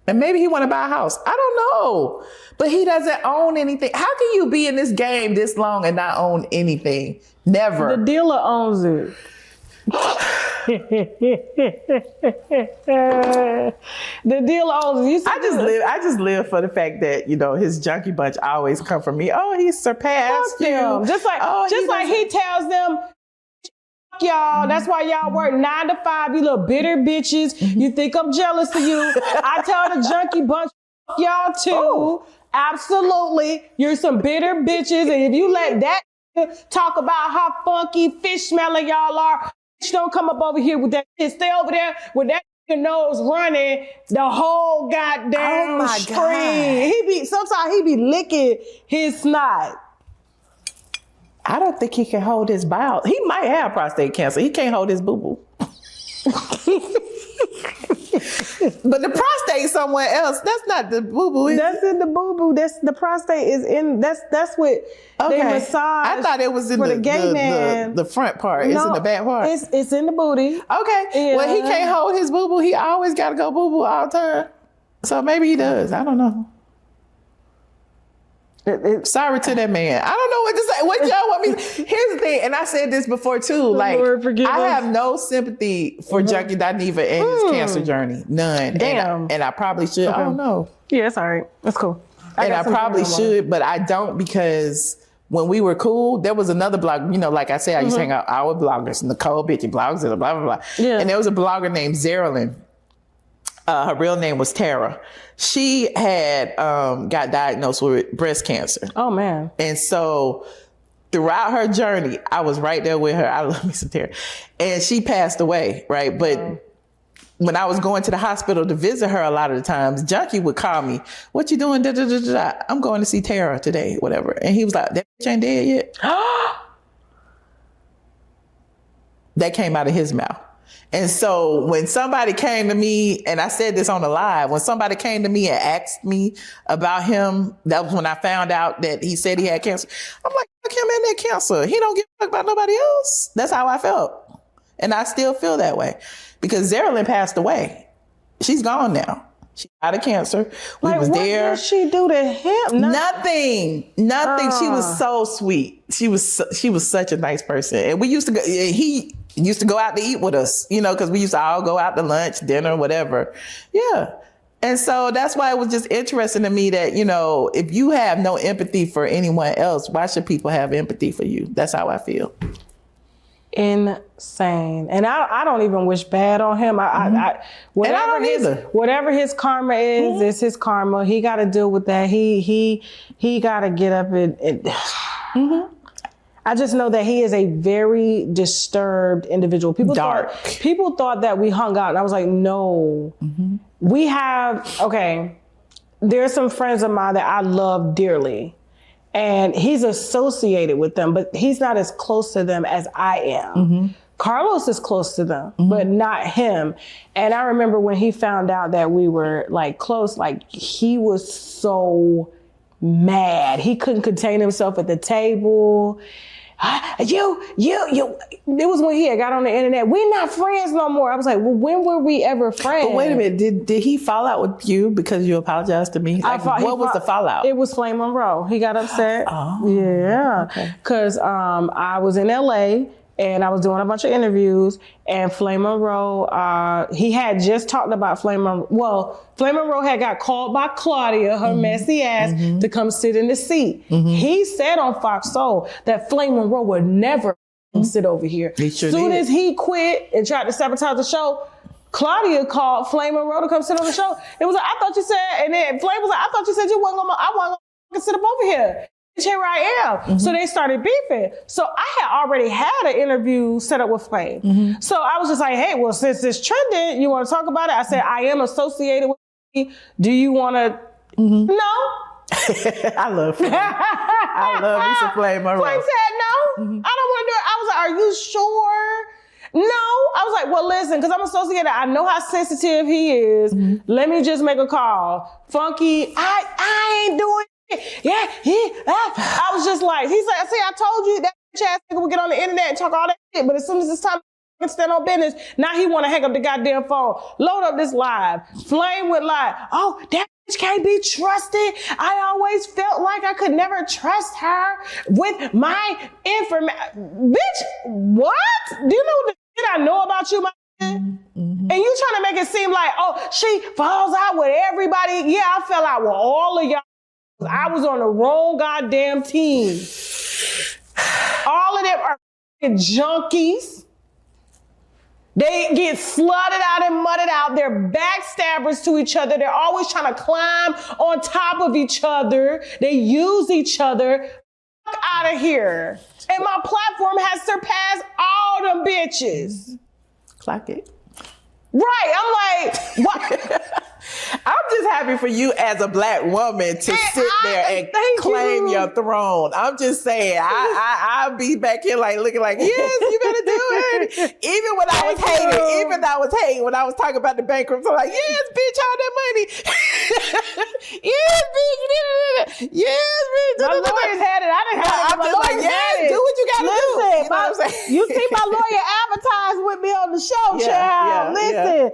and maybe he want to buy a house. I don't know. But he doesn't own anything. How can you be in this game this long and not own anything? Never. The dealer owns it. The dealer owns it. I just live for the fact that, his junkie bunch always come from me. Oh, he surpassed you. Just like he tells them, y'all, that's why y'all work 9 to 5, you little bitter bitches. You think I'm jealous of you. I tell the junkie bunch, y'all too. Absolutely. You're some bitter bitches. And if you let that talk about how funky fish smelling y'all are, bitch, don't come up over here with that shit. Stay over there with that nose running the whole goddamn screen. Sometimes he be licking his snot. I don't think he can hold his bowel. He might have prostate cancer. He can't hold his boo-boo. But the prostate somewhere else. That's not the boo-boo. That's in the boo-boo. That's the prostate is in. That's what they massage. I thought it was in the gay man. The front part. It's in the back part. It's in the booty. Okay. Yeah. Well, he can't hold his boo-boo. He always got to go boo-boo all the time. So maybe he does. I don't know. Sorry to that man. I don't know what to say. What y'all want me? Here's the thing, and I said this before too. Like, I have no sympathy for Junkie Dineva and his cancer journey. None. Damn. And I probably should. Okay. I don't know. Yeah, it's all right. That's cool. I probably should, but I don't, because when we were cool, there was another blog. You know, like I said, I used to hang out our bloggers, Nicole Bitchy blogs, and blah blah blah. Yeah. And there was a blogger named ATLien. Her real name was Tara. She had got diagnosed with breast cancer. Oh, man. And so throughout her journey, I was right there with her. I love me some Tara. And she passed away, right? But when I was going to the hospital to visit her a lot of the times, Junkie would call me, "What you doing? Da, da, da, da, da. I'm going to see Tara today," whatever. And he was like, "That bitch ain't dead yet." That came out of his mouth. And so when somebody came to me, and I said this on the live, when somebody came to me and asked me about him, that was when I found out that he said he had cancer. I'm like, fuck him and that cancer. He don't give a fuck about nobody else. That's how I felt. And I still feel that way, because ATLien passed away. She's gone now. She died of cancer. We was there. What did she do to him? Nothing. She was so sweet. She was such a nice person. And we used to go, he used to go out to eat with us, you know, because we used to all go out to lunch, dinner, whatever. Yeah. And so that's why it was just interesting to me that, you know, if you have no empathy for anyone else, why should people have empathy for you? That's how I feel. Insane. And I don't even wish bad on him. Whatever his karma is his karma. He got to deal with that. He got to get up and I just know that he is a very disturbed individual. People thought that we hung out, and I was like, no. We have, there's some friends of mine that I love dearly, and he's associated with them, but he's not as close to them as I am. Carlos is close to them, but not him. And I remember when he found out that we were like close, like he was so mad. He couldn't contain himself at the table. It was when he had got on the internet. We're not friends no more. I was like, well, when were we ever friends? But wait a minute. Did he fall out with you because you apologized to me? Like, what was the fallout? It was Flame Monroe. He got upset. Oh. Yeah. Because I was in LA and I was doing a bunch of interviews, and Flame Monroe, he had just talked about Flame Monroe. Well, Flame Monroe had got called by Claudia, her messy ass, to come sit in the seat. He said on Fox Soul that Flame Monroe would never sit over here. He sure Soon did. as he quit and tried to sabotage the show, Claudia called Flame Monroe to come sit on the show. It was like, I thought you said, and then Flame was like, I thought you said I wasn't gonna sit up over here. Here I am. So they started beefing. So I had already had an interview set up with Flame. So I was just like, hey, well, since it's trending, you want to talk about it? I said, I am associated with you. Do you want to? No. I love Flame. I love me some Flame Monroe. Flame said no. I don't want to do it. I was like, are you sure? No. I was like, well, listen, because I'm associated. I know how sensitive he is. Let me just make a call. Funky, I ain't doing I was just like, he's like, see, I told you that ass nigga would get on the internet and talk all that shit, but as soon as it's time to stand on business, now he want to hang up the goddamn phone, load up this live. Flame went live. Oh, that bitch can't be trusted. I always felt like I could never trust her with my information. Bitch, what? Do you know the shit I know about you, my and you trying to make it seem like, oh, she falls out with everybody. Yeah, I fell out with all of y'all. I was on the wrong goddamn team. All of them are junkies. They get slutted out and mudded out. They're backstabbers to each other. They're always trying to climb on top of each other. They use each other. Fuck out of here. And my platform has surpassed all them bitches. Clock it. Right. I'm like, what? I'm just happy for you as a Black woman to sit there and claim your throne. I'm just saying, I'll be back here like looking like, yes, you better do it. Even when I was hating, when I was talking about the bankruptcy, I'm like, yes, bitch, all that money. Yes, bitch. Yes, bitch. My lawyers had it. I didn't have it. I'm just like, yes, do what you gotta do. You know what I'm saying? You see my lawyer advertise with me on the show, child. Listen,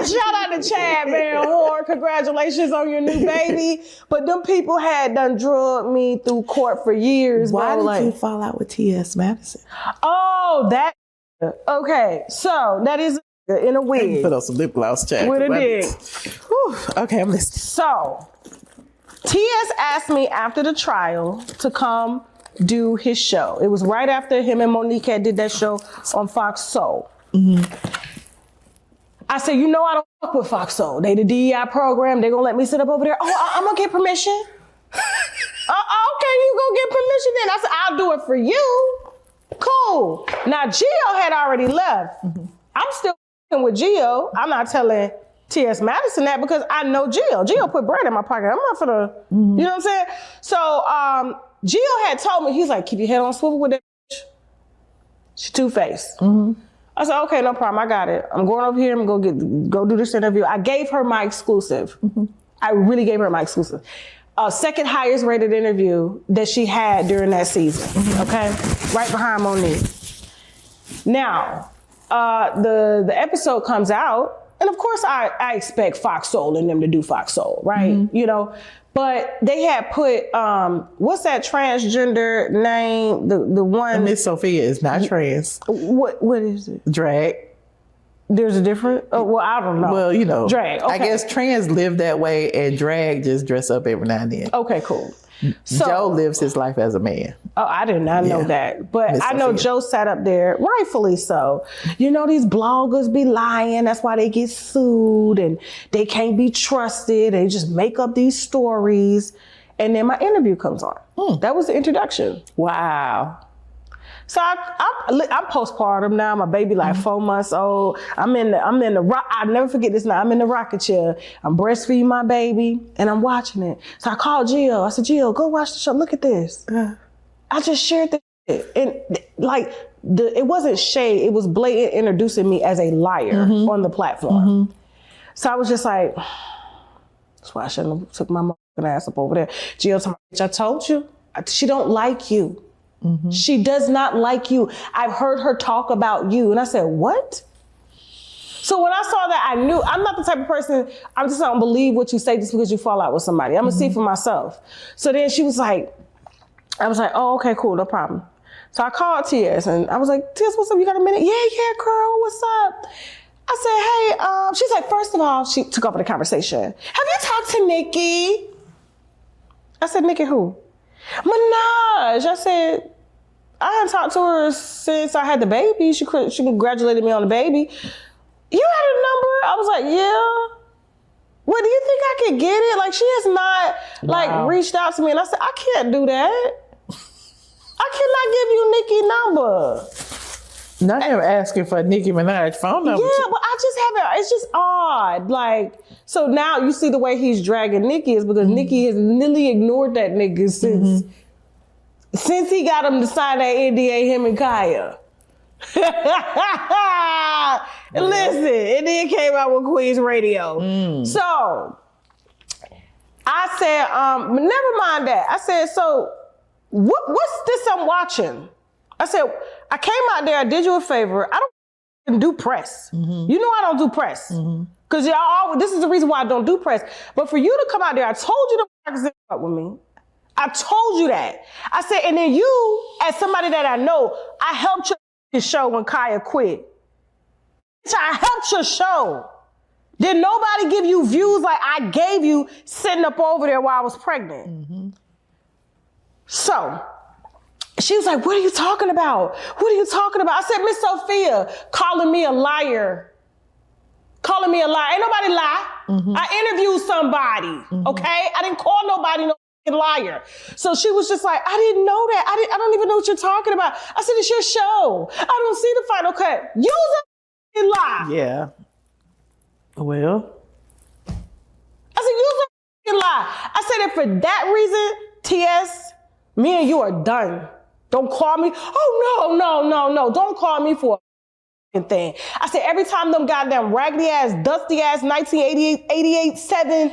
shout out to Chad, man. Horn, congratulations on your new baby. But them people had done drugged me through court for years. Why did you fall out with T.S. Madison? Oh, that. Okay, so that is in a wig. Put on some lip gloss, Chad. With a dig. Okay, I'm listening. So, T.S. asked me after the trial to come do his show. It was right after him and Monique had did that show on Fox Soul. Mm-hmm. I said, you know I don't fuck with Fox Soul. They the DEI program. They gonna let me sit up over there. Oh, I'm gonna get permission. Okay, you go get permission then. I said, I'll do it for you. Cool. Now, Gio had already left. Mm-hmm. I'm still working with Gio. I'm not telling T.S. Madison that because I know Gio. Gio put bread in my pocket. I'm not finna, you know what I'm saying? So, Gio had told me, he's like, keep your head on swivel with that bitch. She two-faced. Mm-hmm. I said, okay, no problem. I got it. I'm going over here. I'm going to go do this interview. I gave her my exclusive. Mm-hmm. I really gave her my exclusive. Second highest rated interview that she had during that season. Mm-hmm. Okay? Right behind Monique. Now, the episode comes out. And of course, I expect Fox Soul and them to do Fox Soul, right? Mm-hmm. You know, but they had put, what's that transgender name? The one. Miss Sophia is not trans. What is it? Drag. There's a different, well, I don't know. Well, you know. Drag, okay. I guess trans live that way and drag just dress up every now and then. Okay, cool. So, Joe lives his life as a man. Oh, I did not know that. But Miss I know Sophia. Joe sat up there, rightfully so. You know, these bloggers be lying. That's why they get sued and they can't be trusted. They just make up these stories. And then my interview comes on. That was the introduction. Wow. So I'm postpartum now. My baby like 4 months old. I'm in the I'll never forget this now. I'm in the rocket chair. I'm breastfeeding my baby and I'm watching it. So I called Gio. I said, Gio, go watch the show. Look at this. I just shared this shit. And like it wasn't shade. It was blatant introducing me as a liar on the platform. So I was just like, that's why I shouldn't have took my motherfucking ass up over there. Gio told me, I told you, she don't like you. Mm-hmm. She does not like you. I've heard her talk about you. And I said, what? So when I saw that, I knew I'm not the type of person, I just don't believe what you say just because you fall out with somebody. I'm gonna see for myself. So then she was like, I was like, oh, okay, cool, no problem. So I called T.S. and I was like, T.S., what's up? You got a minute? Yeah, girl, what's up? I said, hey, she's like, first of all, she took over the conversation. Have you talked to Nikki? I said, Nikki who? Minaj. I said, I hadn't talked to her since I had the baby. She congratulated me on the baby. You had a number? I was like, yeah. Well, do you think I could get it? Like, she has not like reached out to me. And I said, I can't do that. I cannot give you Nikki's number. Not him asking for Nicki Minaj's phone number. Yeah, but I just haven't. It's just odd. Like, so now you see the way he's dragging Nikki is because Nikki has literally ignored that nigga since he got him to sign that NDA, him and Kaya. Listen, and then came out with Queen's Radio. So I said, never mind that. I said, so what's this I'm watching? I said, I came out there, I did you a favor. I don't do press. You know I don't do press. Because this is the reason why I don't do press. But for you to come out there, I told you to represent with me. I told you that. I said, and then you, as somebody that I know, I helped your show when Kaya quit. I helped your show. Did nobody give you views like I gave you sitting up over there while I was pregnant? So, she was like, what are you talking about? What are you talking about? I said, Miss Sophia, calling me a liar. Calling me a liar. Ain't nobody lie. I interviewed somebody, okay? I didn't call nobody no liar. So she was just like, I didn't know that. I don't even know what you're talking about. I said, it's your show. I don't see the final cut. Use a lie. Yeah. Well. I said, use a lie. I said, and for that reason, TS, me and you are done. Don't call me. Oh, no. Don't call me for a thing. I said, every time them goddamn raggedy ass, dusty ass 1988, 7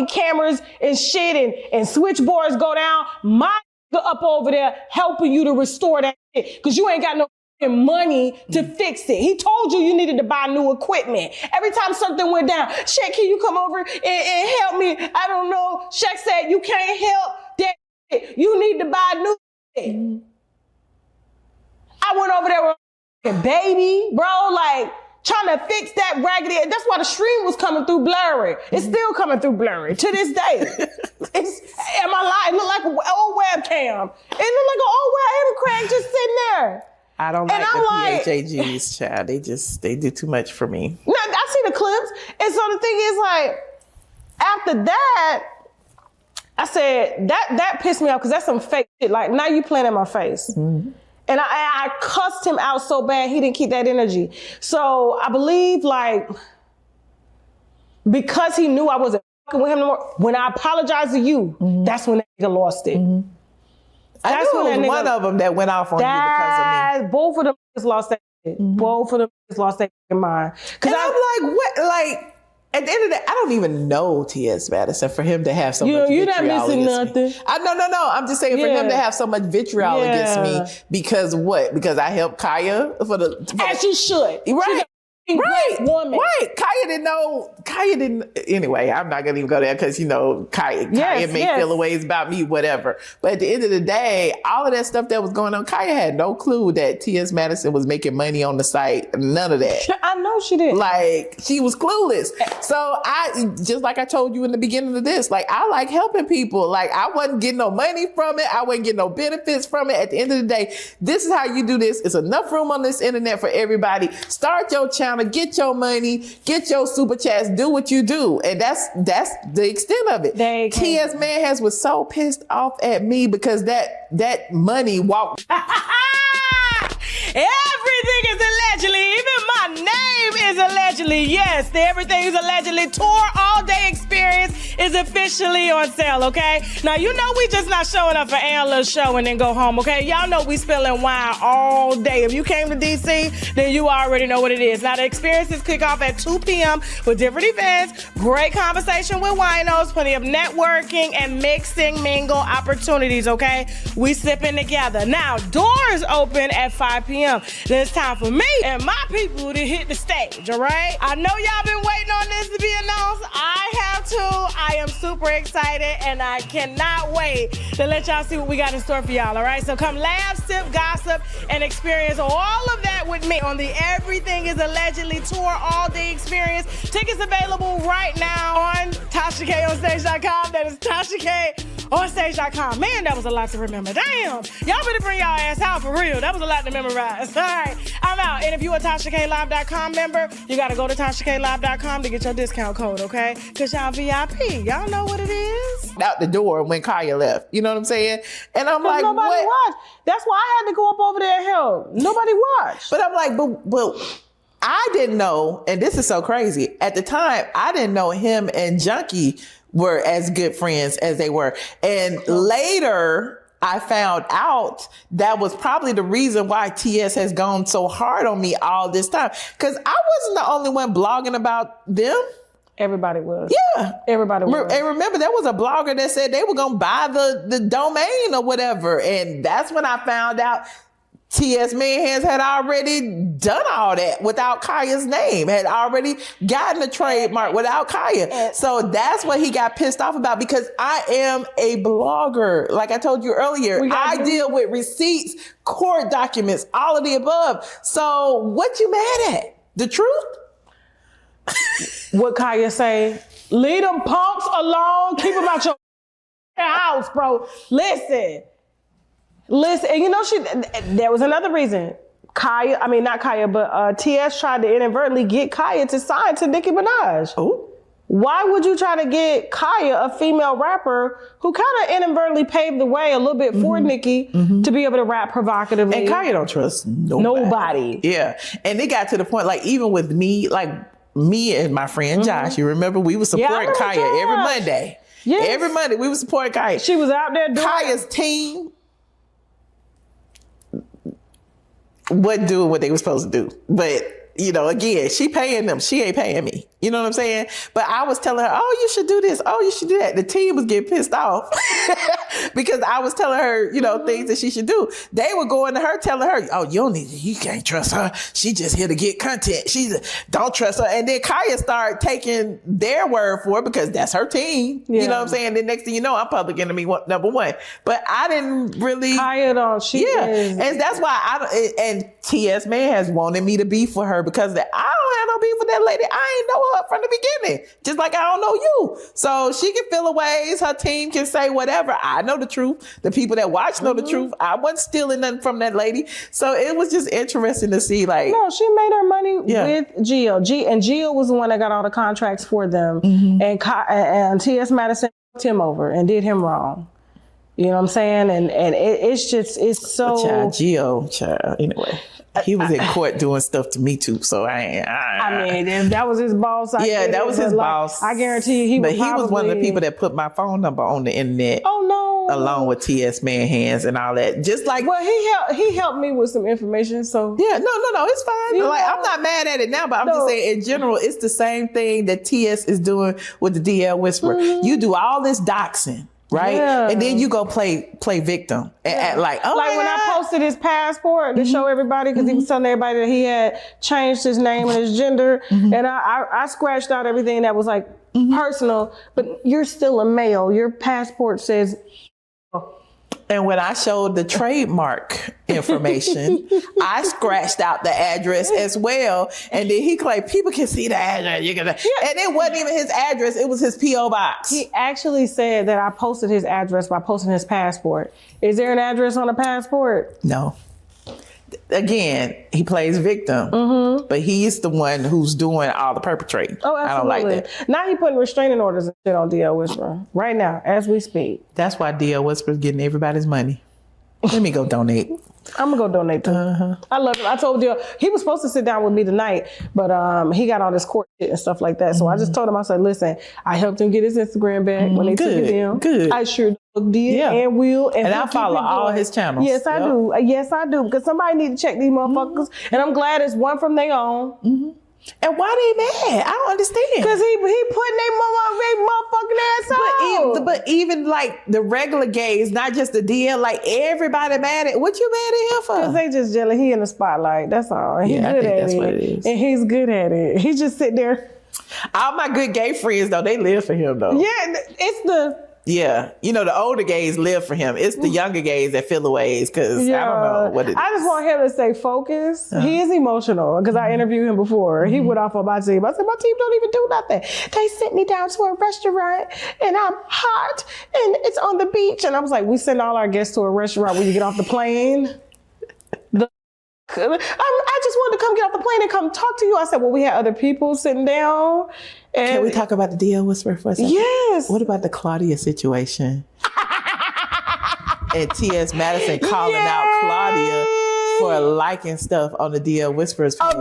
cameras and shit and switchboards go down, my up over there helping you to restore that shit. Cause you ain't got no money to fix it. He told you needed to buy new equipment. Every time something went down, Shaq, can you come over and help me? I don't know. Shaq said, you can't help that shit. You need to buy new shit. I went over there with a baby, bro, like trying to fix that raggedy. That's why the stream was coming through blurry. It's still coming through blurry to this day. Am I lying? It looked like an old webcam. It looked like an old web crack just sitting there. I don't like the PHAGs, child. They do too much for me. No, I see the clips. And so the thing is, like, after that, I said, that pissed me off because that's some fake shit. Like, now you playing in my face. And I cussed him out so bad, he didn't keep that energy. So I believe, like, because he knew I wasn't fucking with him no more, when I apologized to you, that's when that nigga lost it. That's when it was one of them that went off on you because of me. Both of them just lost that shit. Both of them just lost that mind. And I'm like, what? Like, at the end of the day, I don't even know T.S. Madison for him to have so much vitriol you're not missing against nothing. me. No. I'm just saying for him to have so much vitriol against me because what? Because I helped Kaya for the... As you should. Right. Right, woman. Right. Kaya didn't know. Anyway, I'm not going to even go there because, you know, Kaya may feel a ways about me, whatever. But at the end of the day, all of that stuff that was going on, Kaya had no clue that T.S. Madison was making money on the site. None of that. I know she did. Like, she was clueless. So just like I told you in the beginning of this, like, I like helping people. Like, I wasn't getting no money from it. I wasn't getting no benefits from it. At the end of the day, this is how you do this. It's enough room on this internet for everybody. Start your channel. Get your money, get your super chats, do what you do. And that's the extent of it. T.S. Manhas was so pissed off at me because that money walked. Everything is allegedly, even my name is allegedly. Yes, the Everything is Allegedly tour all-day experience is officially on sale, okay? Now, you know we just not showing up for a little show and then go home, okay? Y'all know we spilling wine all day. If you came to DC, then you already know what it is. Now, the experiences kick off at 2 p.m. with different events, great conversation with winos, plenty of networking and mixing mingle opportunities, okay? We sipping together. Now, doors open at 5 p.m. Then it's time for me and my people to hit the stage, all right? I know y'all been waiting on this to be announced. I have too. I am super excited and I cannot wait to let y'all see what we got in store for y'all, all right? So come laugh, sip, gossip, and experience all of that with me on the Everything is Allegedly tour all-day experience. Tickets available right now on TashaKOnStage.com. That is TashaKOnStage.com. Man, that was a lot to remember. Damn. Y'all better bring y'all ass out for real. That was a lot to memorize. All right, I'm out. And if you're a TashaKLive.com member, you got to go to TashaKLive.com to get your discount code, okay? Because y'all VIP. Y'all know what it is. Out the door when Kaya left. You know what I'm saying? And I'm like, nobody what? watched. That's why I had to go up over there and help. Nobody watched. But I'm like, but I didn't know, and this is so crazy. At the time, I didn't know him and Junkie were as good friends as they were. And later, I found out that was probably the reason why TS has gone so hard on me all this time. Because I wasn't the only one blogging about them. Everybody was. Yeah. Everybody was. And remember, there was a blogger that said they were going to buy the domain or whatever. And that's when I found out T.S. Manhas had already done all that without Kaya's name, had already gotten a trademark without Kaya. So that's what he got pissed off about, because I am a blogger. Like I told you earlier, I deal with receipts, court documents, all of the above. So what you mad at? The truth? What Kaya say? Leave them punks alone. Keep them out your house, bro. Listen. Listen, and you know, there was another reason. TS tried to inadvertently get Kaya to sign to Nicki Minaj. Ooh. Why would you try to get Kaya, a female rapper, who kind of inadvertently paved the way a little bit for Nicki to be able to rap provocatively? And Kaya don't trust nobody. Yeah. And it got to the point, like, even with me, like me and my friend Josh, you remember we would support Kaya every Monday. Yes. Every Monday we would support Kaya. She was out there doing Kaya's team wasn't doing what they were supposed to do. But, you know, again, she paying them. She ain't paying me. You know what I'm saying? But I was telling her, oh, you should do this. Oh, you should do that. The team was getting pissed off because I was telling her, you know, things that she should do. They were going to her, telling her, oh, you can't trust her. She just here to get content. Don't trust her. And then Kaya started taking their word for it because that's her team. Yeah. You know what I'm saying? Then next thing you know, I'm public enemy number one. But I didn't really. Kaya don't. She is. And that's why and TS Man has wanted me to beef with her because I don't have no beef with that lady. I ain't know her from the beginning, just like I don't know you. So she can feel ways. Her team can say whatever. I know the truth. The people that watch know the truth. I wasn't stealing nothing from that lady. So it was just interesting to see, like. No, she made her money with Gio. And Gio was the one that got all the contracts for them. And T.S. Madison took him over and did him wrong. You know what I'm saying? And it's so. Child, anyway. He was in court doing stuff to me too, so I mean, if that was his boss. That was his boss. I guarantee you, he was one of the people that put my phone number on the internet. Oh no! Along with T.S. Man Hands and all that, just like. Well, he helped me with some information, so yeah, no, it's fine. I'm not mad at it now, but I'm just saying in general, it's the same thing that T.S. is doing with the DL Whisperer. You do all this doxing. Right? Yeah. And then you go play victim and act like, oh, like when I posted his passport to show everybody, because he was telling everybody that he had changed his name and his gender. And I scratched out everything that was like personal, but you're still a male. Your passport says. And when I showed the trademark information, I scratched out the address as well. And then he claimed people can see the address. And it wasn't even his address. It was his P.O. box. He actually said that I posted his address by posting his passport. Is there an address on the passport? No. Again, he plays victim, but he's the one who's doing all the perpetrating. Oh, absolutely. I don't like that. Now he putting restraining orders and shit on DL Whisperer right now as we speak. That's why DL Whisperer's getting everybody's money. Let me go donate. I'm gonna go donate to him. I love him. I told DL he was supposed to sit down with me tonight, but he got all this court shit and stuff like that. So I just told him, I said, listen, I helped him get his Instagram back when they took it down. Good. I sure did and will. And I follow all his channels. Yes, I do. Yes, I do. Because somebody need to check these motherfuckers. And I'm glad it's one from their own. And why they mad? I don't understand. Because he putting their motherfucking ass out. But even like the regular gays, not just the DL, like everybody mad at. What you mad at him for? Because they just jealous. He in the spotlight. That's all. And I think that's what it is. And he's good at it. He just sit there. All my good gay friends though, they live for him though. Yeah, it's the. Yeah, you know, the older gays live for him. It's the younger gays that feel the ways because I don't know what it is. I just want him to stay focused. He is emotional because I interviewed him before. He went off on my team. I said, my team don't even do nothing. They sent me down to a restaurant and I'm hot and it's on the beach. And I was like, we send all our guests to a restaurant when you get off the plane. I just wanted to come get off the plane and come talk to you. I said, well, we had other people sitting down. And can we talk about the DL Whisperer for a second? Yes. What about the Claudia situation? And T.S. Madison calling out Claudia for liking stuff on the DL Whisperer's page.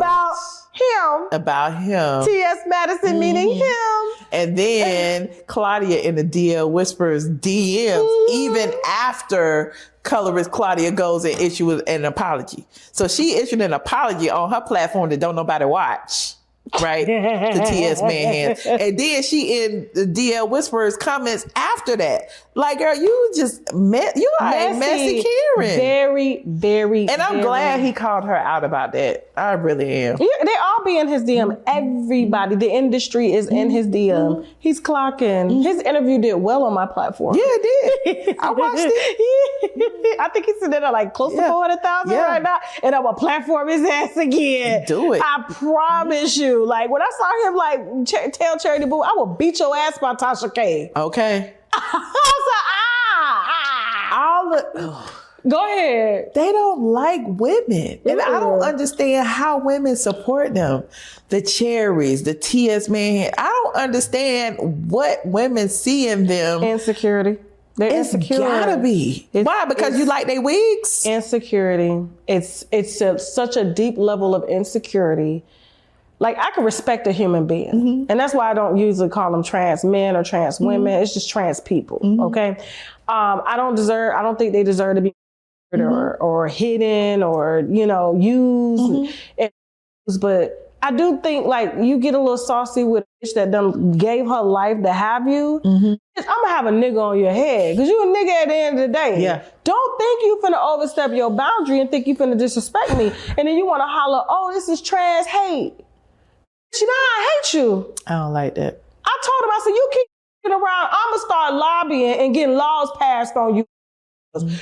About him. T.S. Madison meaning him. And then Claudia in the DL Whisperer's DMs, even after colorist Claudia goes and issues an apology. So she issued an apology on her platform that don't nobody watch. Right? The T.S. Man Hands. And then she in the DL Whisperer's comments after that. Like, girl, you just you are a messy Karen. Very, very. And I'm glad he called her out about that. I really am. Yeah, they all be in his DM. Everybody, the industry is in his DM. He's clocking. His interview did well on my platform. Yeah, it did. I watched it. I think he's sitting there like close to 400,000 right now. And I'm gonna platform his ass again. Do it. I promise you. Like when I saw him like tell Charity Boo, I will beat your ass by Tasha K. Okay. I was like, All the Go ahead. They don't like women. And I don't understand how women support them. The cherries, the T.S. Man. I don't understand what women see in them. Insecurity. They're insecure. It's gotta be. Why? Because you like their wigs? Insecurity. It's such a deep level of insecurity. Like, I can respect a human being. And that's why I don't usually call them trans men or trans women. It's just trans people, okay? I don't think they deserve to be or hidden or, used. But I do think, like, you get a little saucy with a bitch that done gave her life to have you. I'm gonna have a nigga on your head, because you a nigga at the end of the day. Yeah. Don't think you finna overstep your boundary and think you finna disrespect me. And then you wanna holler, oh, this is trans hate. You know, I hate you. I don't like that. I told him, I said, you keep around, I'm gonna start lobbying and getting laws passed on you.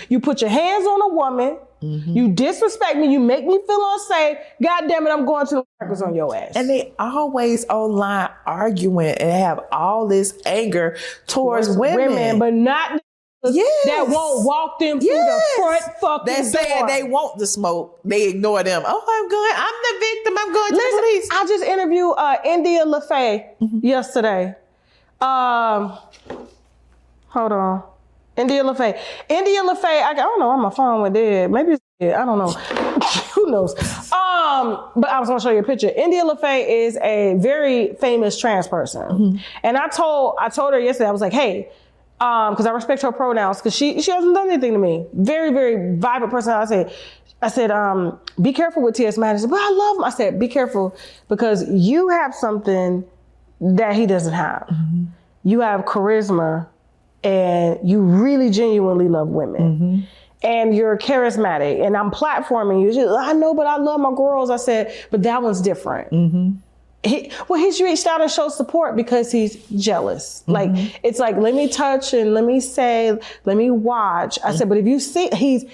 You put your hands on a woman, you disrespect me, you make me feel unsafe. God damn it, I'm going to the records on your ass. And they always online arguing and have all this anger towards women. But not that won't walk them through the front fucking They're saying door. they want the smoke. They ignore them. Oh, I'm the victim. I'm going to the police. I just interviewed India LaFay yesterday. Hold on. India LaFay. I don't know why my phone went dead. Maybe it's dead. I don't know. Who knows? But I was going to show you a picture. India LaFay is a very famous trans person. And I told her yesterday, I was like, hey, because I respect her pronouns, because she hasn't done anything to me. Very, very vibrant person. I said, be careful with T.S. Madison. But I love him. I said, be careful, because you have something that he doesn't have. You have charisma, and you really genuinely love women. And you're charismatic, and I'm platforming you. I know, but I love my girls. I said, but that one's different. He's reached out and showed support because he's jealous. Like, it's like, let me touch and let me say, let me watch. I said, but if you see,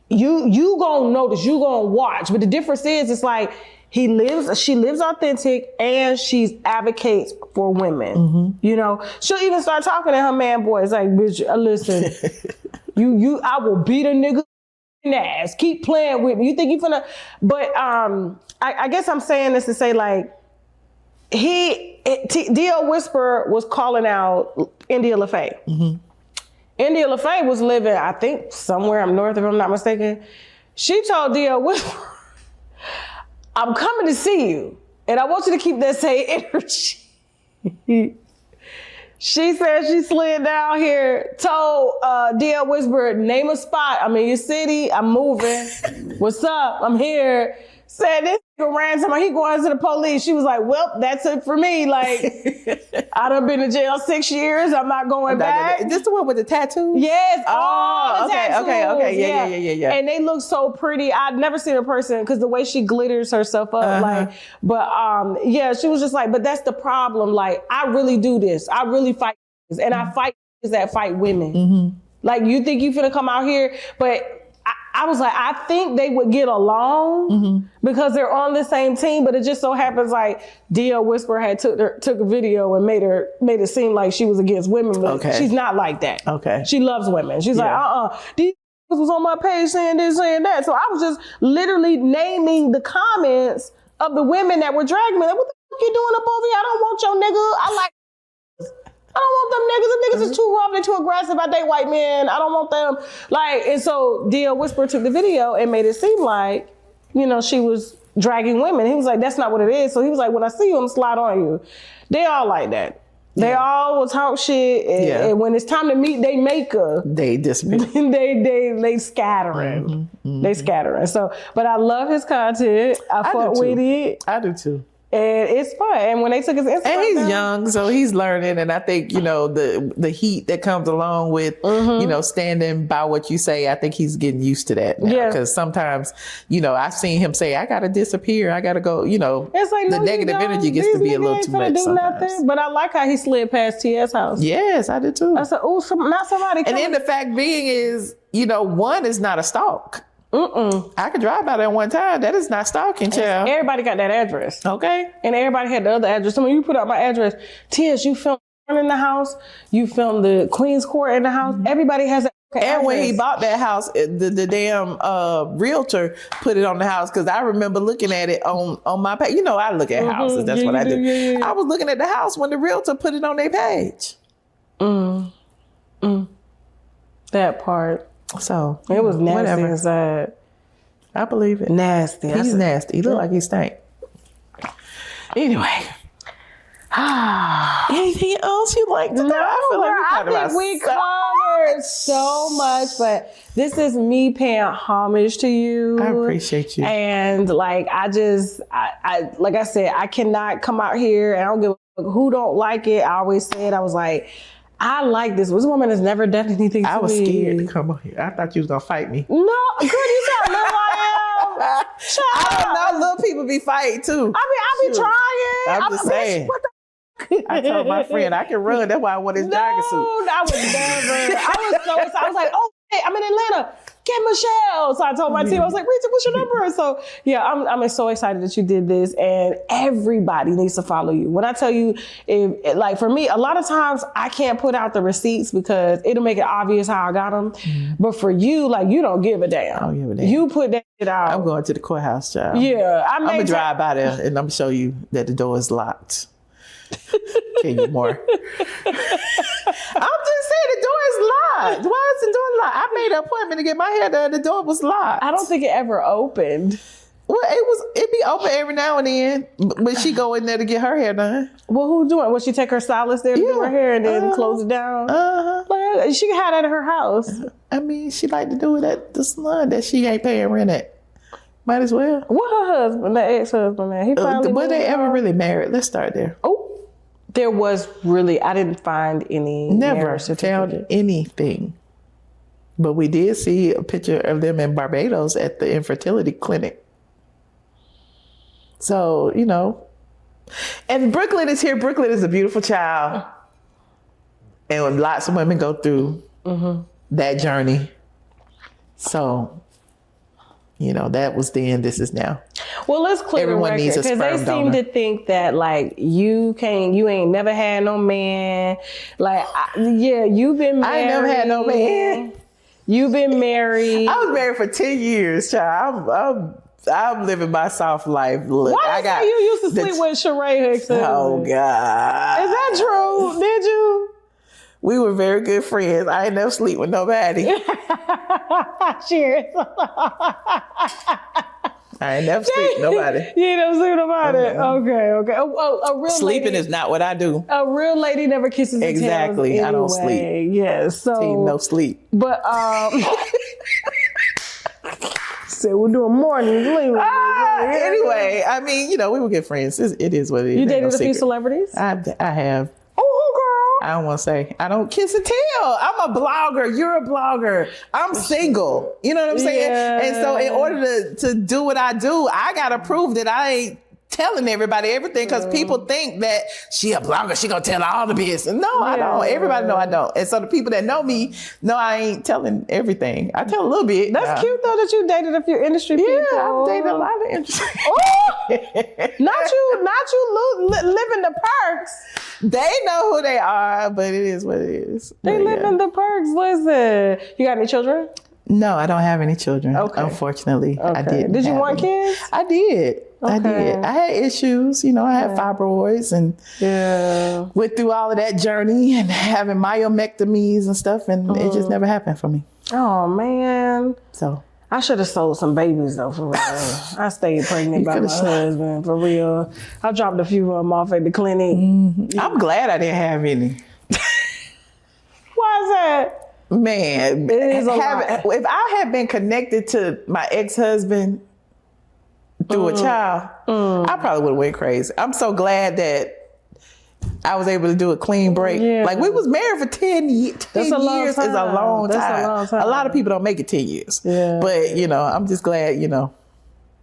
you gonna notice, you gonna watch. But the difference is, it's like, she lives authentic, and she advocates for women. She'll even start talking to her man boys like, bitch, listen, I will beat a nigga in the ass. Keep playing with me. You think you finna? But I guess I'm saying this to say, like, D.L. Whisper was calling out India LaFay. India LaFay was living, I think, somewhere up north, if I'm not mistaken. She told D.L. Whisper, I'm coming to see you, and I want you to keep that same energy. She said she slid down here, told D.L. Whisper, name a spot. I'm in your city. I'm moving. What's up? I'm here. Said this nigga ran somebody. He going to the police. She was like, well, that's it for me. Like, I done been in jail 6 years. I'm not going back. This the one with the tattoos? Yes. Oh, the tattoos. Okay. Yeah. And they look so pretty. I'd never seen a person, because the way she glitters herself up. She was just like, but that's the problem. Like, I really do this. I really fight this. And I fight that fight women. Like, you think you finna come out here, but I was like, I think they would get along because they're on the same team, but it just so happens like D.L. Whisper had took a video and made it seem like she was against women, but she's not like that. Okay. She loves women. She's like, D.L. was on my page saying this, saying that. So I was just literally naming the comments of the women that were dragging me. Like, what the fuck you doing up over here? I don't want your nigga. I don't want them niggas. The niggas is too rough, they too aggressive. I date white men. I don't want them. Like, and so D.L. Whisper took the video and made it seem like, she was dragging women. He was like, that's not what it is. So he was like, when I see you, I'm slide on you. They all like that. They all will talk shit. And when it's time to meet they maker, they disappear. they scattering. They scattering. So, but I love his content. I fuck with it. I do too. And it's fun. And when they took his Instagram and he's young, so he's learning. And I think, the heat that comes along with, standing by what you say, I think he's getting used to that now. Because sometimes, I've seen him say, I got to disappear. I got to go, it's like, the negative energy gets to be a little too much sometimes. But I like how he slid past T.S. house. Yes, I did too. I said, not somebody. And then the fact being is, one is not a stalk. I could drive by there one time. That is not stalking, child. Everybody got that address. Okay. And everybody had the other address. So when you put out my address, T.S., you filmed in the house, you filmed the Queen's Court in the house. Everybody has an And when he bought that house, the damn realtor put it on the house, because I remember looking at it on my page. You know, I look at houses. That's what I do. Yeah. I was looking at the house when the realtor put it on their page. That part. So it was nasty inside. I believe it. Nasty. He's nasty. He look like he stank. Anyway. Anything else you'd like to know? I think we covered so much, but this is me paying homage to you. I appreciate you. And like, I like I said, I cannot come out here and I don't give a fuck who don't like it. I always said, I was like, I like this. This woman has never done anything to me. I was scared to come on here. I thought you was gonna fight me. No, girl, you said little I am. I don't know. Little people be fighting too. I be trying. I'm just saying. What the I told my friend I can run. That's why I want his jogging suit. I would never. I was so excited. I was like, oh, hey, I'm in Atlanta. Get Michelle. So I told my team, I was like, Rita, what's your number? So yeah, I'm so excited that you did this, and everybody needs to follow you. When I tell you, like for me, a lot of times I can't put out the receipts because it'll make it obvious how I got them. But for you, like you don't give a damn. I don't give a damn. You put that shit out. I'm going to the courthouse, child. Yeah, I'm gonna drive by there and I'm gonna show you that the door is locked. Can you more? I'm just saying the door is locked. Why is the door locked? I made an appointment to get my hair done. The door was locked. I don't think it ever opened. Well, it'd be open every now and then, but she go in there to get her hair done. Well, who doing? Will she take her stylist there to do her hair and then close it down? Like, she can have that at her house. I mean, she like to do it at the salon that she ain't paying rent at. Might as well. What her husband, the ex-husband, man? He finally were they ever really married? Let's start there. Oh. There was really, I didn't find any. Never found anything. But we did see a picture of them in Barbados at the infertility clinic. So, you know. And Brooklyn is here. Brooklyn is a beautiful child. And lots of women go through that journey. So, you know, that was then, this is now. Well, let's clear Everyone the record, because they seem to think that like you ain't never had no man. Like, you've been married. I ain't never had no man. You've been married. I was married for 10 years, child. I'm living my soft life. Look, why did you used to sleep with Sheree? Oh God, is that true? Did you? We were very good friends. I ain't never sleep with nobody. Cheers. I ain't never sleep with nobody. You ain't never sleep with nobody? Okay. A real Sleeping lady, is not what I do. A real lady never kisses exactly. Anyway. I don't sleep. Yes. So Team no sleep. But so we're doing morning. Anyway, I mean, you know, we were good friends. It is what it is. You dated a few celebrities? I have. Oh, girl. I don't want to say. I don't kiss and tell. I'm a blogger. You're a blogger. I'm single. You know what I'm saying? Yeah. And so in order to do what I do, I got to prove that I ain't telling everybody everything, because people think that she a blogger, she gonna tell all the business. No, I don't. Everybody know I don't. And so the people that know me know I ain't telling everything. I tell a little bit. That's cute though that you dated a few industry people. Yeah, I've dated a lot of industry. Not you living the perks. They know who they are, but it is what it is. They live in the perks. Listen, you got any children? No, I don't have any children. Okay. Unfortunately, I didn't. Did you want kids? I did. Okay. I did. I had issues. You know, I had fibroids and went through all of that journey and having myomectomies and stuff, and it just never happened for me. Oh man. So I should have sold some babies though, for real. I stayed pregnant by my husband, for real. I dropped a few of them off at the clinic. I'm glad I didn't have any. Why is that? Man, it is a lot. If I had been connected to my ex-husband through a child, I probably would have went crazy. I'm so glad that I was able to do a clean break. Yeah. Like, we was married for 10 years. 10 years is a long time. A lot of people don't make it 10 years. Yeah. But, you know, I'm just glad, you know.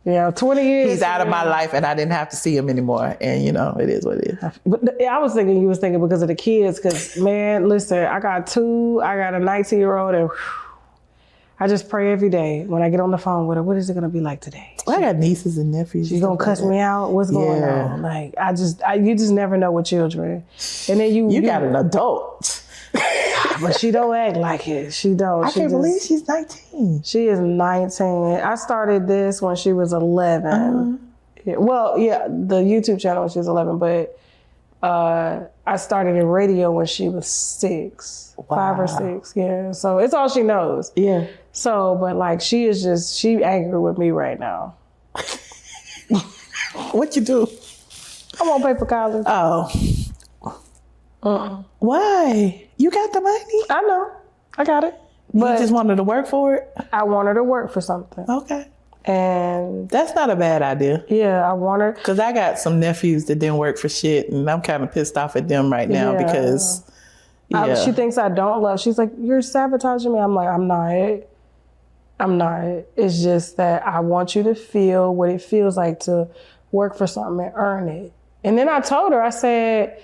Yeah, 20 years. He's out of my life and I didn't have to see him anymore. And, you know, it is what it is. But I was thinking you was thinking because of the kids. Because, man, listen, I got two. I got a 19-year-old. And I just pray every day when I get on the phone with her, what is it going to be like today? Well, I got nieces and nephews. She's going to cuss me out? What's going on? Like, you just never know with children. And then you got an adult. But she don't act like it. She don't. I can't believe she's 19. She is 19. I started this when she was 11. Yeah, well, yeah, the YouTube channel when she was 11, but I started in radio when she was 6. Wow. 5 or 6, yeah. So it's all she knows. Yeah. So, but like, she angry with me right now. What you do? I won't pay for college. Oh. Why? You got the money? I know. I got it. But you just wanted to work for it? I want her to work for something. Okay. And that's not a bad idea. Yeah, I want her. Because I got some nephews that didn't work for shit, and I'm kind of pissed off at them right now because she thinks I don't love. She's like, you're sabotaging me. I'm like, I'm not. It's just that I want you to feel what it feels like to work for something and earn it. And then I told her, I said,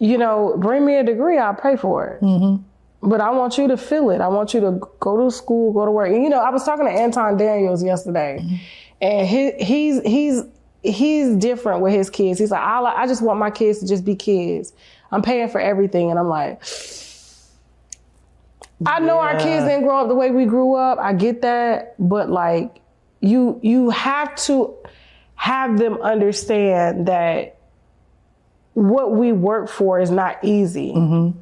bring me a degree, I'll pay for it. Mm-hmm. But I want you to feel it. I want you to go to school, go to work. And, I was talking to Anton Daniels yesterday, and he's different with his kids. He's like, I just want my kids to just be kids. I'm paying for everything. And I'm like, I know our kids didn't grow up the way we grew up. I get that. But like, you have to have them understand that what we work for is not easy. Mm-hmm.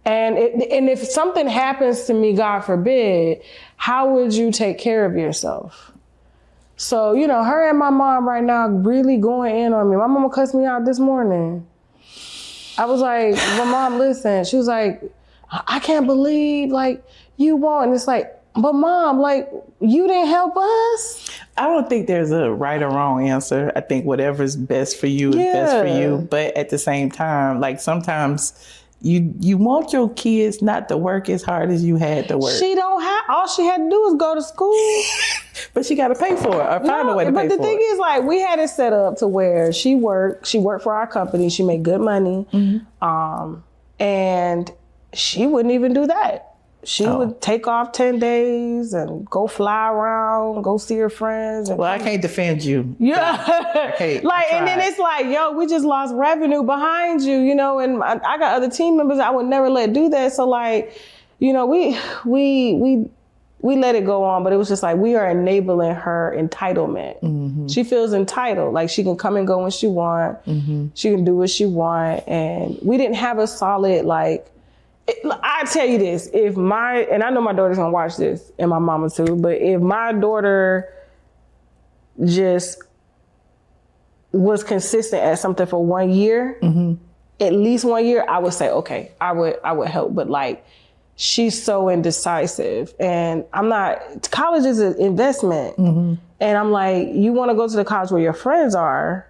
And if something happens to me, God forbid, how would you take care of yourself? So, her and my mom right now really going in on me. My mama cussed me out this morning. I was like, well, Mom, listen. She was like, I can't believe, you won't. And it's like, but Mom, you didn't help us. I don't think there's a right or wrong answer. I think whatever's best for you is best for you. But at the same time, sometimes you want your kids not to work as hard as you had to work. She don't have, all she had to do was go to school. But she got to pay for it or find a way to pay for it. But the thing is, we had it set up to where she worked for our company. She made good money. Mm-hmm. And she wouldn't even do that. She would take off 10 days and go fly around, go see her friends. Well, I can't defend you. Yeah. I can't. And then it's like, we just lost revenue behind you, and I got other team members I would never let do that. So we let it go on, but it was just like, we are enabling her entitlement. Mm-hmm. She feels entitled. She can come and go when she want. Mm-hmm. She can do what she want. And we didn't have a solid, I tell you this, and I know my daughter's gonna watch this, and my mama too, but if my daughter just was consistent at something for 1 year, mm-hmm. at least 1 year, I would say, okay, I would help. But she's so indecisive, and college is an investment. Mm-hmm. And I'm like, you wanna go to the college where your friends are,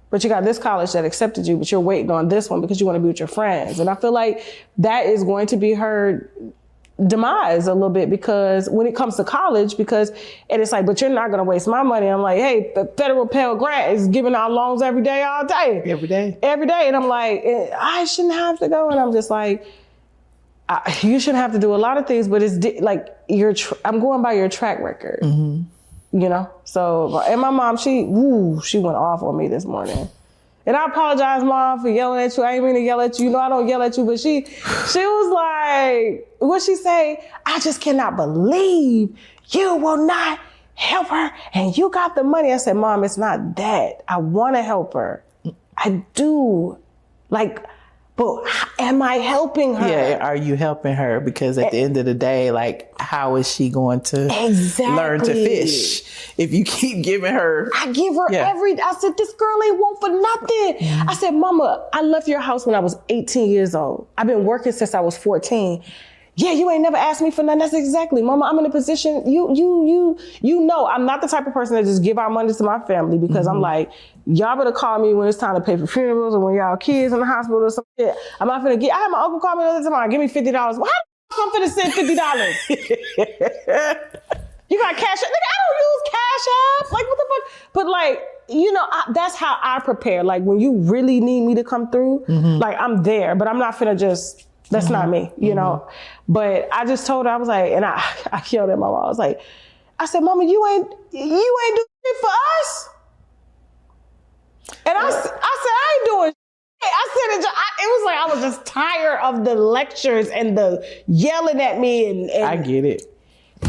but you got this college that accepted you, but you're waiting on this one because you want to be with your friends. And I feel like that is going to be her demise a little bit, because when it comes to college, and it's like, but you're not going to waste my money. I'm like, hey, the federal Pell Grant is giving out loans every day, all day. Every day. And I'm like, I shouldn't have to go. And I'm just like, you shouldn't have to do a lot of things, but it's I'm going by your track record. Mm-hmm. So, and my mom, she went off on me this morning. And I apologize, Mom, for yelling at you. I ain't mean to yell at you. I don't yell at you, but she was like, what'd she say? I just cannot believe you will not help her and you got the money. I said, Mom, it's not that. I want to help her. I do. But am I helping her? Yeah, are you helping her? Because at the end of the day, how is she going to learn to fish if you keep giving her? I give her I said, this girl ain't want for nothing. Mm-hmm. I said, Mama, I left your house when I was 18 years old. I've been working since I was 14. Yeah, you ain't never asked me for nothing. That's exactly, Mama, I'm in a position, I'm not the type of person that just give our money to my family, because mm-hmm. I'm like, y'all better call me when it's time to pay for funerals or when y'all kids in the hospital or something. I'm not finna I had my uncle call me the other time, give me $50. Well, how I'm finna send $50? You got cash app? Nigga, I don't use cash app. What the fuck? But that's how I prepare. When you really need me to come through, mm-hmm. I'm there, but I'm not finna just, that's mm-hmm. not me, mm-hmm. But I just told her, I was like, and I yelled at my mom. I was like, I said, Mama, you ain't do shit for us. And I said, I ain't doing shit. I said it was like I was just tired of the lectures and the yelling at me. And I get it.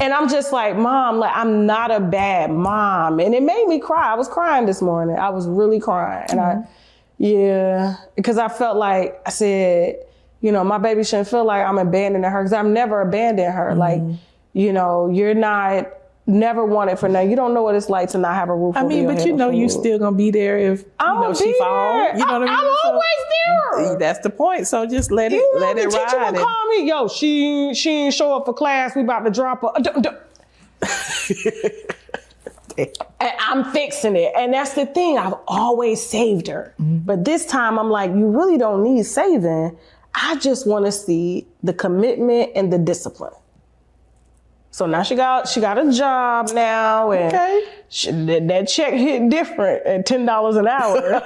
And I'm just like, Mom, like, I'm not a bad mom. And it made me cry. I was crying this morning. I was really crying. And because I felt like, I said, you know, my baby shouldn't feel like I'm abandoning her, because I've never abandoned her. Like, you know, you're not never wanted for nothing. You don't know what it's like to not have a roof over your head. But you know, you still gonna be there if she falls. You know what I mean? I'm always there. That's the point. So just let it ride. The teacher will call me, yo, she ain't show up for class. We about to drop her. And I'm fixing it. And that's the thing. I've always saved her. But this time I'm like, you really don't need saving. I just want to see the commitment and the discipline. So now she got a job now, and that check hit different at $10 an hour.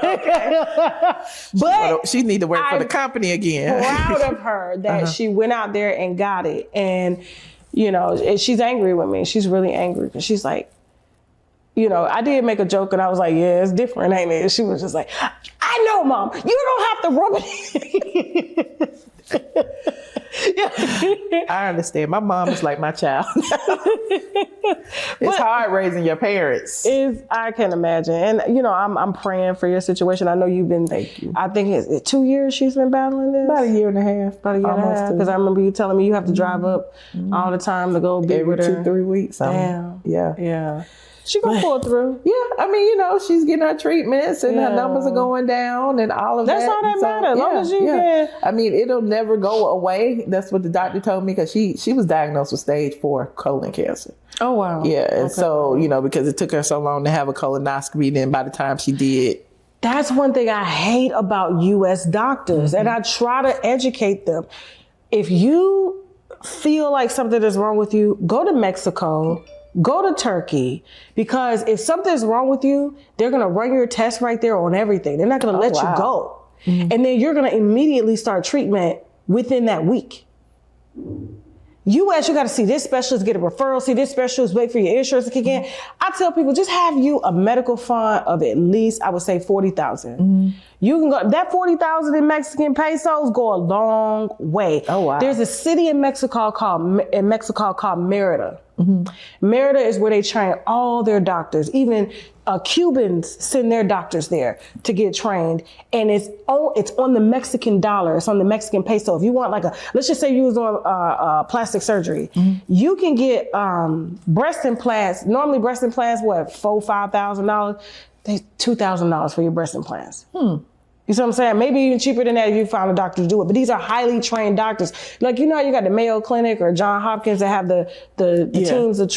But she need to work for the company again. Proud of her that she went out there and got it. And, you know, she's angry with me. She's really angry because she's like, you know, I did make a joke and I was like, yeah, it's different, ain't it? And she was just like, I know, Mom, you don't have to rub it. I understand. My mom is like my child. It's hard raising your parents. I can imagine. And, you know, I'm praying for your situation. I know you've been, Thank you. I think it's 2 years she's been battling this? About a year and a half. Because I remember you telling me you have to drive up all the time to go be with her. Every 2-3 weeks. Damn. Yeah. She gonna pull through. Yeah, I mean, you know, she's getting her treatments and her numbers are going down and all of That's that. all that matters. As long as you can. I mean, it'll never go away. That's what the doctor told me, because she was diagnosed with stage 4 colon cancer. Oh, wow. Yeah, and so, you know, because it took her so long to have a colonoscopy, then by the time she did. That's one thing I hate about U.S. doctors, and I try to educate them. If you feel like something is wrong with you, go to Mexico. Go to Turkey, because if something's wrong with you, they're going to run your test right there on everything. They're not going to let you go. And then you're going to immediately start treatment within that week. U.S., you got to see this specialist, get a referral, see this specialist, wait for your insurance to kick in. I tell people, just have you a medical fund of at least, I would say, $40,000. You can go, that $40,000 in Mexican pesos go a long way. Oh, wow. There's a city in Mexico called Mérida. Mérida is where they train all their doctors. Even Cubans send their doctors there to get trained. And it's on the Mexican dollar. It's on the Mexican peso. If you want let's just say you was on plastic surgery, you can get breast implants. Normally breast implants, $4,000-$5,000? They $2,000 for your breast implants. You see what I'm saying? Maybe even cheaper than that if you found a doctor to do it. But these are highly trained doctors. Like, you know how you got the Mayo Clinic or Johns Hopkins that have the teams of,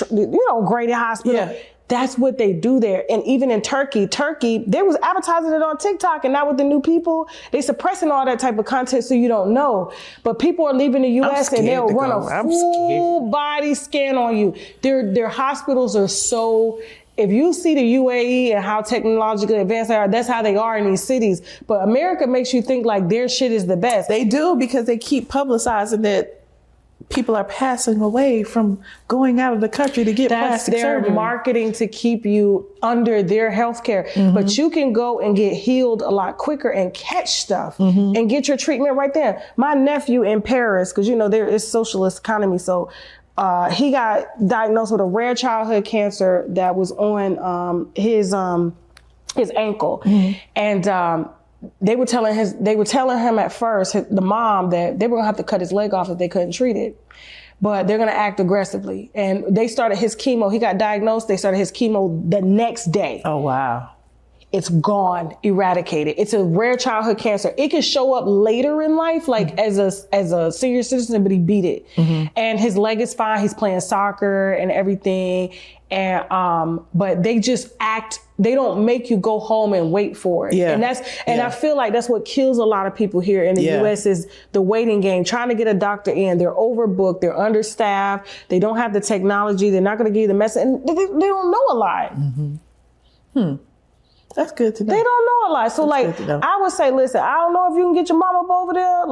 Grady Hospital. Yeah. That's what they do there. And even in Turkey, they was advertising it on TikTok, and now with the new people, they suppressing all that type of content so you don't know. But people are leaving the U.S. and they'll run a full body scan on you. Their hospitals are so... If you see the UAE and how technologically advanced they are, that's how they are in these cities. But America makes you think like their shit is the best. They do, because they keep publicizing that people are passing away from going out of the country to get plastic surgery. That's their marketing to keep you under their healthcare. But you can go and get healed a lot quicker and catch stuff and get your treatment right there. My nephew in Paris, because there is socialist economy, so he got diagnosed with a rare childhood cancer that was on his ankle, and they were telling him at first, the mom, that they were gonna have to cut his leg off if they couldn't treat it, but they're gonna act aggressively. And they started his chemo. He got diagnosed. They started his chemo the next day. Oh wow. It's gone, eradicated. It's a rare childhood cancer. It can show up later in life, like as a senior citizen, but he beat it. And his leg is fine. He's playing soccer and everything. And but they don't make you go home and wait for it. Yeah. And I feel like that's what kills a lot of people here in the US is the waiting game, trying to get a doctor in. They're overbooked, they're understaffed, they don't have the technology, they're not gonna give you the message, and they don't know a lot. That's good to know. They don't know a lot. So I would say, listen, I don't know if you can get your mom up over there,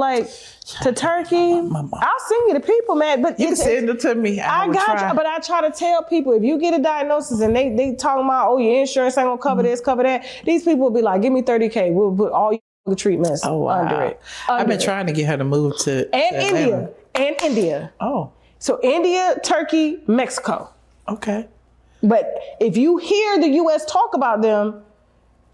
to Turkey. I'll send you the people, man. But you can send it to me. I got you. But I try to tell people, if you get a diagnosis and they talking about, your insurance ain't gonna cover this, cover that, these people will be like, give me $30K. We'll put all treatments under it. I've been trying to get her to move to India. And India. Oh. So India, Turkey, Mexico. Okay. But if you hear the U.S. talk about them,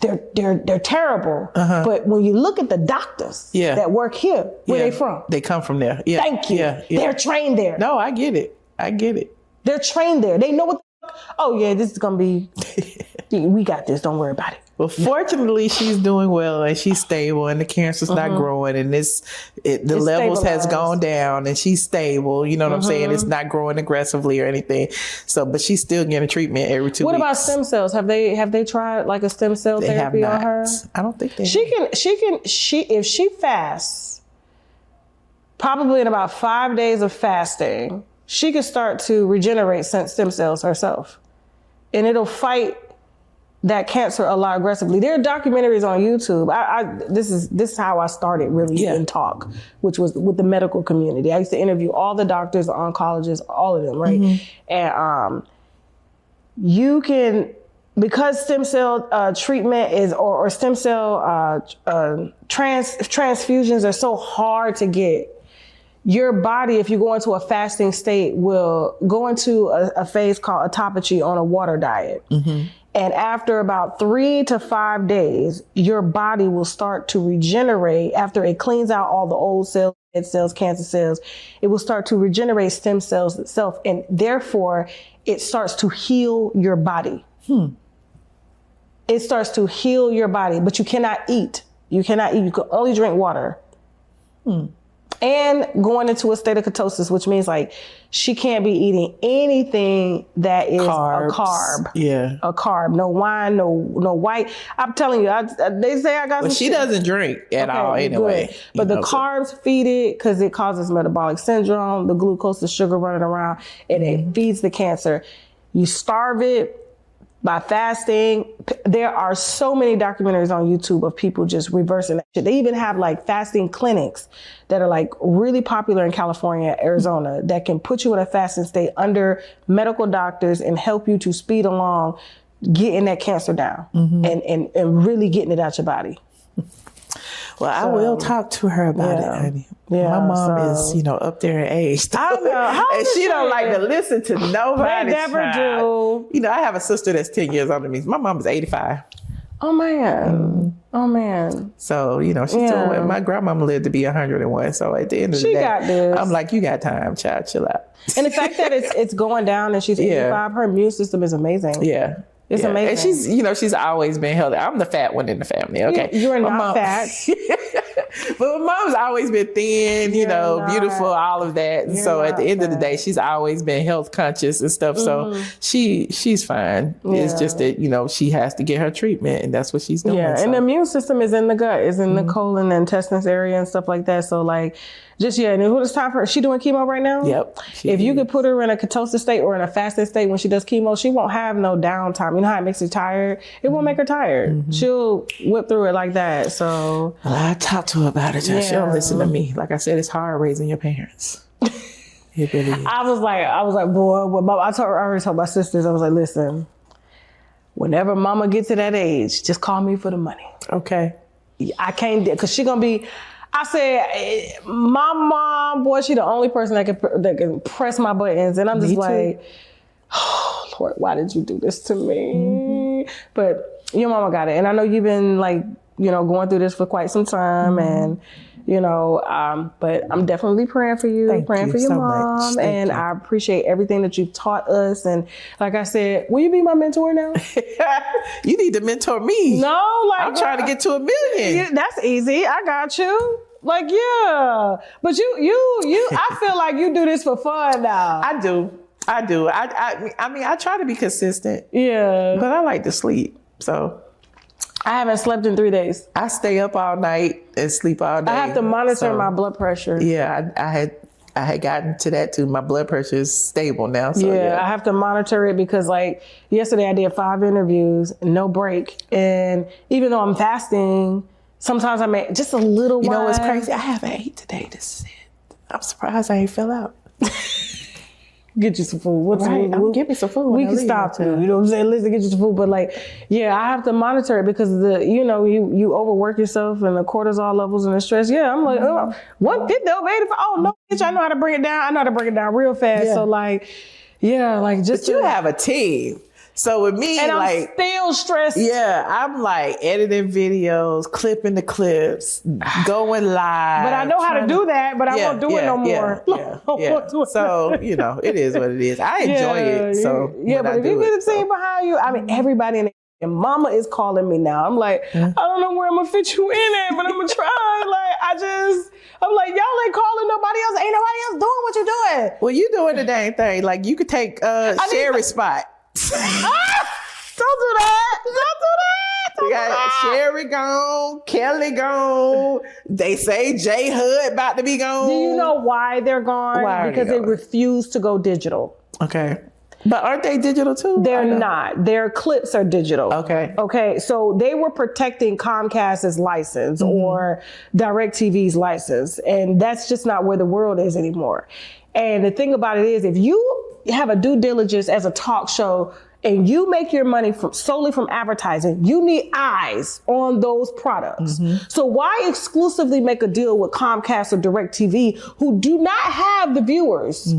they're terrible. But when you look at the doctors that work here, where they from? They come from there. Yeah. Thank you. Yeah. They're trained there. No, I get it. They're trained there. They know what this is going to be. We got this. Don't worry about it. Well, fortunately, she's doing well and she's stable and the cancer's not growing and the levels has gone down and she's stable. You know what I'm saying? It's not growing aggressively or anything. So, but she's still getting treatment every 2 weeks. What about stem cells? Have they tried like a stem cell therapy on her? I don't think they if she fasts, probably in about 5 days of fasting, she can start to regenerate stem cells herself. And it'll fight that cancer a lot aggressively. There are documentaries on YouTube. This is how I started really in talk, which was with the medical community. I used to interview all the doctors, the oncologists, all of them, right? And you can, because stem cell treatment is, or stem cell transfusions are so hard to get, your body, if you go into a fasting state, will go into a phase called autophagy on a water diet. And after about 3 to 5 days, your body will start to regenerate after it cleans out all the old cells, dead cells, cancer cells. It will start to regenerate stem cells itself. And therefore, it starts to heal your body. It starts to heal your body, but you cannot eat. You cannot eat. You can only drink water. And going into a state of ketosis, which means like she can't be eating anything that is Carbs. a carb. Yeah. A carb. No wine, no white. I'm telling you, they say I got some she shit. doesn't drink at all anyway. Good. But the carbs feed it because it causes metabolic syndrome, the glucose, the sugar running around, and it feeds the cancer. You starve it by fasting. There are so many documentaries on YouTube of people just reversing that shit. They even have like fasting clinics that are like really popular in California, Arizona, that can put you in a fasting state under medical doctors and help you to speed along getting that cancer down and really getting it out your body. Well, I will talk to her about it, honey. Yeah, my mom is, up there in age. I know. How and she don't like to listen to nobody. They never do. I have a sister that's 10 years older than me. My mom is 85. Oh, man. Oh, man. So, she's doing well. My grandmama lived to be 101. So at the end of the day, got this. I'm like, you got time, child. Chill out. And the fact that it's going down and she's 85, her immune system is amazing. Yeah. It's amazing. And she's always been healthy. I'm the fat one in the family, okay? You're not fat. But my mom's always been thin, beautiful, all of that. And so at the end of the day, she's always been health conscious and stuff. So she's fine. Yeah. It's just that, she has to get her treatment and that's what she's doing. Yeah, and the immune system is in the gut, is in the colon and intestines area and stuff like that. So like, and it's time for her. She doing chemo right now? Yep. If you could put her in a ketosis state or in a fasted state when she does chemo, she won't have no downtime. You know how it makes her tired? It won't make her tired. She'll whip through it like that. So I talked to her about it. She don't listen to me. Like I said, it's hard raising your parents. It really is. I was like, boy, I already told my sisters, I was like, listen, whenever mama gets to that age, just call me for the money. Okay. I can't, because she gonna be, I said, my mom, boy, she the only person that can press my buttons. And I'm just like, oh, Lord, why did you do this to me? But your mama got it. And I know you've been like, going through this for quite some time. And, but I'm definitely praying for you, praying for your mom. And I appreciate everything that you've taught us. And like I said, will you be my mentor now? You need to mentor me. No, like I'm trying to get to 1 million. Yeah, that's easy. I got you. Like, yeah. But you, I feel like you do this for fun now. I do. I mean, I try to be consistent. Yeah. But I like to sleep. So I haven't slept in 3 days. I stay up all night and sleep all day. I have to monitor my blood pressure. Yeah, I had gotten to that too. My blood pressure is stable now. So I have to monitor it because like yesterday I did 5 interviews, no break. And even though I'm fasting, sometimes I make just a little You know wine. what's crazy? I haven't ate today. I'm surprised I ain't fell out. Get you some food. What's Right. Give me some food. We can stop you. You know what I'm saying? Listen, get you some food. But like, yeah, I have to monitor it because you overwork yourself and the cortisol levels and the stress. Yeah, I'm like, 150 over 85. Oh no, bitch, I know how to bring it down. I know how to bring it down real fast. Yeah. So like, yeah, like just. But you have a team. So with me, and like, I'm still stressed. yeah, I'm like editing videos, clipping the clips, going live. But I know how to do that, but I won't do it no more. Yeah. So, it is what it is. I enjoy it. So but if you get a team behind you, I mean, everybody in and mama is calling me now. I'm like, I don't know where I'm gonna fit you in at, but I'm gonna try. I'm like, y'all ain't calling nobody else. Ain't nobody else doing what you're doing. Well, you doing the dang thing. Like you could take Sherry's spot. Don't do that. We got Sherry gone, Kelly gone. They say J Hud about to be gone. Do you know why they're gone? Why are because they they refuse to go digital. Okay. But aren't they digital too? They're not. Their clips are digital. Okay. So they were protecting Comcast's license or DirecTV's license. And that's just not where the world is anymore. And the thing about it is, if you have a due diligence as a talk show and you make your money solely from advertising, you need eyes on those products. So why exclusively make a deal with Comcast or DirecTV who do not have the viewers?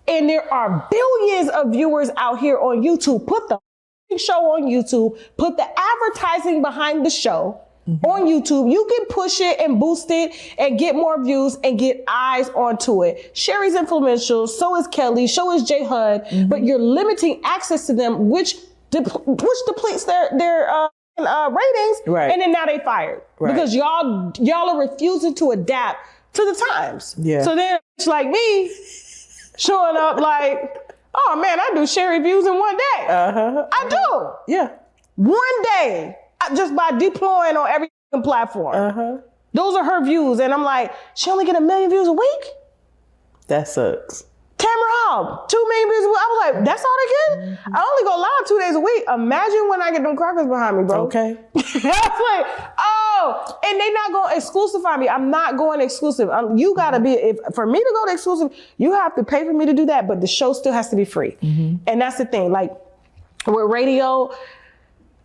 And there are billions of viewers out here on YouTube. Put the show on YouTube, put the advertising behind the show on YouTube. You can push it and boost it and get more views and get eyes onto it. Sherry's influential, so is Kelly, so is J Hud, but you're limiting access to them, which depletes their ratings. Right. And then now they fired because y'all are refusing to adapt to the times. Yeah. So then it's like me showing up like, oh man, I do Sherry views in one day. I do. Yeah. One day. Just by deploying on every platform. Those are her views. And I'm like, she only get 1 million views a week? That sucks. Cameron Hall, 2 million views a week. I was like, that's all they get? I only go live 2 days a week. Imagine when I get them crackers behind me, bro. Okay. I was like, oh, and they not going to exclusify me. I'm not going exclusive. You got to be, for me to go to exclusive, you have to pay for me to do that, but the show still has to be free. And that's the thing. Like with radio,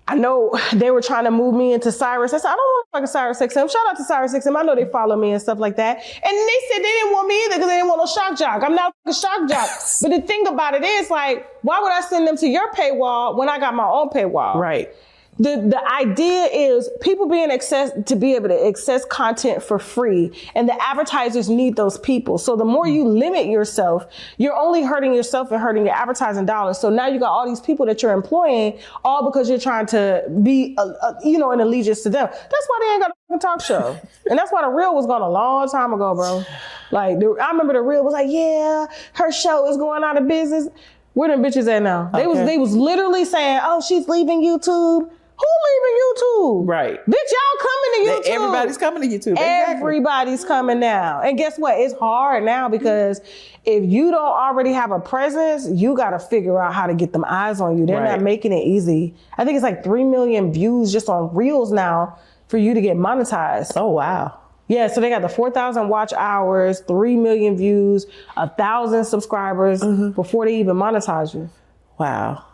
I know they were trying to move me into Cyrus. I said, I don't want to fuck a Cyrus XM. Shout out to Cyrus XM. I know they follow me and stuff like that. And they said they didn't want me either because they didn't want no shock jock. I'm not a shock jock. But the thing about it is, like, why would I send them to your paywall when I got my own paywall? Right. The idea is people being to be able to access content for free, and the advertisers need those people. So the more you limit yourself, you're only hurting yourself and hurting your advertising dollars. So now you got all these people that you're employing, all because you're trying to be, an allegiance to them. That's why they ain't got a fucking talk show, and that's why the Real was gone a long time ago, bro. Like I remember the Real was like, yeah, her show is going out of business. Where them bitches at now? They was literally saying, oh, she's leaving YouTube. Who leaving YouTube? Right. Bitch, y'all coming to YouTube. Everybody's coming to YouTube. Everybody's coming now. And guess what? It's hard now because if you don't already have a presence, you got to figure out how to get them eyes on you. They're not making it easy. I think it's like 3 million views just on Reels now for you to get monetized. Oh, wow. Yeah, so they got the 4,000 watch hours, 3 million views, 1,000 subscribers before they even monetize you. Wow.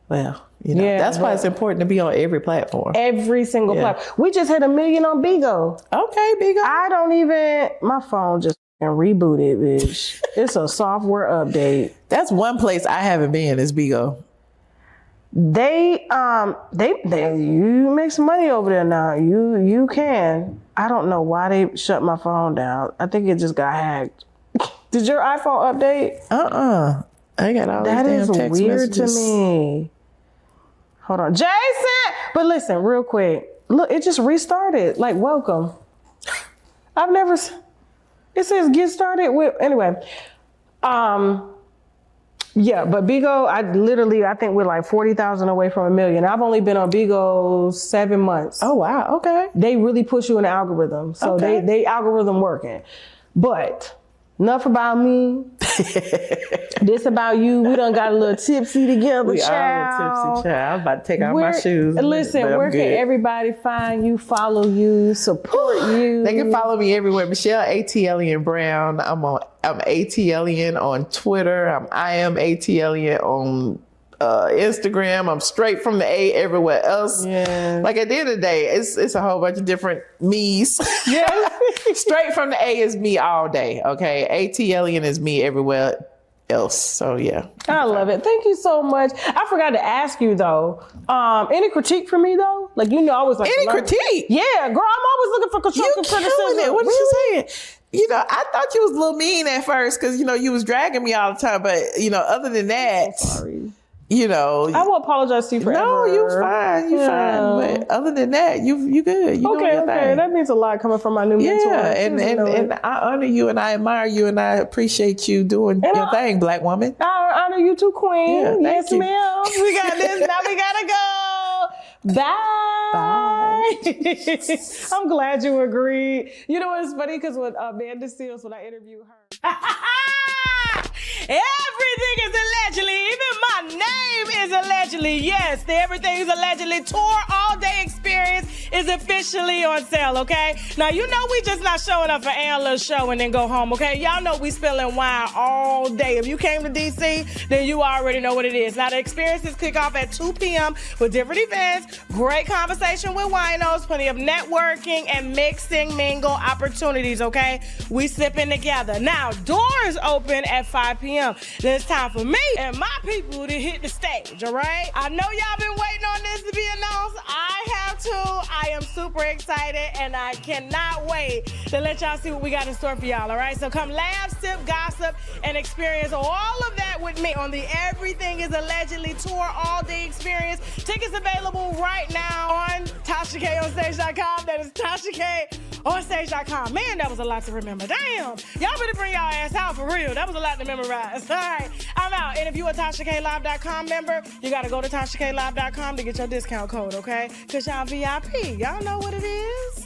Well, that's why it's important to be on every platform. Every single platform. We just hit 1 million on Bigo. Okay, Bigo. My phone just rebooted, bitch. It's a software update. That's one place I haven't been is Bigo. They you make some money over there now. You can. I don't know why they shut my phone down. I think it just got hacked. Did your iPhone update? I got all these damn text messages. That is weird to me. Hold on. Jason! But listen, real quick. Look, it just restarted. Like, welcome. It says get started with, anyway. Yeah, but Bigo, I think we're like 40,000 away from 1 million. I've only been on Bigo 7 months. Oh, wow. Okay. They really push you in the algorithm. So they algorithm working. But enough about me. This about you. We done got a little tipsy together, we child. are a little tipsy, child. I'm about to take off my shoes. Listen, where can everybody find you, follow you, support you. They can follow me everywhere. Michelle ATLien Brown. I'm ATLien on Twitter. I am ATLien on Instagram. I'm straight from the A everywhere else. Yeah. Like at the end of the day, it's a whole bunch of different me's. Yeah. Straight from the A is me all day. Okay. ATLien is me everywhere else. So yeah. I love it. Thank you so much. I forgot to ask you though. Any critique for me though? Like I always like any critique. Yeah, girl, I'm always looking for constructive criticism. It. What are you saying? I thought you was a little mean at first because you was dragging me all the time. But other than that, I'm sorry. I won't apologize to you forever. No, you fine. You fine. But other than that, you good. You doing your thing. That means a lot coming from my new mentor. Yeah, and I honor you and I admire you and I appreciate you doing your thing, Black woman. I honor you too, Queen. Yeah, yes, you. ma'am. We got this. Now we gotta go. Bye. I'm glad you agreed. You know what's funny? Because with Amanda Seals, when I interviewed her, everything is allegedly. Even my name is allegedly. Yes, the Everything is Allegedly tour all-day experience is officially on sale, okay? Now, we just not showing up for a little show and then go home, okay? Y'all know we spilling wine all day. If you came to D.C., then you already know what it is. Now, the experiences kick off at 2 p.m. with different events, great conversation with winos, plenty of networking and mingle opportunities, okay? We sipping together. Now, doors open at 5 p.m. Then it's time for me and my people to hit the stage, all right? I know y'all been waiting on this to be announced. I have too. I am super excited and I cannot wait to let y'all see what we got in store for y'all, all right? So come laugh, sip, gossip, and experience all of that with me on the Everything is Allegedly tour all-day experience. Tickets available right now on TashaKOnStage.com. That is TashaKOnStage.com. Man, that was a lot to remember. Damn. Y'all better bring y'all ass out for real. That was a lot to memorize. All right, I'm out. And if you're a TashaKLive.com member, you got to go to TashaKLive.com to get your discount code, okay? Because y'all VIP. Y'all know what it is.